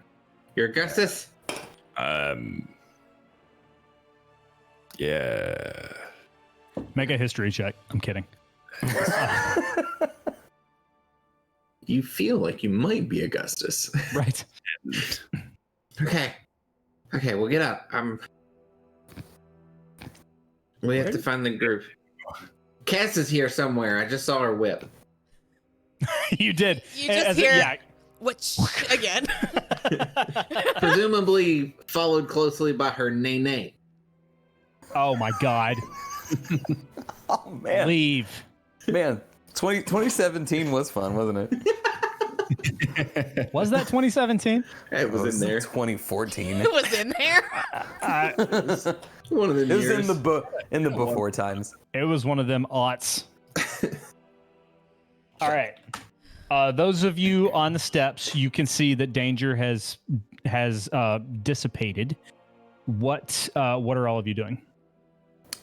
You're Augustus. Yeah. Make a history check. I'm kidding. You feel like you might be Augustus. Right. Okay, we'll get up. We have to find the group. Cass is here somewhere. I just saw her whip. You did. You just As hear, yeah. which, again. Presumably followed closely by her nay. Oh my God. Oh man, Leave. man, 2017 was fun, wasn't it? Was that 2017? It was in there. 2014. Who was in there? One of the It was years. in the before times. It was one of them aughts. All right. Those of you on the steps, you can see that danger has dissipated. What are all of you doing?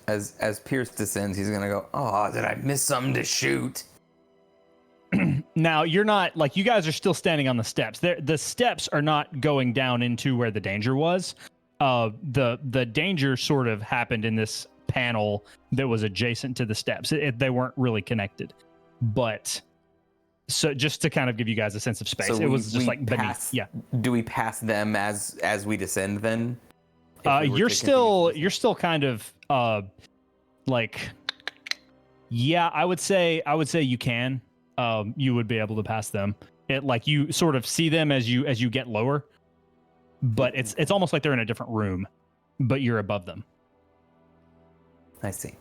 As Pierce descends, he's gonna go, "Oh, did I miss something to shoot?" Now, you're not, like, you guys are still standing on the steps. The steps are not going down into where the danger was. The danger sort of happened in this panel that was adjacent to the steps. They weren't really connected. But, so just to kind of give you guys a sense of space, So it was just we like beneath. pass- Yeah. Do we pass them as we descend then? If we were You're to still kind of like, yeah, I would say you can. You would be able to pass them. It, like, you sort of see them as you get lower, but it's almost like they're in a different room, but you're above them. I see.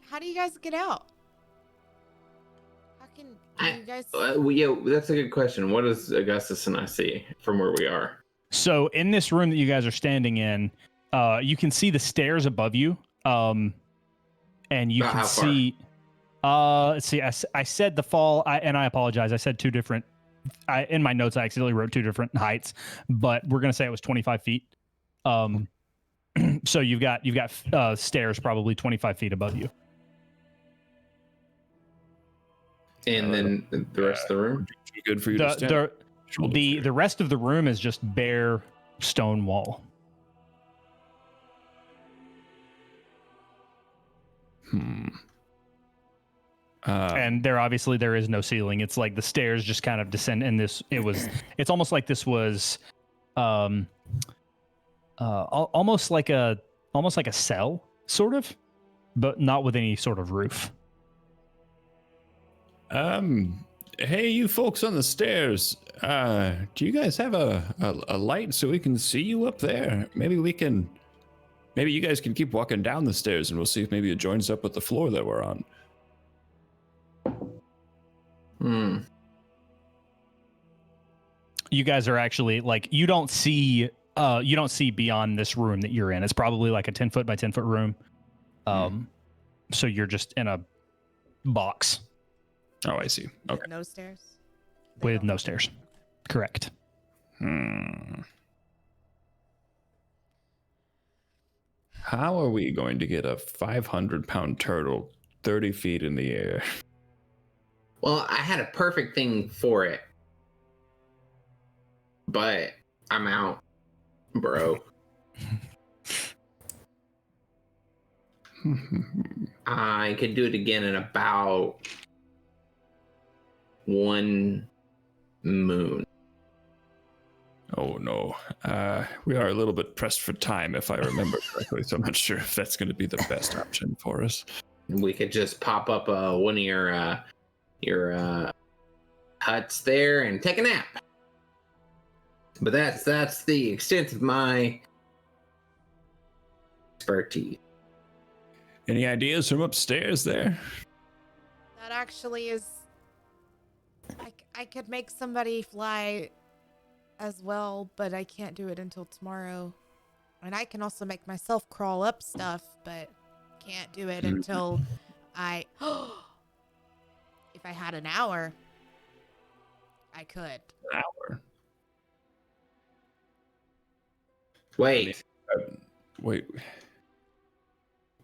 How do you guys get out? How can you guys? Yeah, that's a good question. What does Augustus and I see from where we are? So in this room that you guys are standing in, you can see the stairs above you, and you About can how far? see. Let's see. I said the fall, and I apologize. I said two different. In my notes, I accidentally wrote two different heights, but we're gonna say it was 25 feet. So you've got stairs probably 25 feet above you. And then the rest of the room? Too good for you to stand. The rest of the room is just bare stone wall. And there is no ceiling. It's like the stairs just kind of descend in this. It's almost like this was almost like a cell, sort of, but not with any sort of roof. Hey, you folks on the stairs. Do you guys have a light so we can see you up there? Maybe you guys can keep walking down the stairs and we'll see if maybe it joins up with the floor that we're on. You guys are actually, like, you don't see beyond this room that you're in. It's probably like a 10 foot by 10 foot room. So you're just in a box. Oh, I see. Okay. No stairs. With no stairs. Correct. How are we going to get a 500-pound turtle 30 feet in the air? Well, I had a perfect thing for it. But I'm out, bro. I could do it again in about one moon. Oh no, we are a little bit pressed for time, if I remember correctly. So I'm not sure if that's going to be the best option for us. We could just pop up one of your huts there and take a nap. But that's the extent of my expertise. Any ideas from upstairs there? That actually is. I could make somebody fly as well, but I can't do it until tomorrow. And I can also make myself crawl up stuff, but can't do it until I. If I had an hour, I could. An hour. Wait. Wait.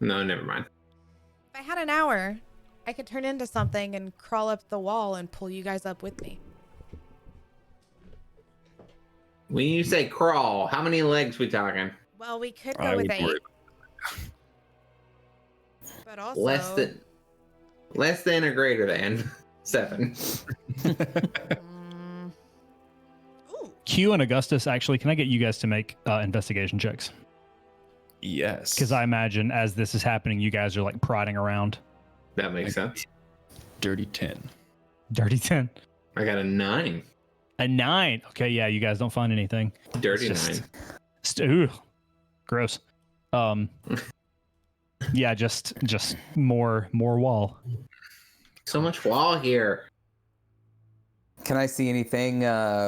No, never mind. If I had an hour, I could turn into something and crawl up the wall and pull you guys up with me. When you say crawl, how many legs we talking? Well, we could I go with would worry 8, but also Less than or greater than 7. Ooh, Q and Augustus, actually, can I get you guys to make investigation checks? Yes. Because I imagine as this is happening, you guys are like prodding around. That makes sense. Dirty 10. Dirty 10. I got a 9. A 9. Okay, yeah, you guys don't find anything. Dirty It's 9. just- ooh, gross. Yeah, just more wall. So much wall here. Can I see anything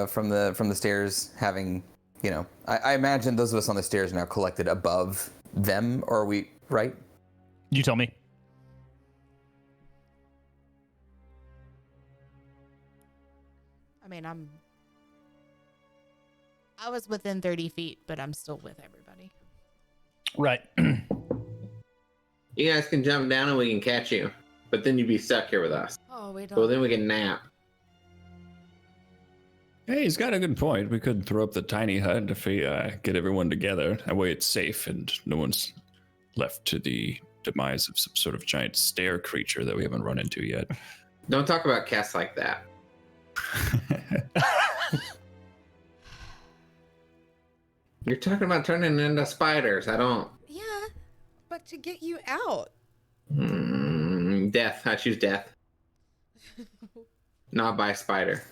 from the stairs? Having, I imagine those of us on the stairs are now collected above them, or are we right? You tell me. I mean, I was within 30 feet, but I'm still with everybody. Right. You guys can jump down and we can catch you. But then you'd be stuck here with us. Oh, we don't. Well, then we can nap. Hey, he's got a good point. We could throw up the tiny hut if we get everyone together. That way it's safe and no one's left to the demise of some sort of giant stair creature that we haven't run into yet. Don't talk about cats like that. You're talking about turning into spiders. I don't. Yeah, but to get you out. Death. I choose death. Not by spider.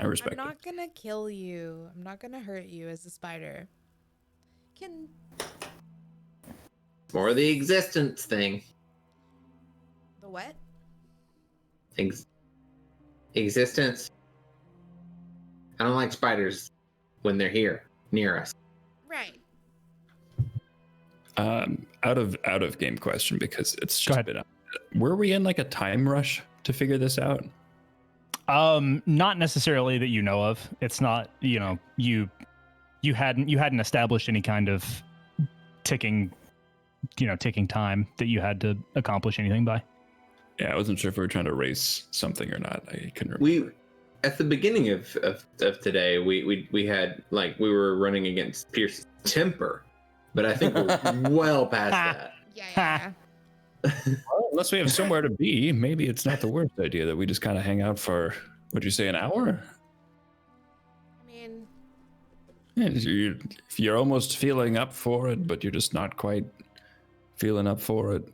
I respect I'm it. not gonna kill you. I'm not gonna hurt you as a spider. Can More the existence thing. the what? Existence. I don't like spiders when they're here near us. Right. Out of game question because it's Go just ahead. been. Were we in like a time rush to figure this out? Not necessarily that you know of. It's not, you hadn't established any kind of ticking time that you had to accomplish anything by. Yeah, I wasn't sure if we were trying to race something or not. I couldn't remember. We at the beginning of today we had like we were running against Pierce's temper, but I think we're well past that. Yeah. Well, unless we have somewhere to be, maybe it's not the worst idea that we just kind of hang out for, what'd you say, an hour? I mean, Yeah, if you're almost feeling up for it, but you're just not quite feeling up for it.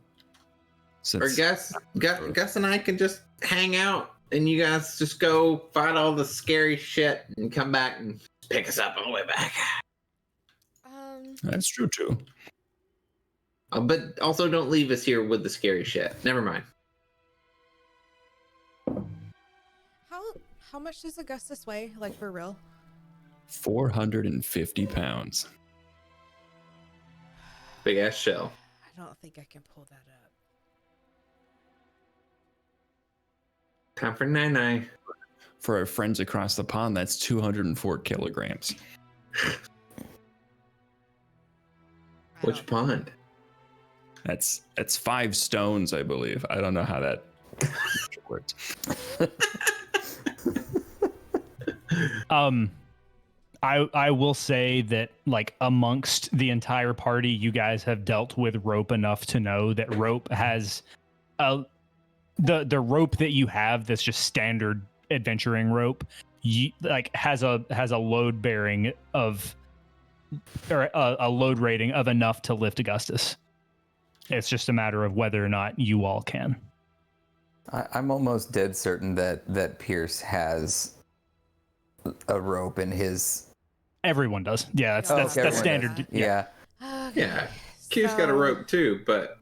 Or Gus and I can just hang out, and you guys just go fight all the scary shit and come back and pick us up on the way back. That's true too. But also don't leave us here with the scary shit. Never mind. how much does Augustus weigh? Like for real? 450 pounds. Big ass shell. I don't think I can pull that up. Time for 9-9. For our friends across the pond, that's 204 kilograms. Which pond? That's 5 stones, I believe. I don't know how that works. I will say that like amongst the entire party, you guys have dealt with rope enough to know that rope has the rope that you have that's just standard adventuring rope has a load bearing of or a load rating of enough to lift Augustus. It's just a matter of whether or not you all can. I'm almost dead certain that Pierce has a rope in his. Everyone does. Yeah, that's Oh, that's okay, that's everyone standard. does. Yeah. Okay, Yeah. Q's got a rope too, but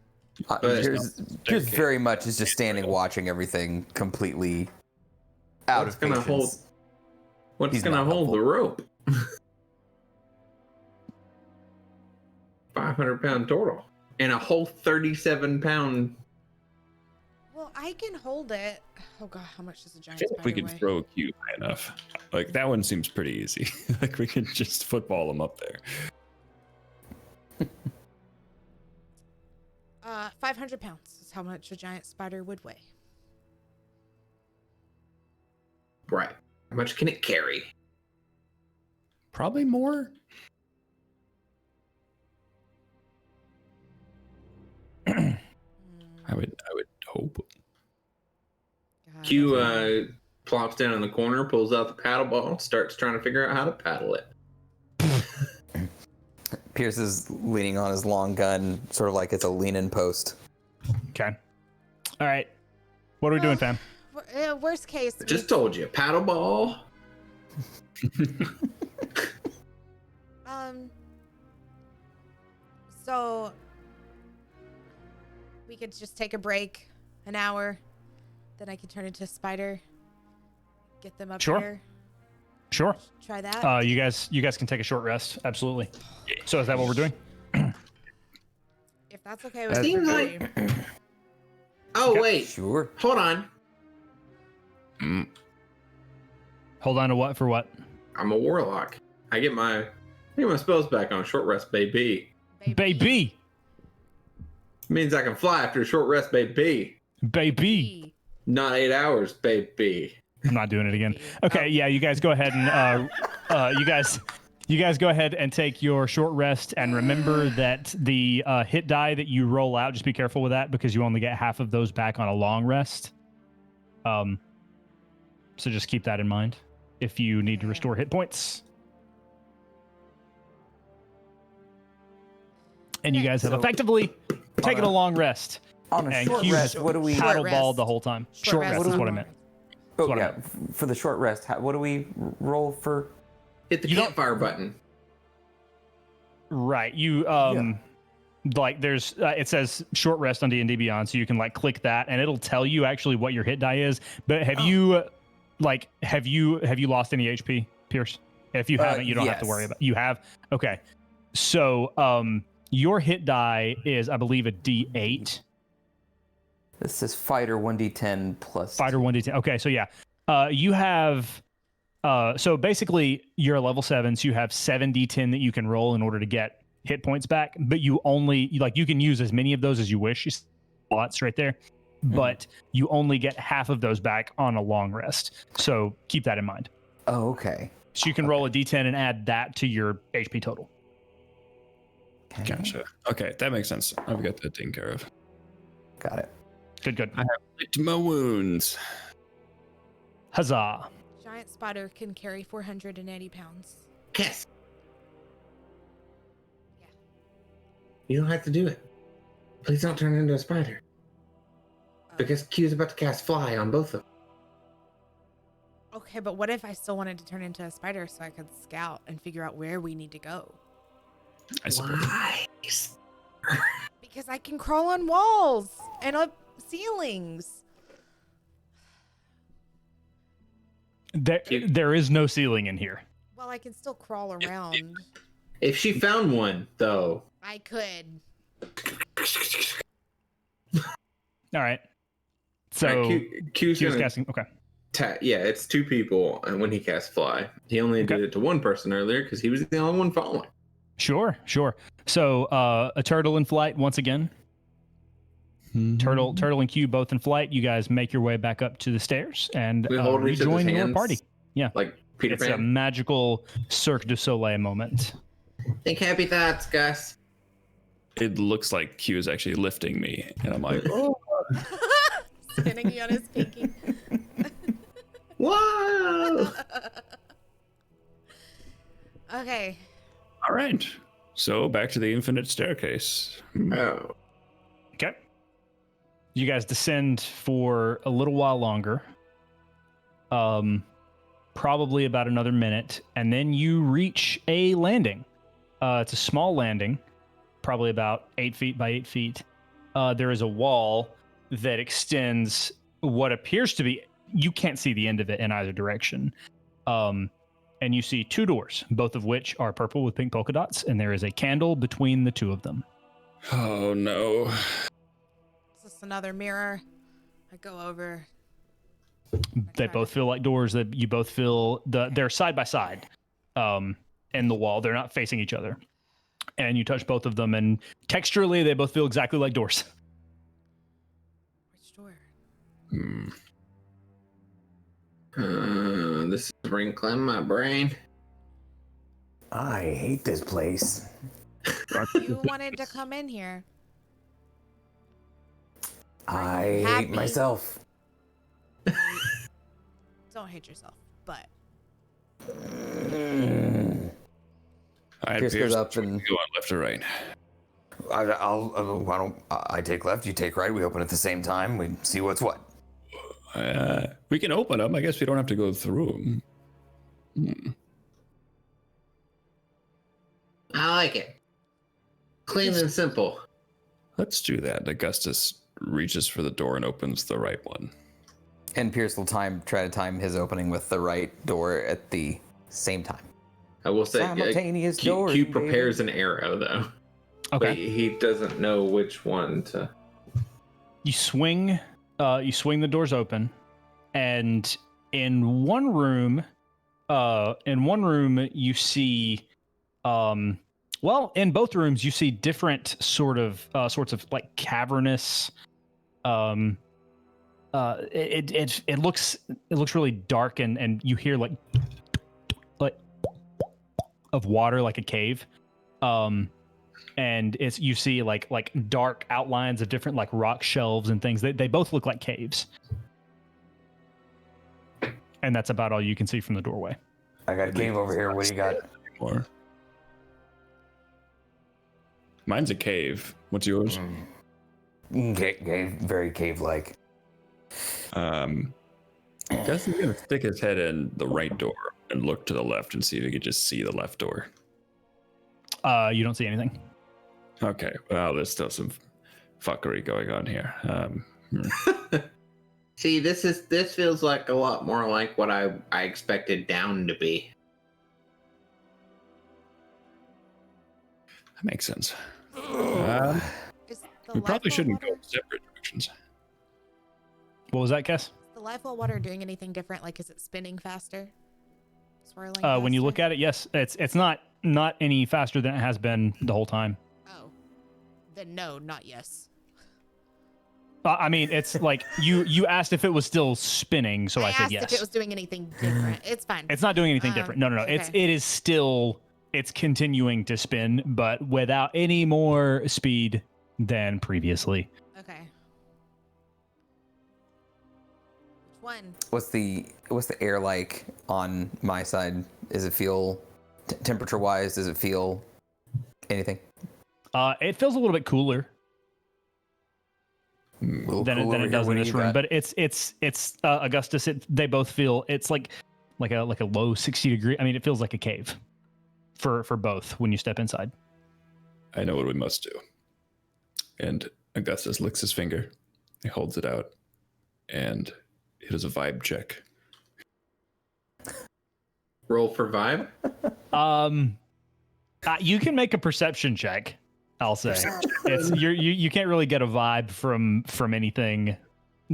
Pierce very much is just standing watching everything completely out What's of gonna patience. hold? What's He's gonna not hold the helpful. rope? 500-pound total and a whole 37-pound. Well, I can hold it. Oh god, how much does a I giant feel spider like we could weigh? throw a cube high enough. Like that one seems pretty easy. Like we could just football them up there. 500 pounds is how much a giant spider would weigh. Right. How much can it carry? Probably more. I would hope. God, Q okay. plops down in the corner, pulls out the paddle ball, starts trying to figure out how to paddle it. Pierce is leaning on his long gun, sort of like it's a lean-in post. Okay. All right. What are we doing, fam? Worst case. I just told you, paddle ball. So we could just take a break, an hour, then I could turn into a spider, get them up Sure. here. Sure. Try that. You guys can take a short rest. Absolutely. So is that what we're doing? If that's okay with Seems everybody. like. Oh Okay. wait, Sure. hold on. Hold on to what for what? I'm a warlock. I get my spells back on a short rest, baby. Baby. Means I can fly after a short rest, baby. Baby. Not 8 hours, baby. I'm not doing it again. Okay, yeah, you guys go ahead and you guys go ahead and take your short rest, and remember that the hit die that you roll out, just be careful with that because you only get half of those back on a long rest. So just keep that in mind if you need to restore hit points. And you guys have So- effectively taken a long rest. On a And short Q rest, has what do we? Short paddleballed rest. the whole time. Short rest is what I meant. Oh what I yeah, for the short rest, what do we roll for? Hit the You don't- campfire button. Right. You like there's it says short rest on D&D Beyond, so you can like click that and it'll tell you actually what your hit die is. But have you lost any HP, Pierce? If you haven't, you don't have to worry yes. about. You have? Okay. So your hit die is I believe a D8. This is fighter 1d10 plus. Fighter 1d10. Okay, so yeah. You have so basically you're a level 7, so you have 7d10 that you can roll in order to get hit points back, but you only you can use as many of those as you wish. You see lots right there. But you only get half of those back on a long rest. So keep that in mind. Oh, okay. So you can roll a d10 and add that to your HP total. Okay. Gotcha. Okay, that makes sense. I've got that taken care of. Got it. Good. Licked my wounds. Huzzah. Giant spider can carry 480 pounds. Yes. You don't have to do it. Please don't turn into a spider. Because Q's about to cast fly on both of them. Okay, but what if I still wanted to turn into a spider so I could scout and figure out where we need to go? I suppose. Why? Because I can crawl on walls and up ceilings. There is no ceiling in here. Well, I can still crawl around. If she found one, though. I could. All right. So Q's Q's gonna casting. Okay. yeah, it's 2 people, and when he casts fly, he only did it to one person earlier because he was the only one following. Sure. So a turtle in flight once again. Turtle and Q both in flight. You guys make your way back up to the stairs and We hold each other's rejoin your hands, party. Yeah. like Peter It's a Pan. magical Cirque du Soleil moment. Think happy thoughts, Gus. It looks like Q is actually lifting me, and I'm like, oh. Spinning you on his pinky. Whoa! Okay. All right. So back to the infinite staircase. Oh. Okay. You guys descend for a little while longer. Probably about another minute, and then you reach a landing. It's a small landing, probably about 8 feet by 8 feet. There is a wall that extends what appears to be, you can't see the end of it in either direction. And you see 2 doors, both of which are purple with pink polka dots, and there is a candle between the 2 of them. Oh no. Is this another mirror? I go over. They both feel like doors that you both feel they're side by side in the wall. They're not facing each other. And you touch both of them, and texturally they both feel exactly like doors. Which door? This is wrinkling my brain. I hate this place. You wanted to come in here. I happy? hate myself. Don't hate yourself, but All right, Pierce goes up and go on left or right. Why don't I take left? You take right. We open at the same time. We see what's what. We can open them. I guess we don't have to go through them. I like it. Clean and simple. Let's do that. Augustus reaches for the door and opens the right one. And Pierce will try to time his opening with the right door at the same time. I will say, Simultaneous doors, Q prepares an arrow though. Okay. But he doesn't know which one to. You swing the doors open, and in one room you see in both rooms you see different sorts of like cavernous it looks really dark, and you hear like of water, like a cave. And you see like dark outlines of different like rock shelves and things. They both look like caves. And that's about all you can see from the doorway. I got a cave over here. What do you got? Or mine's a cave. What's yours? Cave, very cave-like. Gus is gonna stick his head in the right door and look to the left and see if he could just see the left door. You don't see anything. Okay, well, there's still some fuckery going on here. See, this feels like a lot more like what I expected down to be. That makes sense. is the We probably Lifewell shouldn't water, go separate directions. What was that, Cass? Is the Lifewell water doing anything different? Like, is it spinning faster? Swirling When you faster? look at it, yes, it's not any faster than it has been the whole time. Oh. Then no, not yes. I mean, it's like you asked if it was still spinning, so I said asked yes. if it was doing anything different. It's fine. It's not doing anything different. No. Okay. It is still, it's continuing to spin, but without any more speed than previously. Okay. Which one? What's the air like on my side? Does it feel temperature-wise? Does it feel anything? It feels a little bit cooler Little than cool over it here. does What in do this you room, got? but it's Augustus. They both feel it's like a low 60 degree. I mean, it feels like a cave for both when you step inside. I know what we must do. And Augustus licks his finger. He holds it out, and it is a vibe check. Roll for vibe. You can make a perception check. I'll say it's you can't really get a vibe from anything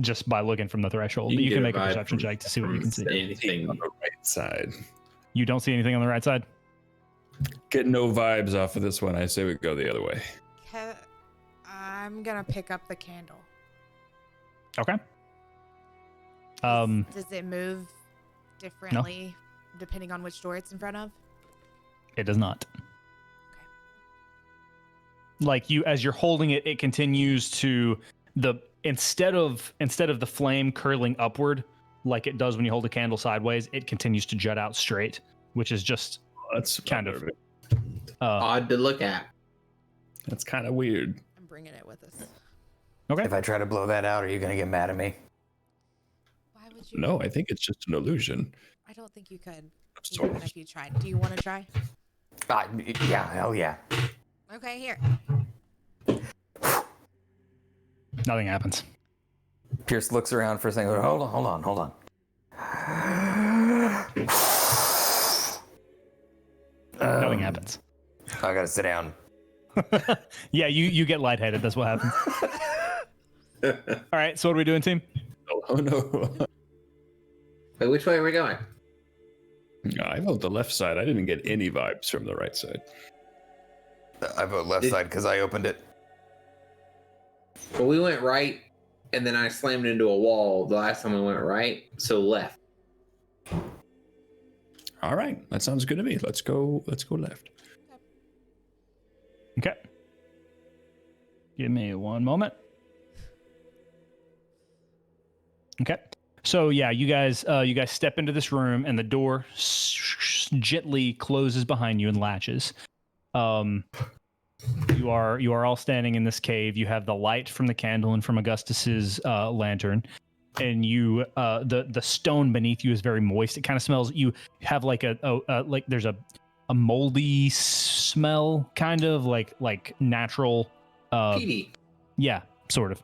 just by looking from the threshold. You But you can can get make a a vibe perception from- check to see what you can see. Anything. On the right side. You don't see anything on the right side. Get no vibes off of this one. I say we go the other way. I'm gonna pick up the candle. Okay. Does it move differently depending on which door it's in front of? It does not. Like as you're holding it, it continues to instead of the flame curling upward like it does when you hold a candle sideways, it continues to jut out straight, which is just That's kind of Odd to look at. That's kind of weird. I'm bringing it with us. okay. If I try to blow that out, are you gonna get mad at me? Why would you? No, I think it's just an illusion. I don't think you could. So- Even if you tried. Do you want to try? Yeah, hell yeah. Okay, here. Nothing happens. Pierce looks around for a second. Hold on. Nothing happens. I gotta sit down. Yeah, you get lightheaded. That's what happens. All right. So what are we doing, team? Oh no. Wait, which way are we going? I vote the left side. I didn't get any vibes from the right side. I vote left side because I opened it. Well, we went right, and then I slammed into a wall the last time we went right, so left. All right, that sounds good to me. Let's go left. Okay. Give me one moment. Okay. So yeah, you guys step into this room, and the door gently closes behind you and latches. You are all standing in this cave. You have the light from the candle and from Augustus's lantern, and you the stone beneath you is very moist. It kind of smells. You have like like there's a moldy smell, kind of like natural. Petey. Yeah, sort of.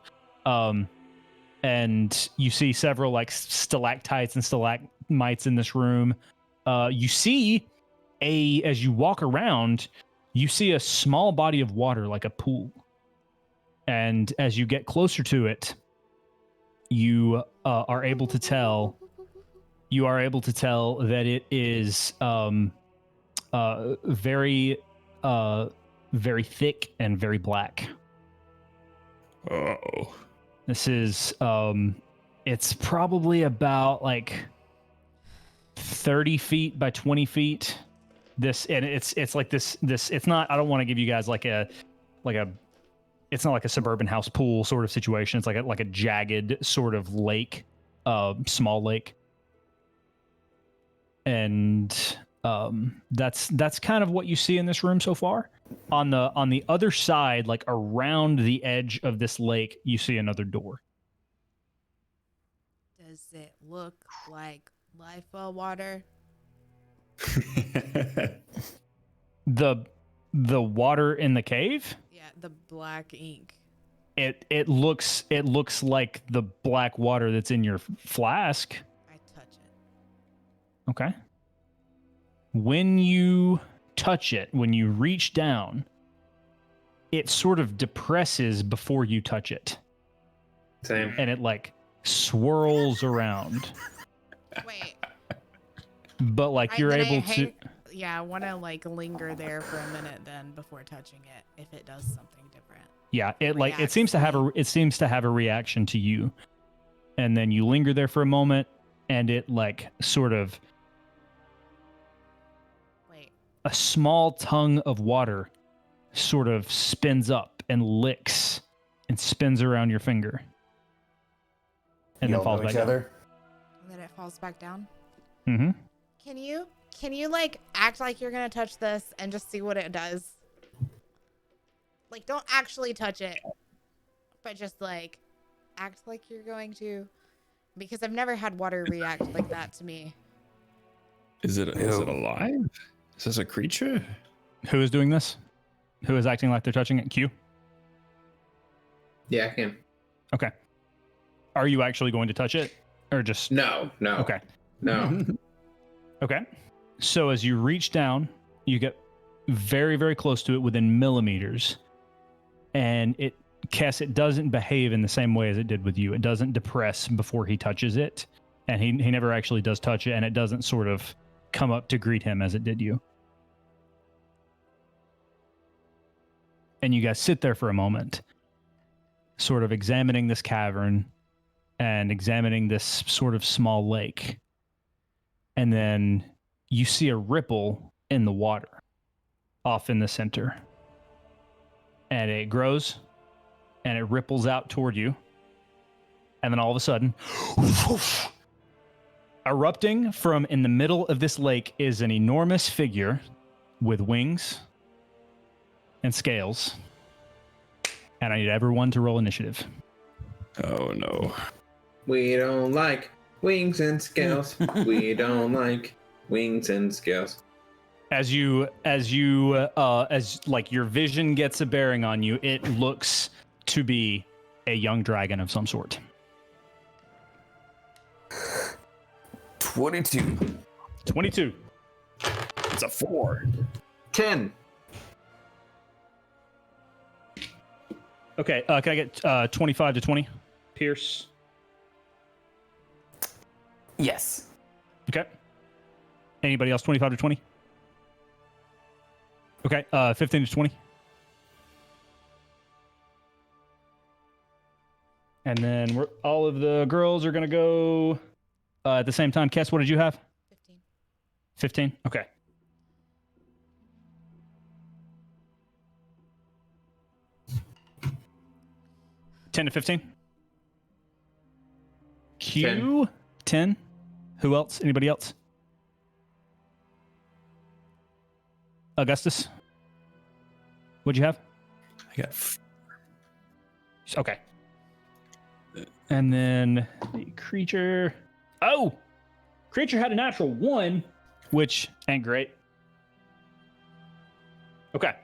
And you see several like stalactites and stalagmites in this room. You see as you walk around, you see a small body of water like a pool. And as you get closer to it, you are able to tell that it is very very thick and very black. Oh. This is it's probably about like 30 feet by 20 feet. This, and it's like this it's not, I don't want to give you guys like a it's not like a suburban house pool sort of situation. It's like a jagged sort of lake, small lake. And that's kind of what you see in this room so far. On the other side, like around the edge of this lake, you see another door. Does it look like Lifewell water? The water in the cave? Yeah, the black ink. It looks like the black water that's in your flask. I touch it. Okay. When you touch it, when you reach down, it sort of depresses before you touch it. Same. And it like swirls around. Wait. But like you're able to. Yeah, I want to like linger there for a minute then before touching it if it does something different. Yeah, it like it Reacts seems to have to a reaction to you. And then you linger there for a moment, and it like sort of a small tongue of water sort of spins up and licks and spins around your finger. And then falls back down. And then it falls back down. Mm-hmm. Can you like act like you're gonna touch this and just see what it does? Like, don't actually touch it, but just like act like you're going to, because I've never had water react like that to me. Is it alive? Is this a creature? Who is doing this? Who is acting like they're touching it? Q? Yeah, I can. Okay. Are you actually going to touch it? Or just... No. Okay. No. Okay. So as you reach down, you get very, very close to it within millimeters. And Cass, it doesn't behave in the same way as it did with you. It doesn't depress before he touches it. And he never actually does touch it. And it doesn't sort of come up to greet him as it did you. And you guys sit there for a moment, sort of examining this cavern and examining this sort of small lake. And then you see a ripple in the water off in the center. And it grows and it ripples out toward you. And then all of a sudden, erupting from in the middle of this lake is an enormous figure with wings and scales. And I need everyone to roll initiative. Oh no. We don't like wings and scales. We don't like wings and scales. As like your vision gets a bearing on you, it looks to be a young dragon of some sort. 22. 22. It's a 4. 10. Okay, can I get 25 to 20? Pierce. Yes. Okay. Anybody else 25 to 20? Okay, 15 to 20. And then all of the girls are going to go at the same time. Kess, what did you have? 15. 15? Okay. $10 to 15? Q? 10? Who else? Anybody else? Augustus? What'd you have? I got Okay. And then the creature. Oh! Creature had a natural 1, which ain't great. Okay.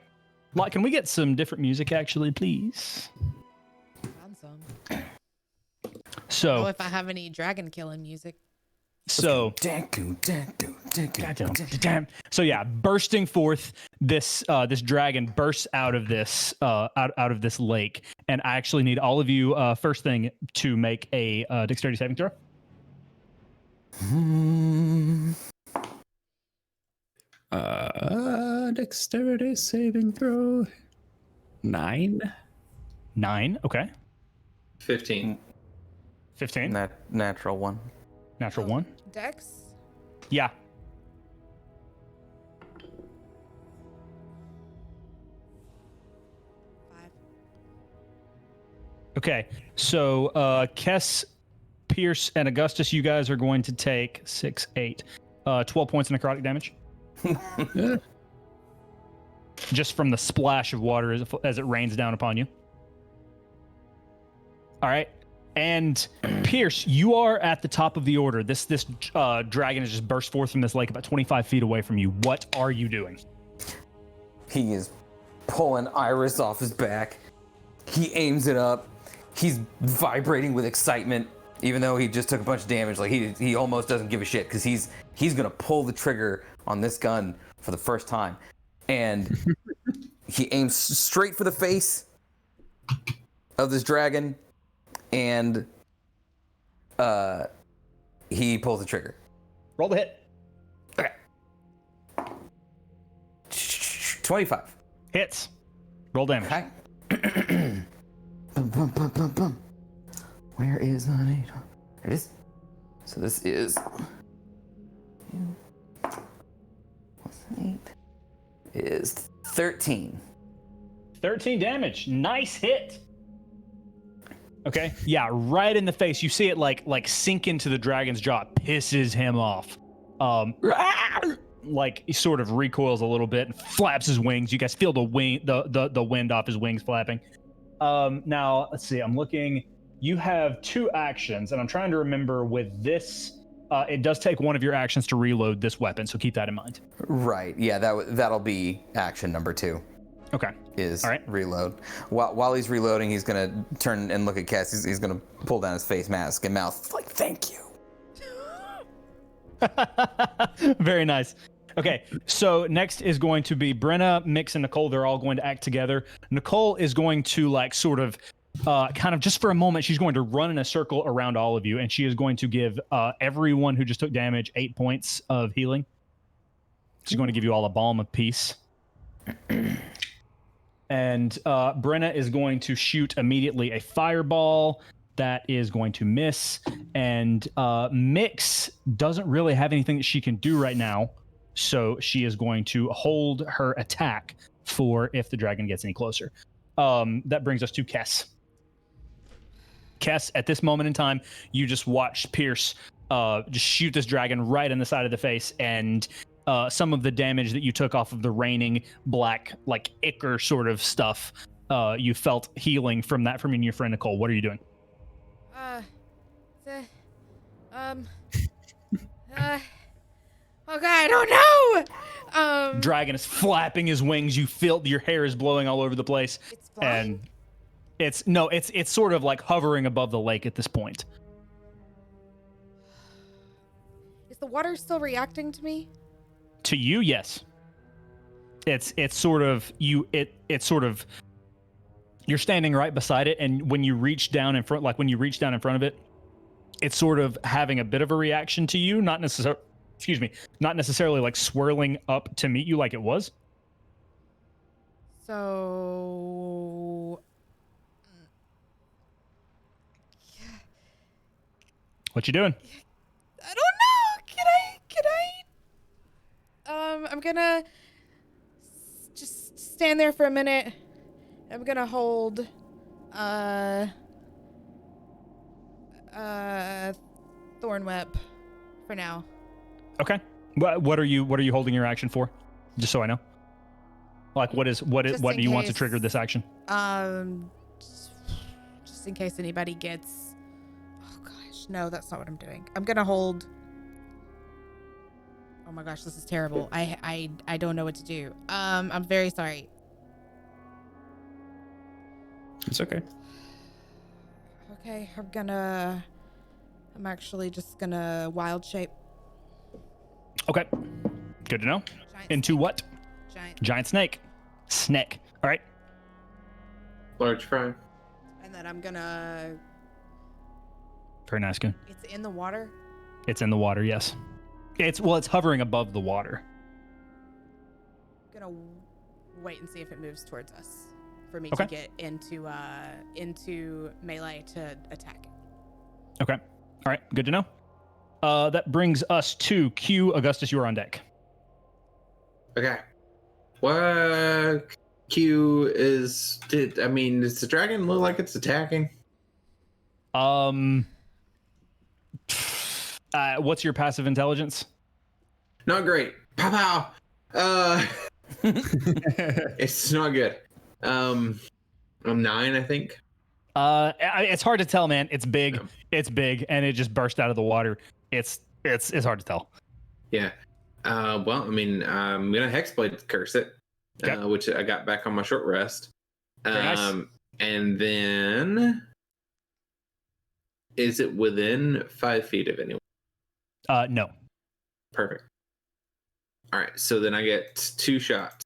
Like, can we get some different music, actually, please? Found some. So, Oh, if I have any dragon killing music. so damn. So yeah, bursting forth, this this dragon bursts out of this out of this lake, and I actually need all of you first thing to make a dexterity saving throw. Dexterity saving throw. 9. 9. Okay. 15. 15. Natural 1. Natural 1. Dex? Yeah. Five. Okay. So Kess, Pierce, and Augustus, you guys are going to take 6, 8, 12 points of necrotic damage. Just from the splash of water as it rains down upon you. All right. And Pierce, you are at the top of the order. This dragon has just burst forth from this lake about 25 feet away from you. What are you doing? He is pulling Iris off his back. He aims it up. He's vibrating with excitement, even though he just took a bunch of damage. Like he almost doesn't give a shit because he's gonna pull the trigger on this gun for the first time, and he aims straight for the face of this dragon, and he pulls the trigger. Roll the hit. Okay. 25. Hits. Roll damage. Okay. Bum, bum, bum, bum, bum. Where is the needle? There it is. So this is 8 is 13. 13 damage. Nice hit. Okay. Yeah, right in the face. You see it like sink into the dragon's jaw. It pisses him off. Like he sort of recoils a little bit and flaps his wings. You guys feel the wind off his wings flapping. Now let's see. I'm looking. You have 2 actions, and I'm trying to remember with this. It does take one of your actions to reload this weapon, so keep that in mind. Right. Yeah. That'll be action number 2. Okay. Is all right. Reload. While he's reloading, he's gonna turn and look at Cass. He's gonna pull down his face mask and mouth. It's like, thank you. Very nice. Okay, so next is going to be Brenna, Mix, and Nicole. They're all going to act together. Nicole is going to kind of just for a moment, she's going to run in a circle around all of you, and she is going to give everyone who just took damage 8 points of healing. She's going to give you all a balm of peace. And Brenna is going to shoot immediately a fireball that is going to miss. And Mix doesn't really have anything that she can do right now. So she is going to hold her attack for if the dragon gets any closer. That brings us to Kess. Kess, at this moment in time, you just watched Pierce just shoot this dragon right in the side of the face, and some of the damage that you took off of the raining black, like ichor sort of stuff, you felt healing from that from your friend Nicole. What are you doing? Okay, I don't know. Dragon is flapping his wings. You feel your hair is blowing all over the place. It's flying? And it's sort of like hovering above the lake at this point. Is the water still reacting to me? To you, yes. It's sort of you're standing right beside it, and when you reach down in front of it, it's sort of having a bit of a reaction to you, not necessarily like swirling up to meet you like it was. So What you doing? I don't know. Can I I'm gonna just stand there for a minute. I'm gonna hold Thorn Whip for now. Okay. What are you holding your action for? Just so I know. Like what Just do you want to in trigger case. this action? Just in case anybody gets. Oh gosh, no, that's not what I'm doing. I'm gonna hold. Oh my gosh, this is terrible. I don't know what to do. I'm very sorry. It's okay. Okay, I'm actually just gonna wild shape. Okay. Good to know. Giant Into snake. what? Giant snake. Snake. All right. Large fry. And then I'm gonna. Very nice, Goon. It's in the water. It's in the water, yes. It's hovering above the water. I'm gonna wait and see if it moves towards us for me Okay. to get into melee to attack it. Okay. All right. Good to know. That brings us to Q. Augustus, you are on deck. Okay. What Q is? Does the dragon look like it's attacking? What's your passive intelligence? Not great. Pow pow. It's not good. I'm 9, I think. It's hard to tell, man. It's big. Yeah. It's big, and it just burst out of the water. It's hard to tell. Yeah. Well, I'm gonna hexblade curse it, Okay. which I got back on my short rest. Very nice. And then, is it within 5 feet of anyone? No. Perfect. All right. So then I get 2 shots.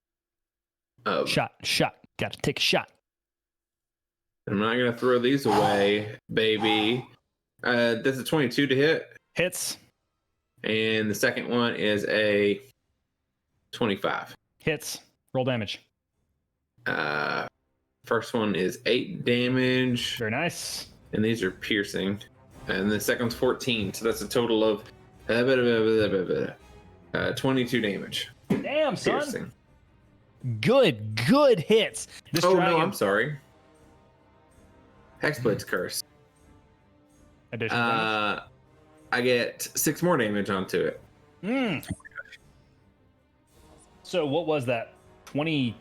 Shot. Got to take a shot. I'm not gonna throw these away, baby. That's a 22 to hit, Hits. and the second one is a 25. Hits. Roll damage. First one is 8 damage, Very nice. and these are piercing, and the second one's 14. So that's a total of 22 damage. Damn, son. Piercing. Good hits. This Oh dragon. no, I'm sorry. Hexblade's curse. Additional damage. I get 6 more damage onto it. So what was that? 28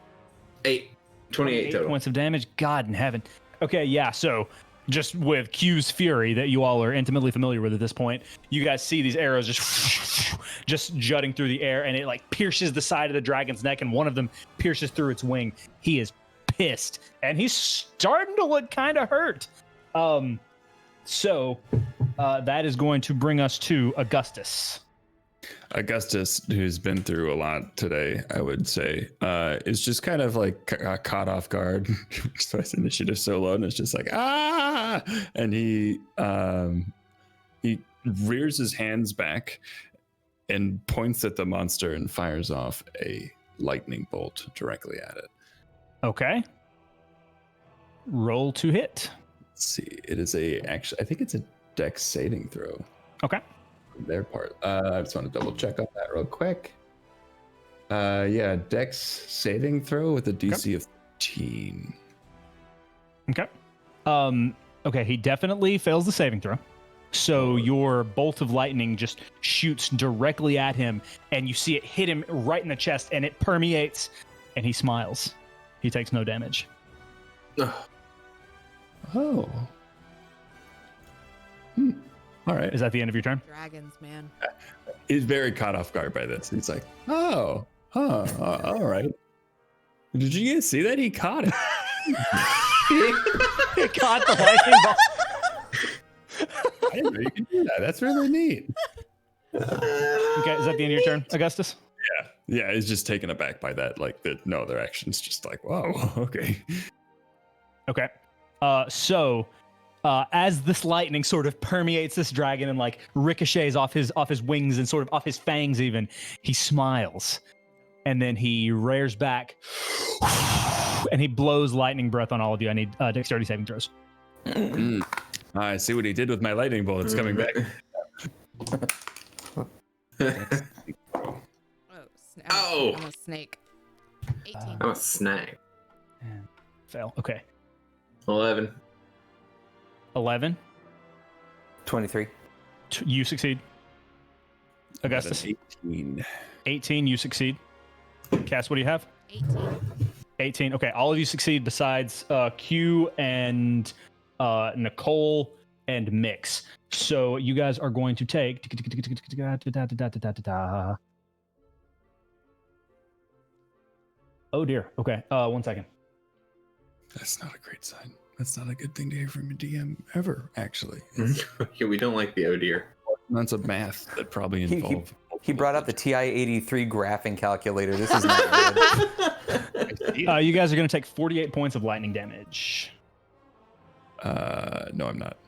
28 total. points of damage. God in heaven. Okay, yeah. So just with Q's fury that you all are intimately familiar with at this point, you guys see these arrows just jutting through the air, and it like pierces the side of the dragon's neck, and one of them pierces through its wing. He is pissed, and he's starting to look kind of hurt. So that is going to bring us to Augustus. Augustus, who's been through a lot today, I would say, is just kind of like caught off guard. So his initiative so low, and it's just like and he rears his hands back and points at the monster and fires off a lightning bolt directly at it. Okay. Roll to hit. Let's see, it is I think it's a dex saving throw. Okay. Their part. I just want to double check on that real quick. Yeah, dex saving throw with a DC of 13. Okay. Okay, he definitely fails the saving throw. So your bolt of lightning just shoots directly at him, and you see it hit him right in the chest, and it permeates, and he smiles. He takes no damage. Oh. All right. Is that the end of your turn? Dragons, man. He's very caught off guard by this. He's like, all right. Did you guys see that? He caught it. He caught the lightning bolt. I didn't know you could do that. That's really neat. Okay, is that the end of your turn, Augustus? Yeah, he's just taken aback by that. Like, no other action's just like, whoa, okay. Okay. So as this lightning sort of permeates this dragon and like ricochets off his wings and sort of off his fangs even, he smiles. And then he rears back and he blows lightning breath on all of you. I need dexterity saving throws. I see what he did with my lightning bolt. It's coming back. Oh, Oh, I'm a snake. 18. I'm a snake. And fail. Okay. 11. 11. 23. You succeed. Augustus. 18. 18. You succeed. Cass, what do you have? 18. 18. Okay, all of you succeed besides Q and Nicole and Mix. So you guys are going to take. Oh dear. Okay. 1 second. That's not a great sign. That's not a good thing to hear from a DM ever, actually. Yeah, we don't like the oh dear. That's a math that probably He- involve. He brought out the TI-83 graphing calculator. This is not good. You guys are going to take 48 points of lightning damage. No, I'm not.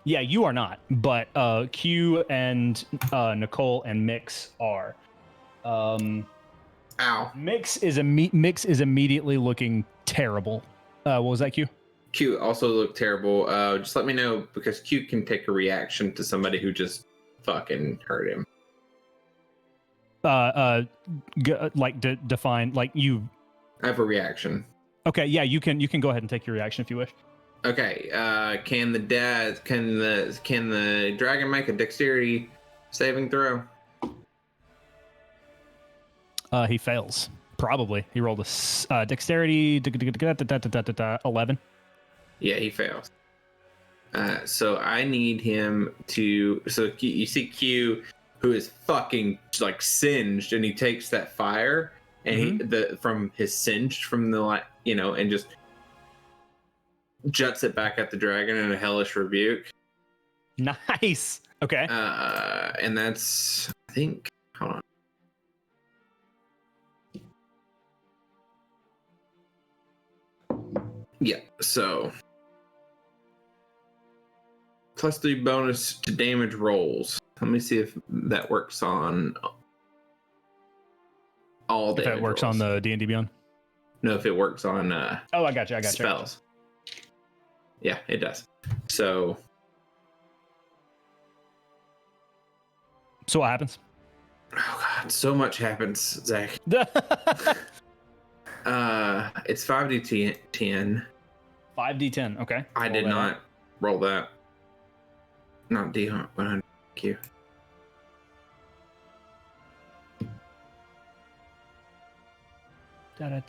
Yeah, you are not, but Q and Nicole and Mix are. Ow. Mix is immediately looking terrible. What was that, Q? Q also looked terrible. Just let me know because Q can take a reaction to somebody who just fucking hurt him. Define like you. I have a reaction. Okay, yeah, you can go ahead and take your reaction if you wish. Okay. Can the dragon make a dexterity saving throw? He fails. Probably. He rolled a dexterity 11. Yeah, he fails. So I need him to. So you see Q, who is fucking like singed, and he takes that fire and from his singed from the and just juts it back at the dragon in a hellish rebuke. Nice. Okay. And that's I think. Hold on. Yeah. So. +3 bonus to damage rolls. Let me see if that works on all If damage that works rolls. on the D&D Beyond. No, if it works on Oh, I got you. spells. Yeah, it does. So So what happens? oh god, so much happens, Zach. It's 5d10. 5d10. Okay. I Roll did that not out. roll that. Not D100 Q. God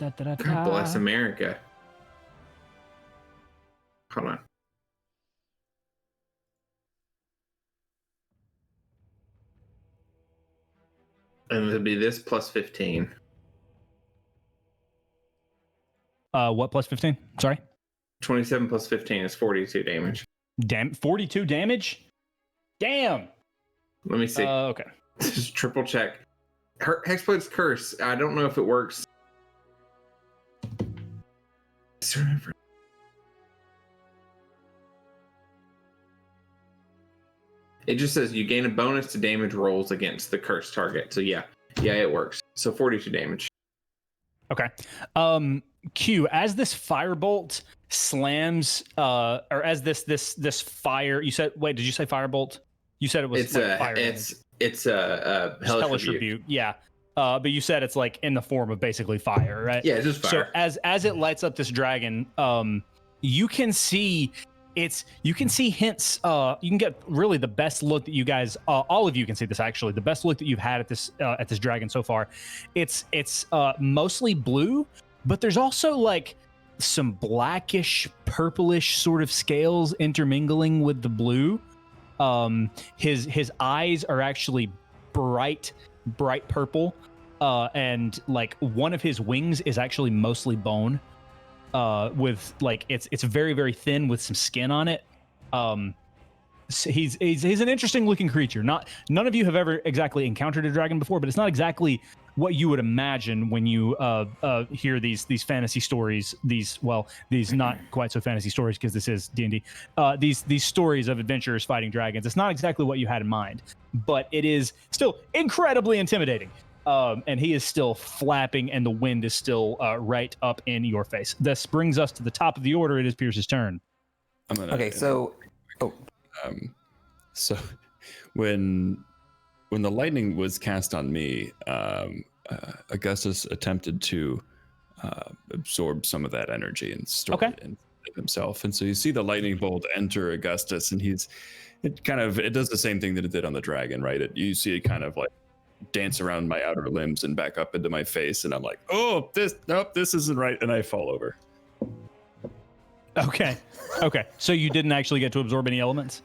bless America. Hold on. And it'll be this plus 15. What plus 15? Sorry. 27 plus 15 is 42 damage. Damn, 42 damage? Damn. Let me see. Okay. Just triple check. Hexblade's Curse. I don't know if it works. It just says you gain a bonus to damage rolls against the cursed target. So yeah, it works. So 42 damage. Okay. Q, as this firebolt slams, or as this fire, you said, wait, did you say firebolt? You said it was fire. It's a hellish rebuke. Yeah. But you said it's like in the form of basically fire, right? Yeah, it's just fire. So as it lights up this dragon, you can see hints. You can get really the best look that you guys, all of you can see this actually, the best look that you've had at this dragon so far. It's mostly blue, but there's also like some blackish, purplish sort of scales intermingling with the blue. His eyes are actually bright purple, and like one of his wings is actually mostly bone, with like it's very, very thin with some skin on it. So he's an interesting looking creature. None of you have ever exactly encountered a dragon before, but it's not exactly what you would imagine when you hear these fantasy stories. These not quite so fantasy stories because this is D&D. These stories of adventurers fighting dragons. It's not exactly what you had in mind, but it is still incredibly intimidating. And he is still flapping, and the wind is still right up in your face. This brings us to the top of the order. It is Pierce's turn. So when the lightning was cast on me, Augustus attempted to absorb some of that energy and store it in himself. And so you see the lightning bolt enter Augustus, and it does the same thing that it did on the dragon, right? You see it kind of like dance around my outer limbs and back up into my face, and I'm like, oh, this isn't right, and I fall over. Okay. So you didn't actually get to absorb any elements?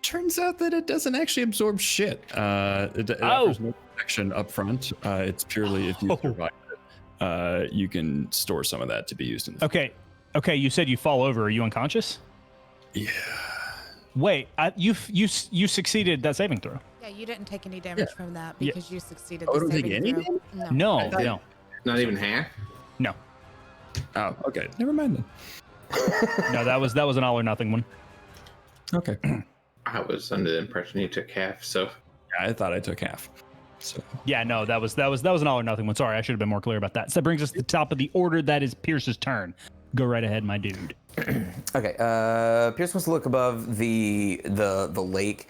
Turns out that it doesn't actually absorb shit. It offers no protection up front. It's purely if you survive it, you can store some of that to be used in the future. Okay, you said you fall over. Are you unconscious? Yeah. Wait, you succeeded that saving throw. Yeah, you didn't take any damage from that Yeah. because you succeeded Oh, the don't take saving any throw. damage? No. Not even half. No. Oh, okay. Never mind then. No, that was an all or nothing one. Okay. I was under the impression you took half, so Yeah, I thought I took half. So Yeah, no, that was an all or nothing one. Sorry, I should have been more clear about that. So that brings us to the top of the order. That is Pierce's turn. Go right ahead, my dude. Okay, Pierce wants to look above the lake.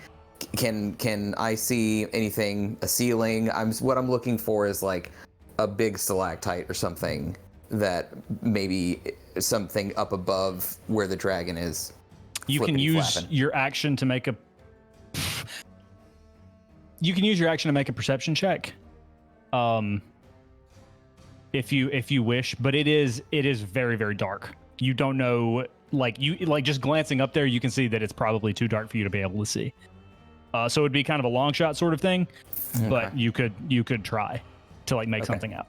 Can I see anything? A ceiling? What I'm looking for is like a big stalactite or something that maybe something up above where the dragon is. You can use your action to make a. You can use your action to make a perception check, if you wish, but it is very, very dark. You don't know, like just glancing up there, you can see that it's probably too dark for you to be able to see. So it'd be kind of a long shot sort of thing, but you could try to like make something out.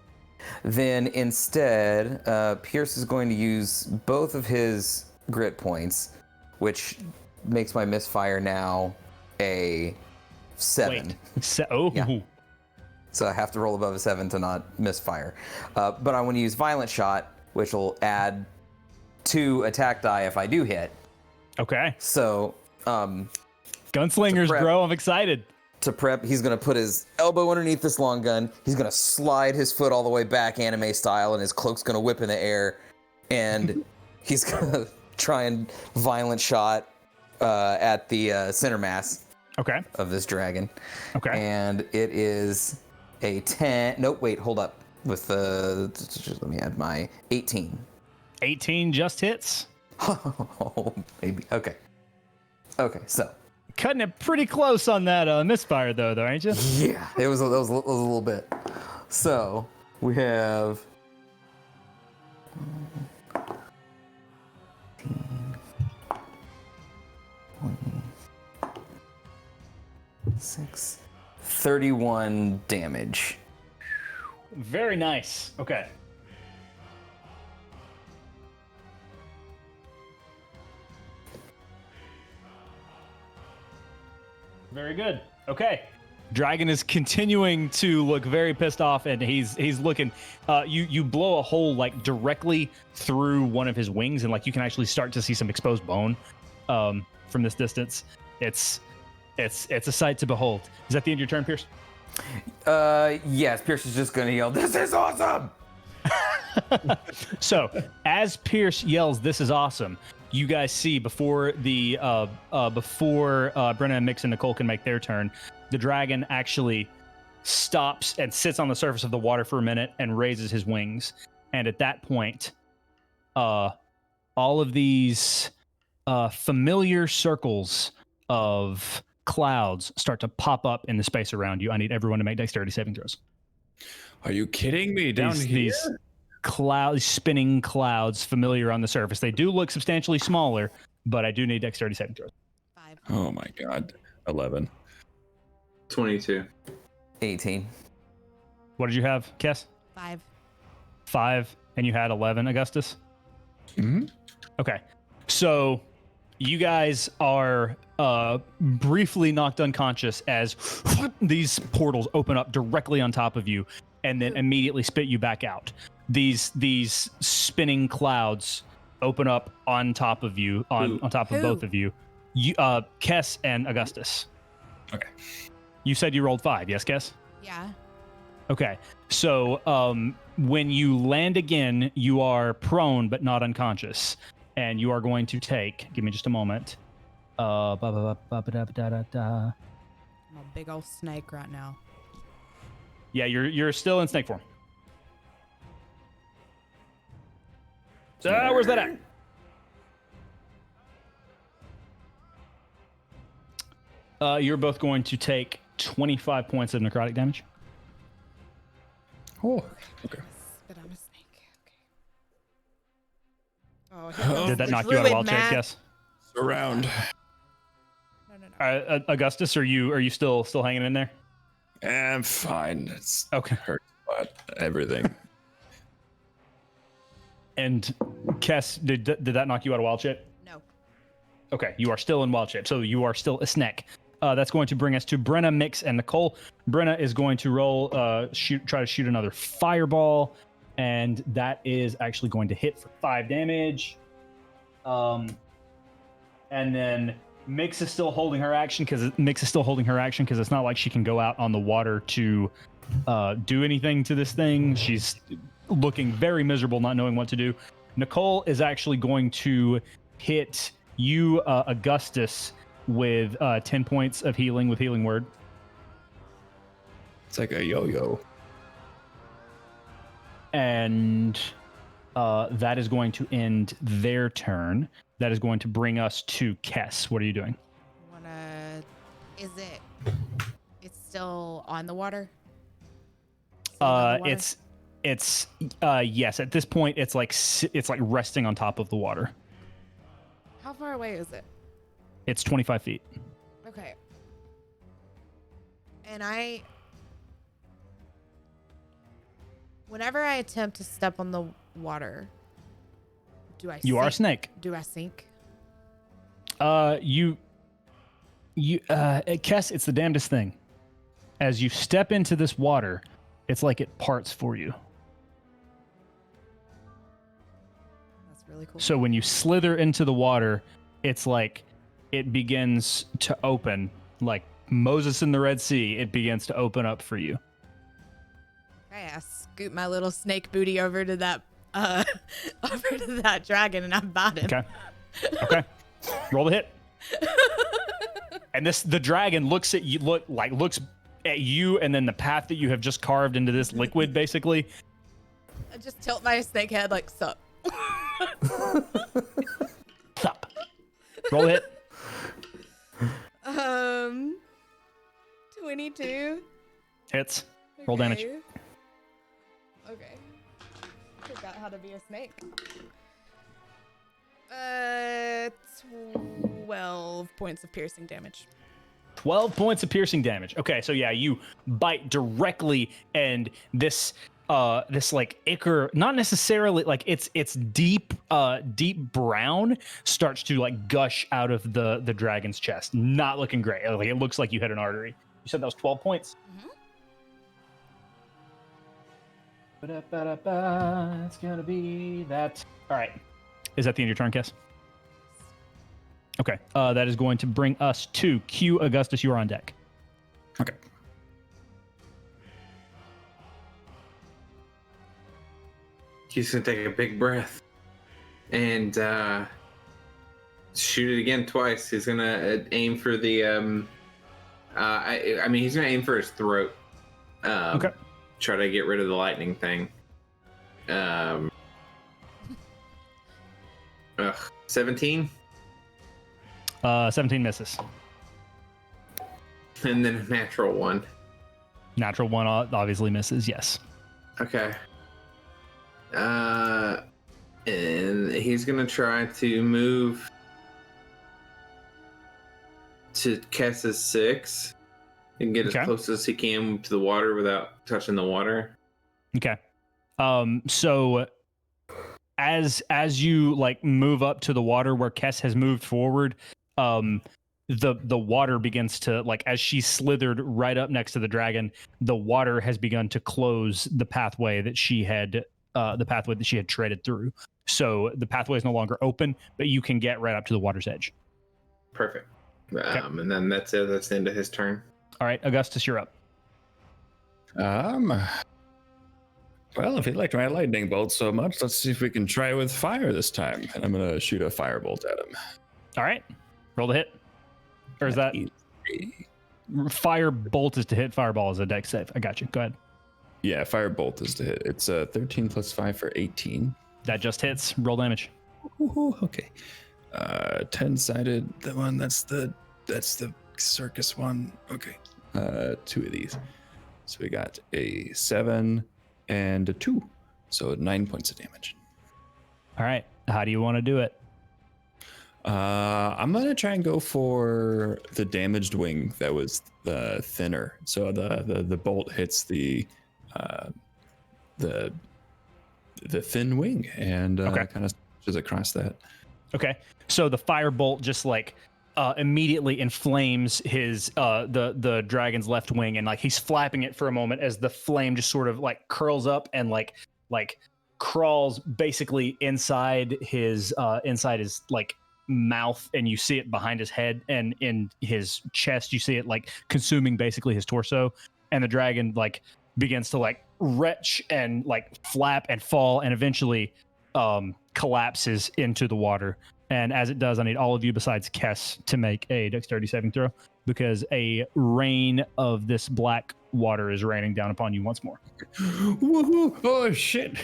Then instead, Pierce is going to use both of his grit points, which makes my misfire now a 7. Wait, Yeah. So I have to roll above a 7 to not misfire. But I want to use Violent Shot, which will add 2 attack die if I do hit. Okay. So Gunslingers, prep. bro. I'm excited. to prep, he's going to put his elbow underneath this long gun. He's going to slide his foot all the way back anime style, and his cloak's going to whip in the air. And he's going to try and violent shot at the center mass Okay. of this dragon. Okay. And it is a 10. Nope, wait, hold up. With the, let me add my 18. 18 just hits. Oh, maybe. Okay. Okay, so. Cutting it pretty close on that misfire, though, aren't you? Yeah, it was a little bit. So we have 6, 31 damage. Very nice. Okay. Very good. Okay. Dragon is continuing to look very pissed off, and he's looking. You blow a hole like directly through one of his wings, and like you can actually start to see some exposed bone from this distance. It's a sight to behold. Is that the end of your turn, Pierce? Yes, Pierce is just gonna yell, "This is awesome!" So, as Pierce yells, "This is awesome!" you guys see before Brenna, and Mix, and Nicole can make their turn, the dragon actually stops and sits on the surface of the water for a minute and raises his wings. And at that point, all of these familiar circles of clouds start to pop up in the space around you. I need everyone to make dexterity saving throws. Are you kidding me? Down here? These clouds, spinning clouds, familiar on the surface. They do look substantially smaller, but I do need dexterity saving throws. 5. Oh my god. 11. 22. 18. What did you have, Kess? 5. 5, and you had 11, Augustus? Mm-hmm. Okay. So you guys are briefly knocked unconscious as these portals open up directly on top of you and then immediately spit you back out. These spinning clouds open up on top of you, on top of Who? both of you. You, Kess and Augustus. Okay. You said you rolled 5, yes, Kess? Yeah. Okay. So when you land again, you are prone but not unconscious. And you are going to take, give me just a moment. I'm a big old snake right now. Yeah, you're still in snake form. Where's that at? You're both going to take 25 points of necrotic damage. Oh, okay. But I'm a snake. Okay. Oh, Did that knock you out of wild shape? Guess. Around. No. Augustus, are you still hanging in there? I'm fine. It's Okay. hurt, but everything. And Kess, did that knock you out of wild shape? No. Okay, you are still in wild shape, so you are still a snake. That's going to bring us to Brenna, Mix, and Nicole. Brenna is going to roll, try to shoot another fireball, and that is actually going to hit for 5 damage. And then Mix is still holding her action because it's not like she can go out on the water to do anything to this thing. She's looking very miserable, not knowing what to do. Nicole is actually going to hit you, Augustus, with 10 points of healing with Healing Word. It's like a yo-yo. And that is going to end their turn. That is going to bring us to Kess. What are you doing? It's still on the water? It's yes. At this point, it's like resting on top of the water. How far away is it? It's 25 feet. Okay. And whenever I attempt to step on the water, do I You are a sink? snake. Do I sink? Kess, it's the damnedest thing. As you step into this water, it's like it parts for you. That's really cool. So when you slither into the water, it's like it begins to open, like Moses in the Red Sea. It begins to open up for you. I scoot my little snake booty over to that dragon, and I bite him. Okay. Roll the hit. And the dragon looks at you, looks at you, and then the path that you have just carved into this liquid, basically. I just tilt my snake head like, sup. Sup. Roll the hit. 22. Hits. Roll damage. Okay. Forgot how to be a snake. 12 points of piercing damage. 12 points of piercing damage. Okay, so yeah, you bite directly, and this like ichor, not necessarily like it's deep brown, starts to like gush out of the dragon's chest. Not looking great. Like it looks like you hit an artery. You said that was 12 points. Mm-hmm. It's gonna be that. All right. Is that the end of your turn, Kess? Okay. That is going to bring us to Q. Augustus, you are on deck. Okay. He's gonna take a big breath and shoot it again twice. He's gonna aim for the I mean he's gonna aim for his throat. Okay. Try to get rid of the lightning thing. 17. 17 misses. And then a natural one. Natural one obviously misses. Yes. Okay. And he's gonna try to move to Kess's 6 and get as close as he can to the water without touching the water. Okay. So as you like move up to the water where Kess has moved forward, the water begins to, like, as she slithered right up next to the dragon, the water has begun to close the pathway that she had treaded through. So the pathway is no longer open, but you can get right up to the water's edge. Perfect. And then that's it. That's the end of his turn. All right, Augustus, you're up. Well, if he liked my lightning bolt so much, let's see if we can try with fire this time. And I'm gonna shoot a firebolt at him. All right, roll the hit. Or is that fire bolt is to hit? Fireball is a dex save. I got you. Go ahead. Yeah, firebolt is to hit. It's 13 plus 5 for 18. That just hits. Roll damage. Ooh, okay. 10-sided. The one that's the circus one. Okay. 2 of these. So we got a 7 and a 2. So 9 points of damage. All right. How do you want to do it? I'm gonna try and go for the damaged wing that was the thinner. So the bolt hits the thin wing and Okay. kind of pushes across that. Okay. So the firebolt just like immediately inflames his the dragon's left wing, and like he's flapping it for a moment as the flame just sort of like curls up and like crawls basically inside his like mouth, and you see it behind his head, and in his chest you see it like consuming basically his torso, and the dragon like begins to like retch and like flap and fall and eventually collapses into the water. And as it does, I need all of you besides Kess to make a dexterity saving throw, because a rain of this black water is raining down upon you once more. Woohoo! Oh shit!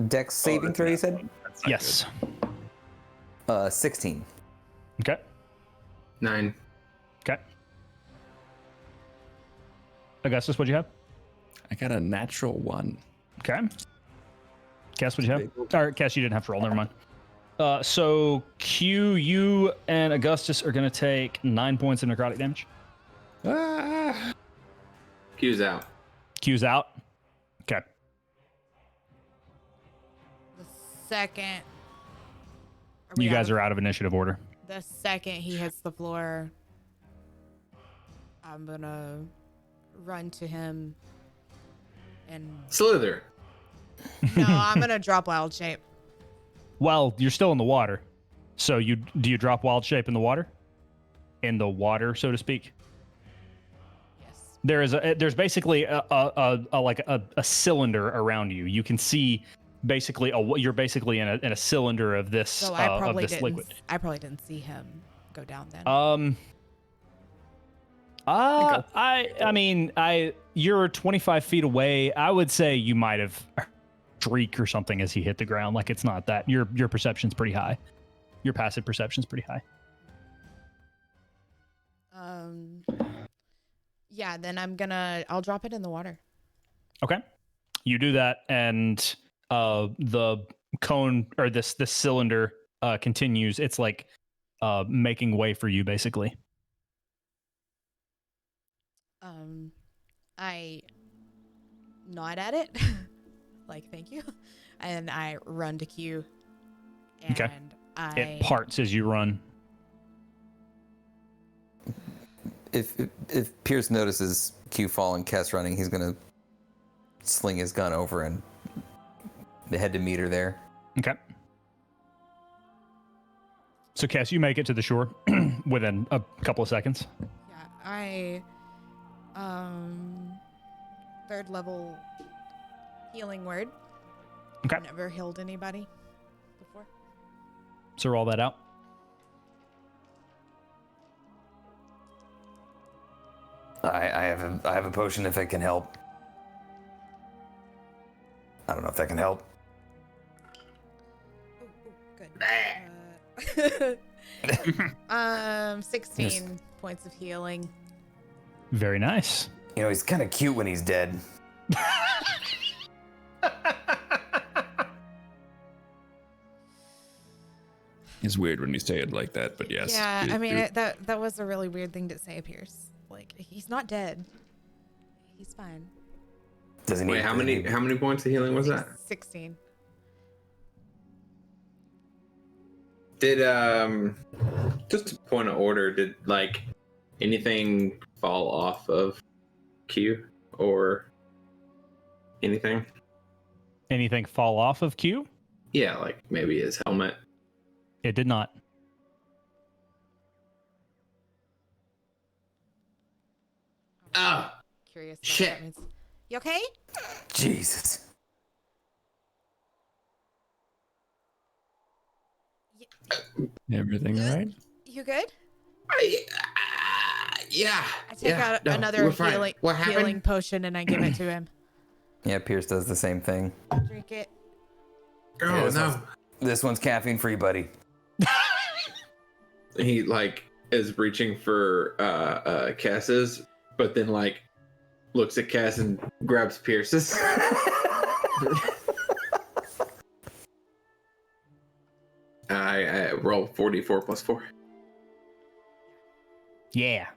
Dex saving throw, you said? Yes. 16. Okay. 9. Okay. Augustus, what'd you have? I got a natural 1. Okay. Cass, what'd you have? Or Cass, you didn't have to roll. Never mind. So Q, you and Augustus are going to take 9 points of necrotic damage. Ah! Q's out. Q's out. Okay. The second. You guys are out of initiative order. The second he hits the floor, I'm gonna run to him and Slither. no, I'm gonna drop wild shape. Well, you're still in the water. So do you drop wild shape in the water? In the water, so to speak. Yes. There's basically a cylinder around you. You can see basically you're basically in a cylinder of this So I probably of this didn't. liquid. I probably didn't see him go down then. I mean, you're 25 feet away. I would say you might have shriek or something as he hit the ground. Like, it's not that your perception's pretty high. Your passive perception's pretty high. Yeah, then I'll drop it in the water. Okay. You do that, and the cone or this cylinder continues. It's like making way for you, basically. I nod at it, like thank you, and I run to Q. And Okay. It parts as you run. If Pierce notices Q fall and Kess running, he's gonna sling his gun over and head to meet her there. Okay. So, Cass, you make it to the shore within a couple of seconds. Yeah, I third level healing word. Okay. I've never healed anybody before. So roll that out. I have a potion if it can help. I don't know if that can help. Good. 16 points of healing. Very nice. You know, he's kind of cute when he's dead. It's weird when you say it like that, but yes. Yeah, I mean that was a really weird thing to say, Pierce. Like, he's not dead. He's fine. Doesn't he? Wait, how many points of healing was that? 16. Did just a point of order, did like anything fall off of Q or anything? Anything fall off of Q? Yeah, like maybe his helmet. It did not. Ah, Curious. What Shit. that means. You okay? Jesus. Everything all right? You good? Yeah. I take yeah, out no, another we're fine. What happened? healing potion and I give it to him. Yeah, Pierce does the same thing. Drink it. Oh Yeah, no. This one's caffeine free, buddy. He like is reaching for Cass's, but then like looks at Cass and grabs Pierce's. I roll 44 plus 4. Yeah.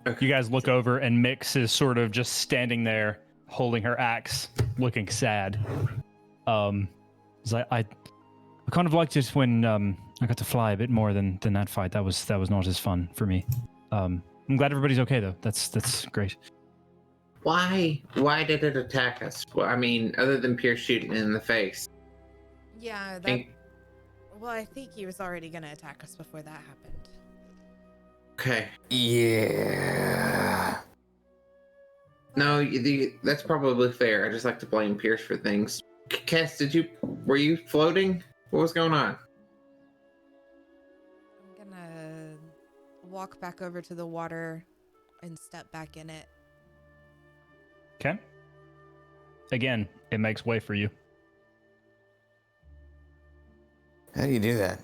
Okay. You guys look over, and Mix is sort of just standing there, holding her axe, looking sad. It's like, I kind of liked it when I got to fly a bit more than that fight. That was not as fun for me. I'm glad everybody's okay though. That's great. Why did it attack us? Well, I mean, other than Pierce shooting it in the face. Yeah, that. Think- Well, I think he was already gonna attack us before that happened. Okay. Yeah. No, that's probably fair. I just like to blame Pierce for things. Cass, were you floating? What was going on? I'm gonna walk back over to the water and step back in it. Okay. Again, it makes way for you. How do you do that?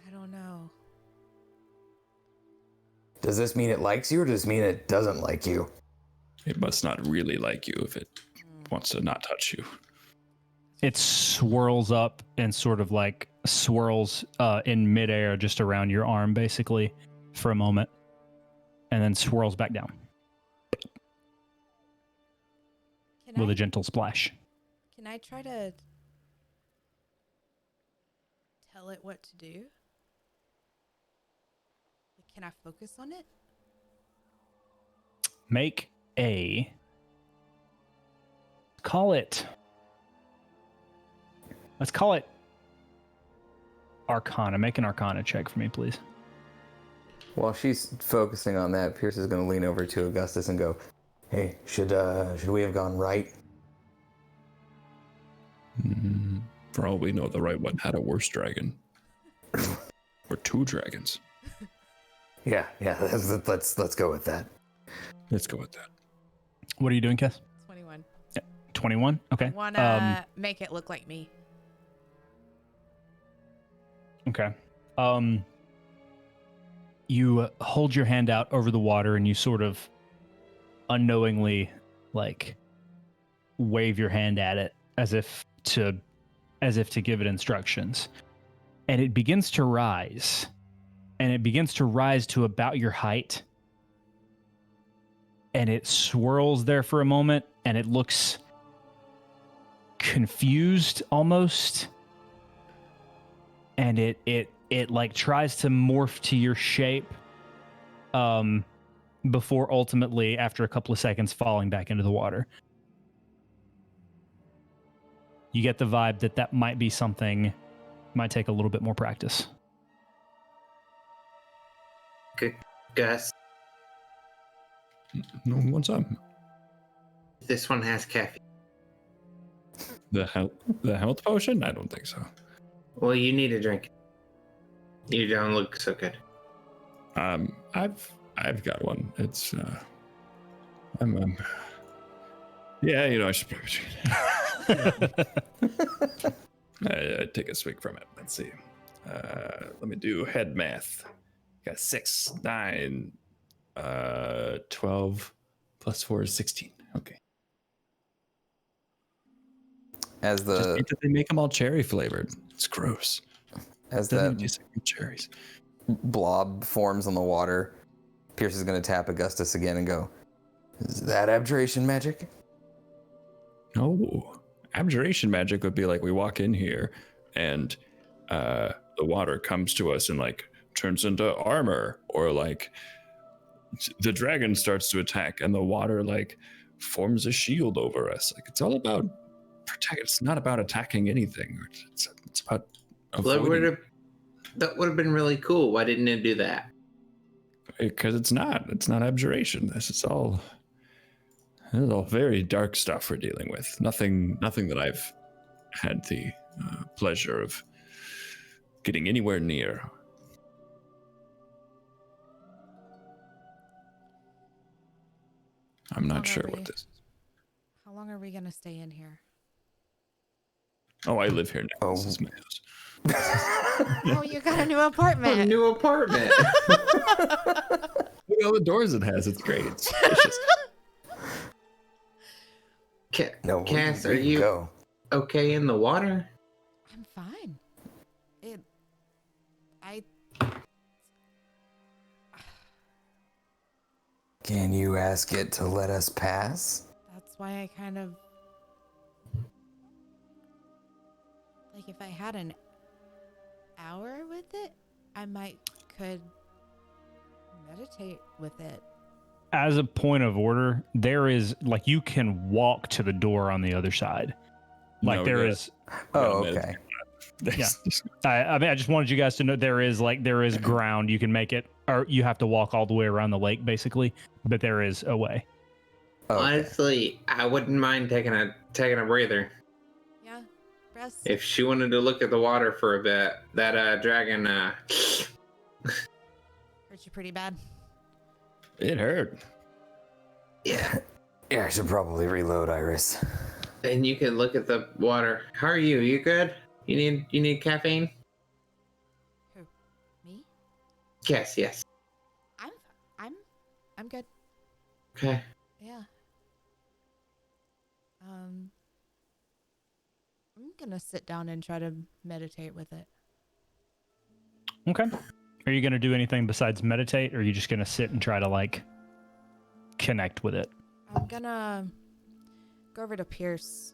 I don't know. Does this mean it likes you, or does this mean it doesn't like you? It must not really like you if it wants to not touch you. It swirls up and sort of like swirls in midair just around your arm, basically, for a moment, and then swirls back down with a gentle splash. Can I try to tell it what to do? Like, can I focus on it? Make a... Let's call it Arcana. Make an Arcana check for me, please. While she's focusing on that, Pierce is going to lean over to Augustus and go, "Hey, should we have gone right?" For all we know, the right one had a worse dragon. Or 2 dragons. Yeah. Let's go with that. Let's go with that. What are you doing, Cass? 21. 21? Okay. Wanna make it look like me. Okay. You hold your hand out over the water and you sort of unknowingly like wave your hand at it as if to give it instructions. And it begins to rise. And it begins to rise to about your height. And it swirls there for a moment and it looks confused almost. And it like tries to morph to your shape before ultimately, after a couple of seconds, falling back into the water. You get the vibe that might be something, might take a little bit more practice. Good, Gus. No, what's up? This one has caffeine. The health potion? I don't think so. Well, you need a drink. You don't look so good. I've got one. It's yeah, you know, I should probably I take a swig from it. Let's see. Let me do head math. Got 6, 9, 12 plus 4 is 16. Okay. As Just the hate that they make them all cherry flavored. It's gross. as Doesn't even that taste like cherries. blob forms on the water, Pierce is going to tap Augustus again and go, "Is that abjuration magic?" No. Abjuration magic would be like we walk in here and the water comes to us and like turns into armor, or like the dragon starts to attack and the water like forms a shield over us. Like it's all about protect. It's not about attacking anything. It's about avoiding. That would have been really cool. Why didn't it do that? Because it's not abjuration. This is all very dark stuff we're dealing with. Nothing that I've had the pleasure of getting anywhere near. I'm not sure what this is. How long are we gonna stay in here? Oh, I live here now. Oh. This is my house. Oh, you got a new apartment. A new apartment. Look at all the doors it has. It's great. It's spacious. No, Cass, where are do you go? okay in the water? I'm fine. I Can you ask it to let us pass? That's why I kind of like if I had an hour with it, I could meditate with it. As a point of order, there is like you can walk to the door on the other side. Like No, there yeah. is. Oh, Yeah, okay. Yeah. I mean, I just wanted you guys to know there is ground. You can make it, or you have to walk all the way around the lake, basically. But there is a way. Okay. Honestly, I wouldn't mind taking a breather. Yeah, Russ. If she wanted to look at the water for a bit, that dragon Hurt you pretty bad. It hurt. yeah. Yeah, I should probably reload, Iris. And you can look at the water. How are you? You good? You need caffeine? Who? Me? Yes. I'm good. Okay. Yeah. I'm gonna sit down and try to meditate with it. Okay. Are you going to do anything besides meditate, or are you just going to sit and try to like connect with it? I'm gonna go over to Pierce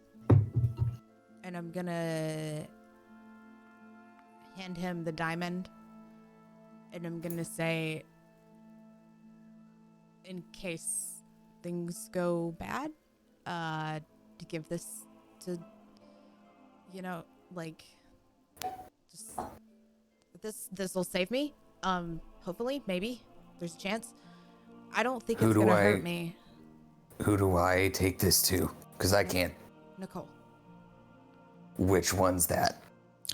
and I'm gonna hand him the diamond and I'm gonna say, in case things go bad, to give this to, like, just this will save me. Hopefully, maybe there's a chance. I don't think it's gonna hurt me. Who do I take this to? Because I can't. Nicole. Which one's that?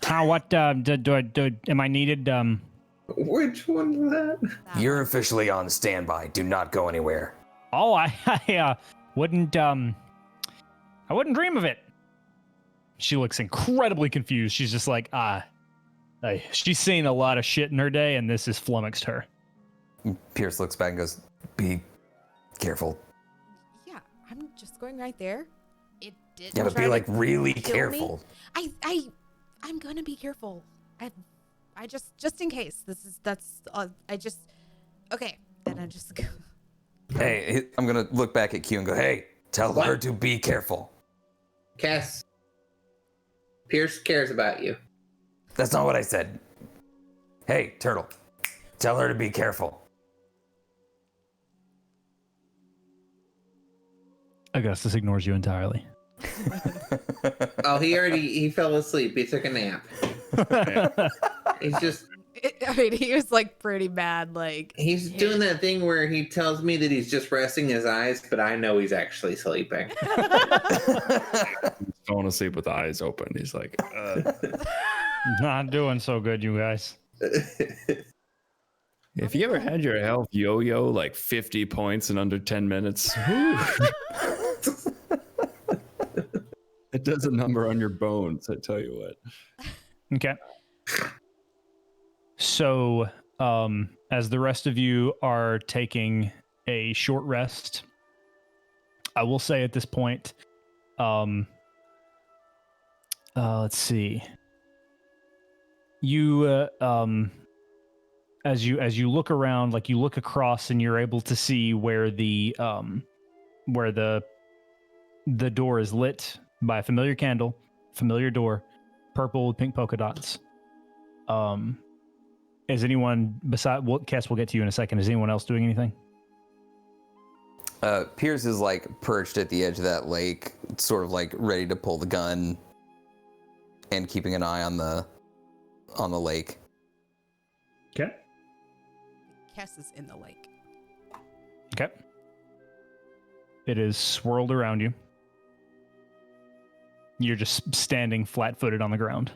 What am I needed? Which one was that? You're officially on standby. Do not go anywhere. Oh, I wouldn't dream of it. She looks incredibly confused. She's just like, she's seen a lot of shit in her day, and this has flummoxed her. Pierce looks back and goes, "Be careful." Yeah, I'm just going right there. It did. Yeah, but be like really careful. I'm gonna be careful. I just in case. Okay. Then I just go. Hey, I'm gonna look back at Q and go, "Hey, tell her to be careful." Cass. Pierce cares about you. That's not what I said. Hey, Turtle, tell her to be careful. Augustus ignores you entirely. Oh, he fell asleep. He took a nap. He's just He was like pretty bad. Like he's doing that thing where he tells me that he's just resting his eyes, but I know he's actually sleeping. He's falling asleep with the eyes open. He's like, Not doing so good, you guys. if you ever had your health yo-yo like 50 points in under 10 minutes, it does a number on your bones, I tell you what. Okay. So, as the rest of you are taking a short rest, I will say at this point, let's see. You, as you look around, like you look across, and you're able to see where the door is lit by a familiar candle, familiar door, purple with pink polka dots. Is anyone beside? Well, Cass, we'll get to you in a second. Is anyone else doing anything? Pierce is like perched at the edge of that lake, sort of like ready to pull the gun, and keeping an eye on the lake. Okay. Cass is in the lake. Okay. It is swirled around you. You're just standing flat-footed on the ground.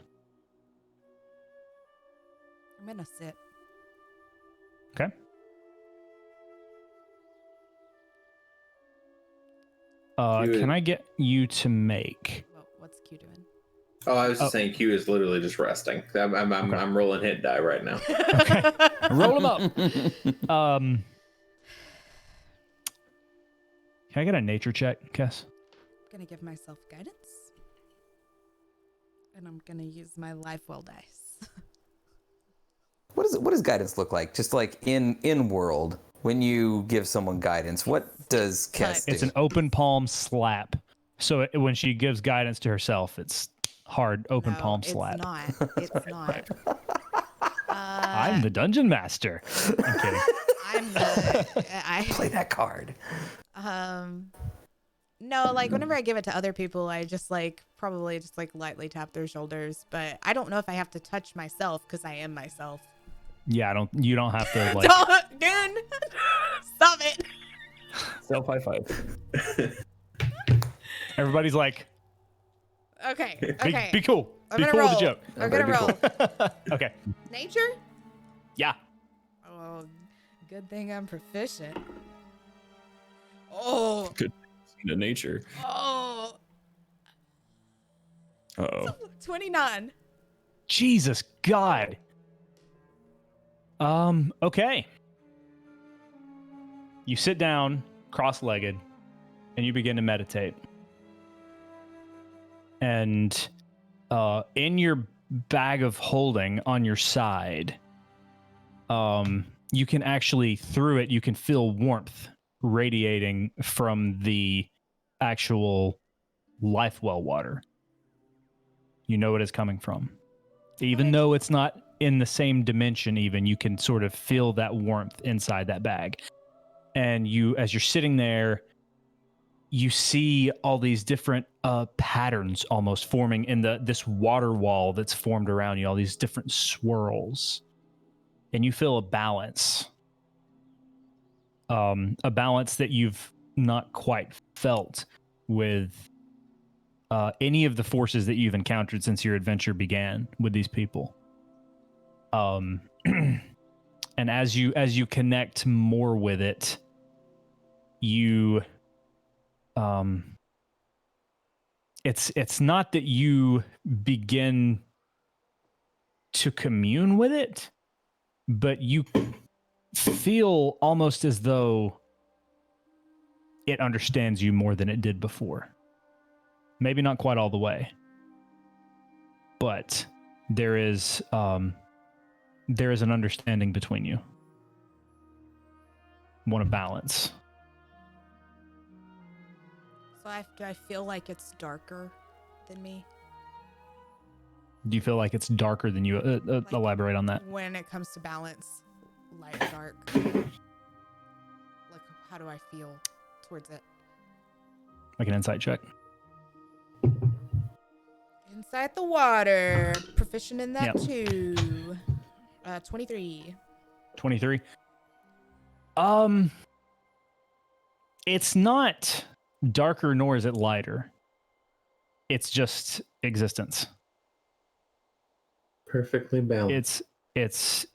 gonna sit. Okay. Q Can is- I get you to make? What's Q doing? Oh, I was just saying Q is literally just resting. I'm rolling hit die right now. Okay. Roll them up. Can I get a nature check, Kess? I'm gonna give myself guidance. And I'm gonna use my life well dice. What does guidance look like? Just like in world, when you give someone guidance, what does Kess do? It's an open palm slap. So when she gives guidance to herself, it's hard open No, palm slap. It's not. I'm the dungeon master. I'm kidding. I'm the. Play that card. No, like whenever I give it to other people, I just like probably just like lightly tap their shoulders. But I don't know if I have to touch myself because I am myself. Yeah, you don't have to like. Don't, dude. Stop it. Self high five. Everybody's like, Okay. be, Okay. be cool. I'm Be gonna cool roll. with the joke. I'm gonna roll. Okay. Nature? Yeah. Oh, good thing I'm proficient. Oh. Good into nature. Oh. Uh-oh. 29. Jesus God. Okay. You sit down, cross-legged, and you begin to meditate. And in your bag of holding on your side, you can actually, through it, you can feel warmth radiating from the actual life well water. You know it is coming from. Even though it's not in the same dimension, even, you can sort of feel that warmth inside that bag. And you, as you're sitting there, you see all these different patterns almost forming in this water wall that's formed around you, all these different swirls. And you feel a balance. A balance that you've not quite felt with any of the forces that you've encountered since your adventure began with these people. And as you connect more with it, you it's not that you begin to commune with it, but you feel almost as though it understands you more than it did before. Maybe not quite all the way, but there is an understanding between you. One of balance. So do I feel like it's darker than me? Do you feel like it's darker than you? Elaborate on that. When it comes to balance, light or dark. Like, how do I feel towards it? Like an insight check. Inside the water. Proficient in that Yep. too. 23. 23. It's not darker nor is it lighter. It's just existence. Perfectly balanced. Its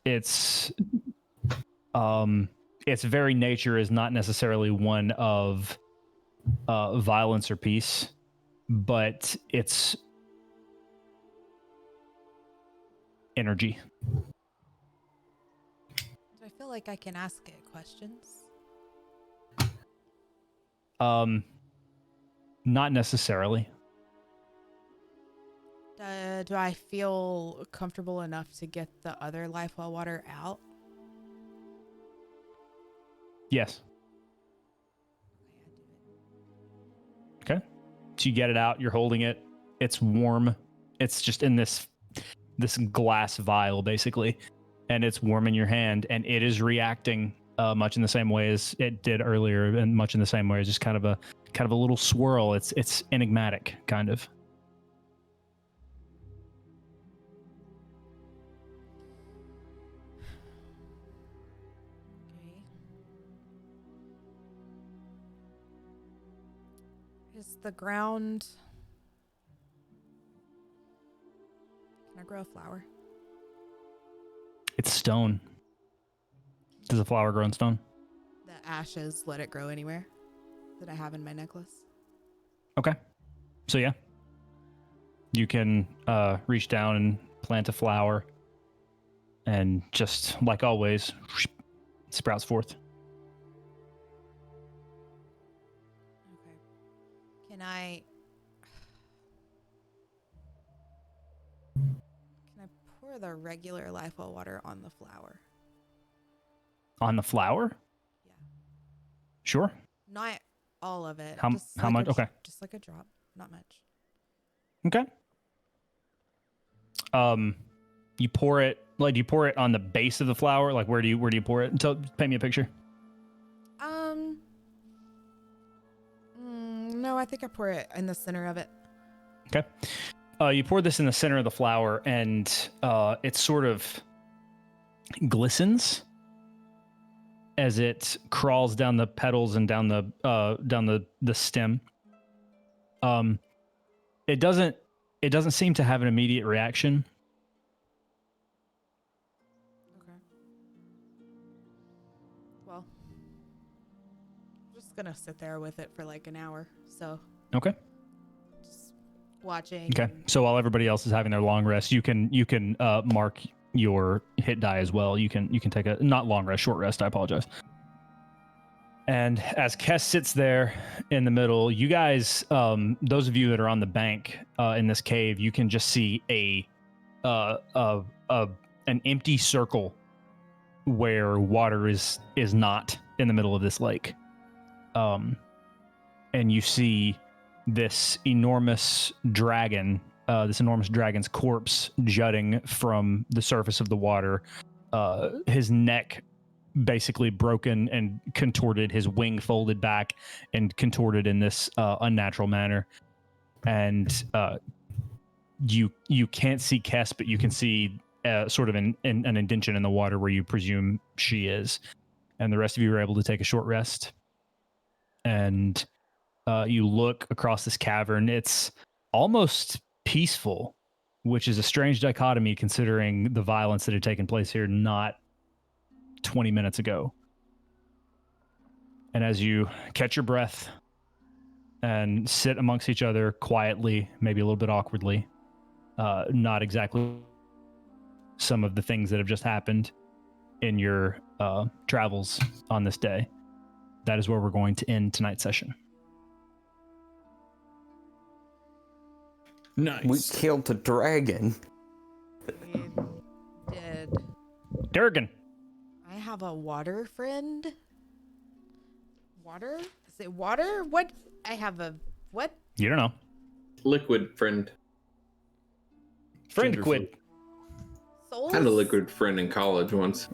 very nature is not necessarily one of violence or peace, but it's energy. Do I feel like I can ask it questions? Not necessarily. Do I feel comfortable enough to get the other life well water out? Yes. Okay. So you get it out, you're holding it. It's warm. It's just in this glass vial, basically. And it's warm in your hand, and it is reacting much in the same way as it did earlier, and much in the same way as just kind of a little swirl. It's enigmatic, kind of. Okay. Is the ground... Can I grow a flower? It's stone. Does a flower grow in stone? The ashes let it grow anywhere that I have in my necklace. Okay. So yeah, you can reach down and plant a flower, and just like always, sprouts forth. Okay. Can I pour the regular Lifewell water on the flower? On the flower? Yeah. Sure. Not all of it. How like much? Okay. Just like a drop, not much. Okay. You pour it. Like, do you pour it on the base of the flower? Like, where do you pour it? Paint me a picture. No, I think I pour it in the center of it. Okay. You pour this in the center of the flower, and it sort of glistens as it crawls down the petals and down the stem. It doesn't seem to have an immediate reaction. Okay. Well, I'm just gonna sit there with it for like an hour. So Okay. just watching. Okay. So while everybody else is having their long rest, you can mark your hit die as well. You can take a not long rest, short rest. I apologize. And as Kess sits there in the middle, you guys, those of you that are on the bank in this cave, you can just see an empty circle where water is not in the middle of this lake. And you see this enormous dragon, this enormous dragon's corpse jutting from the surface of the water. His neck basically broken and contorted, his wing folded back and contorted in this unnatural manner. And you can't see Kess, but you can see sort of an indention in the water where you presume she is. And the rest of you are able to take a short rest. And you look across this cavern. It's almost peaceful, which is a strange dichotomy considering the violence that had taken place here not 20 minutes ago. And as you catch your breath and sit amongst each other quietly, maybe a little bit awkwardly, not exactly some of the things that have just happened in your travels on this day, that is where we're going to end tonight's session. Nice. We killed the dragon. We did. Durgan. I have a water friend. Water? Is it water? What? I have a what? You don't know. Liquid friend. Friend quid. Souls? I had a liquid friend in college once.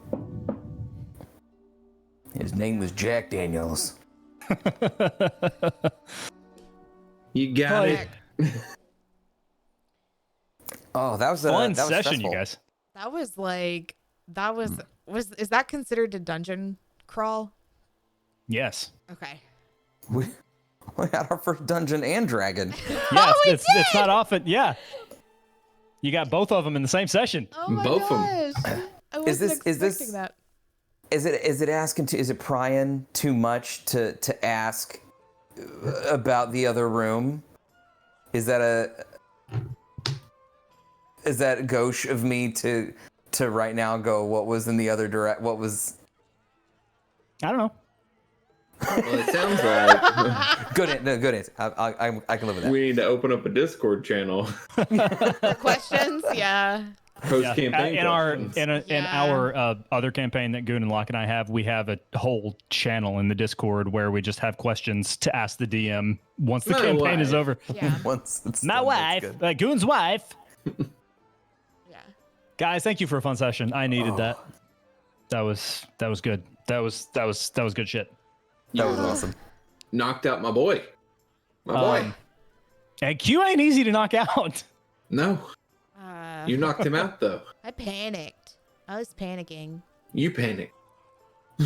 His name was Jack Daniels. You got it. Oh, that was Fun that was session, stressful. you guys. That was like is that considered a dungeon crawl? Yes. Okay. We had our first dungeon and dragon. Yeah, we it's not often. Yeah. You got both of them in the same session. Oh my Both of 'em. gosh. I wasn't is this- expecting that. Is it prying too much to ask about the other room? Is that gauche of me to right now go, what was in the other what was I don't know. Well, it sounds like good answer. I can live with that. we need to open up a Discord channel. For questions? Yeah. Post campaign. In our other campaign that Goon and Locke and I have, we have a whole channel in the Discord where we just have questions to ask the DM once the My campaign is wife. over. Yeah. Once it's My done, wife, that's good. Goon's wife. Yeah. Guys, thank you for a fun session. I needed that. That was good. That was good shit. That was awesome. Knocked out my boy. My boy. And Q ain't easy to knock out. No, Uh, you knocked him out though. I panicked. I was panicking. You panicked. I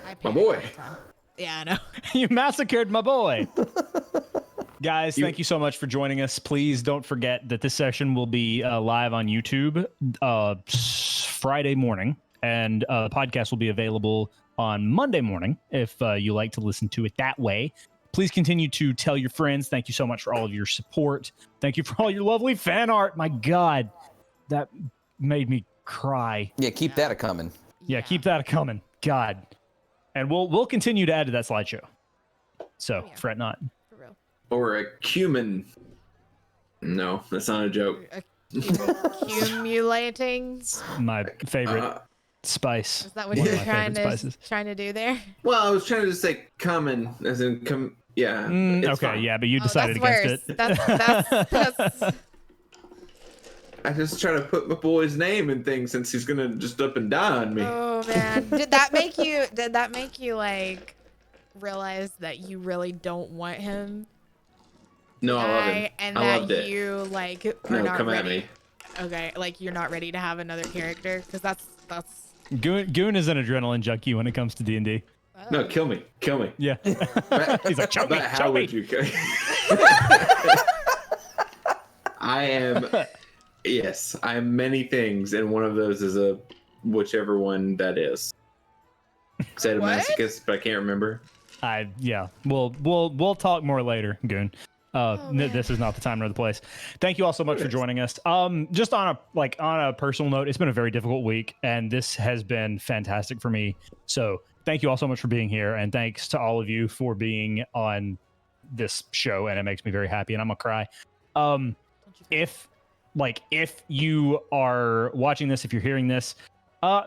My panicked boy. all the time. Yeah, I know. You massacred my boy. Guys, thank you so much for joining us. Please don't forget that this session will be live on YouTube Friday morning, and the podcast will be available on Monday morning if you like to listen to it that way. Please continue to tell your friends. Thank you so much for all of your support. Thank you for all your lovely fan art. My God, that made me cry. Yeah, keep that a coming. Yeah, keep that coming. God. And we'll continue to add to that slideshow. So fret not. For real. Or a cumin. No, that's not a joke. Accumulating. My favorite spice. Is that what One of you're my trying favorite to spices. do there? Well, I was trying to just say common, as in come. Yeah. it's Okay, fine. yeah, but you Oh, decided against it. That's I just try to put my boy's name in things since he's gonna just up and die on me. Oh man. Did that make you like realize that you really don't want him? No, I love him. And I that loved it. you like are No, not come ready. at me. Okay, like you're not ready to have another character because that's Goon is an adrenaline junkie when it comes to D&D. No, kill me. Kill me. Yeah. But, He's like, choke me, but how choke would me. you kill? I am. Yes, I am many things, and one of those is a whichever one that is. Sadomasochist, but I can't remember. Yeah. We'll talk more later, Goon. man. This is not the time nor the place. Thank you all so much for joining us. Just on a personal note, it's been a very difficult week, and this has been fantastic for me. So thank you all so much for being here, and thanks to all of you for being on this show, and it makes me very happy, and I'm gonna cry. If you are watching this, if you're hearing this,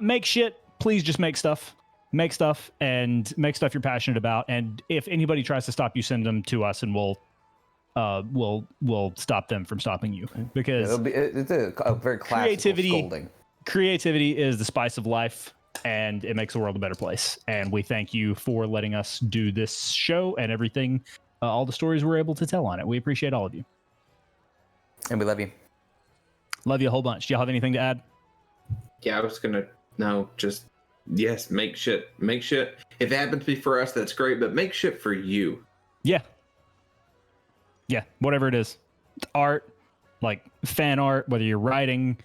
make shit. Please just make stuff. Make stuff and make stuff you're passionate about. And if anybody tries to stop you, send them to us, and we'll stop them from stopping you, because It's a very classical scolding. creativity is the spice of life, and it makes the world a better place. And we thank you for letting us do this show and everything, all the stories we're able to tell on it. We appreciate all of you. And we love you. Love you a whole bunch. Do y'all have anything to add? Yeah, I was gonna. No, just yes. Make shit. Make shit. If it happens to be for us, that's great. But make shit for you. Yeah, whatever it is. Art, like fan art, whether you're writing,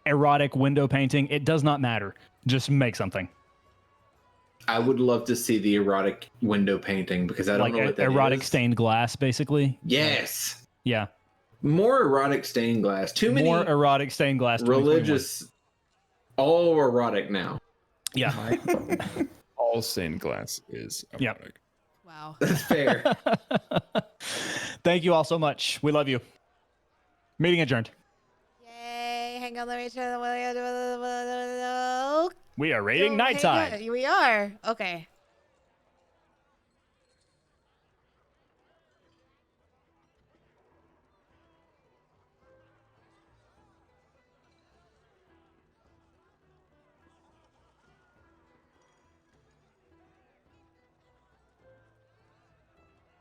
erotic window painting, it does not matter. Just make something. I would love to see the erotic window painting because I don't Like know what that erotic is. stained glass, basically. Yes. Yeah. More erotic stained glass. Too many More erotic stained glass. 2021. religious. All erotic now. Yeah. All stained glass is Yep. erotic. wow. That's fair. Thank you all so much. We love you. Meeting adjourned. Yay! Hang on, let me turn the. We are rating Oh, nighttime. hang on, we are okay.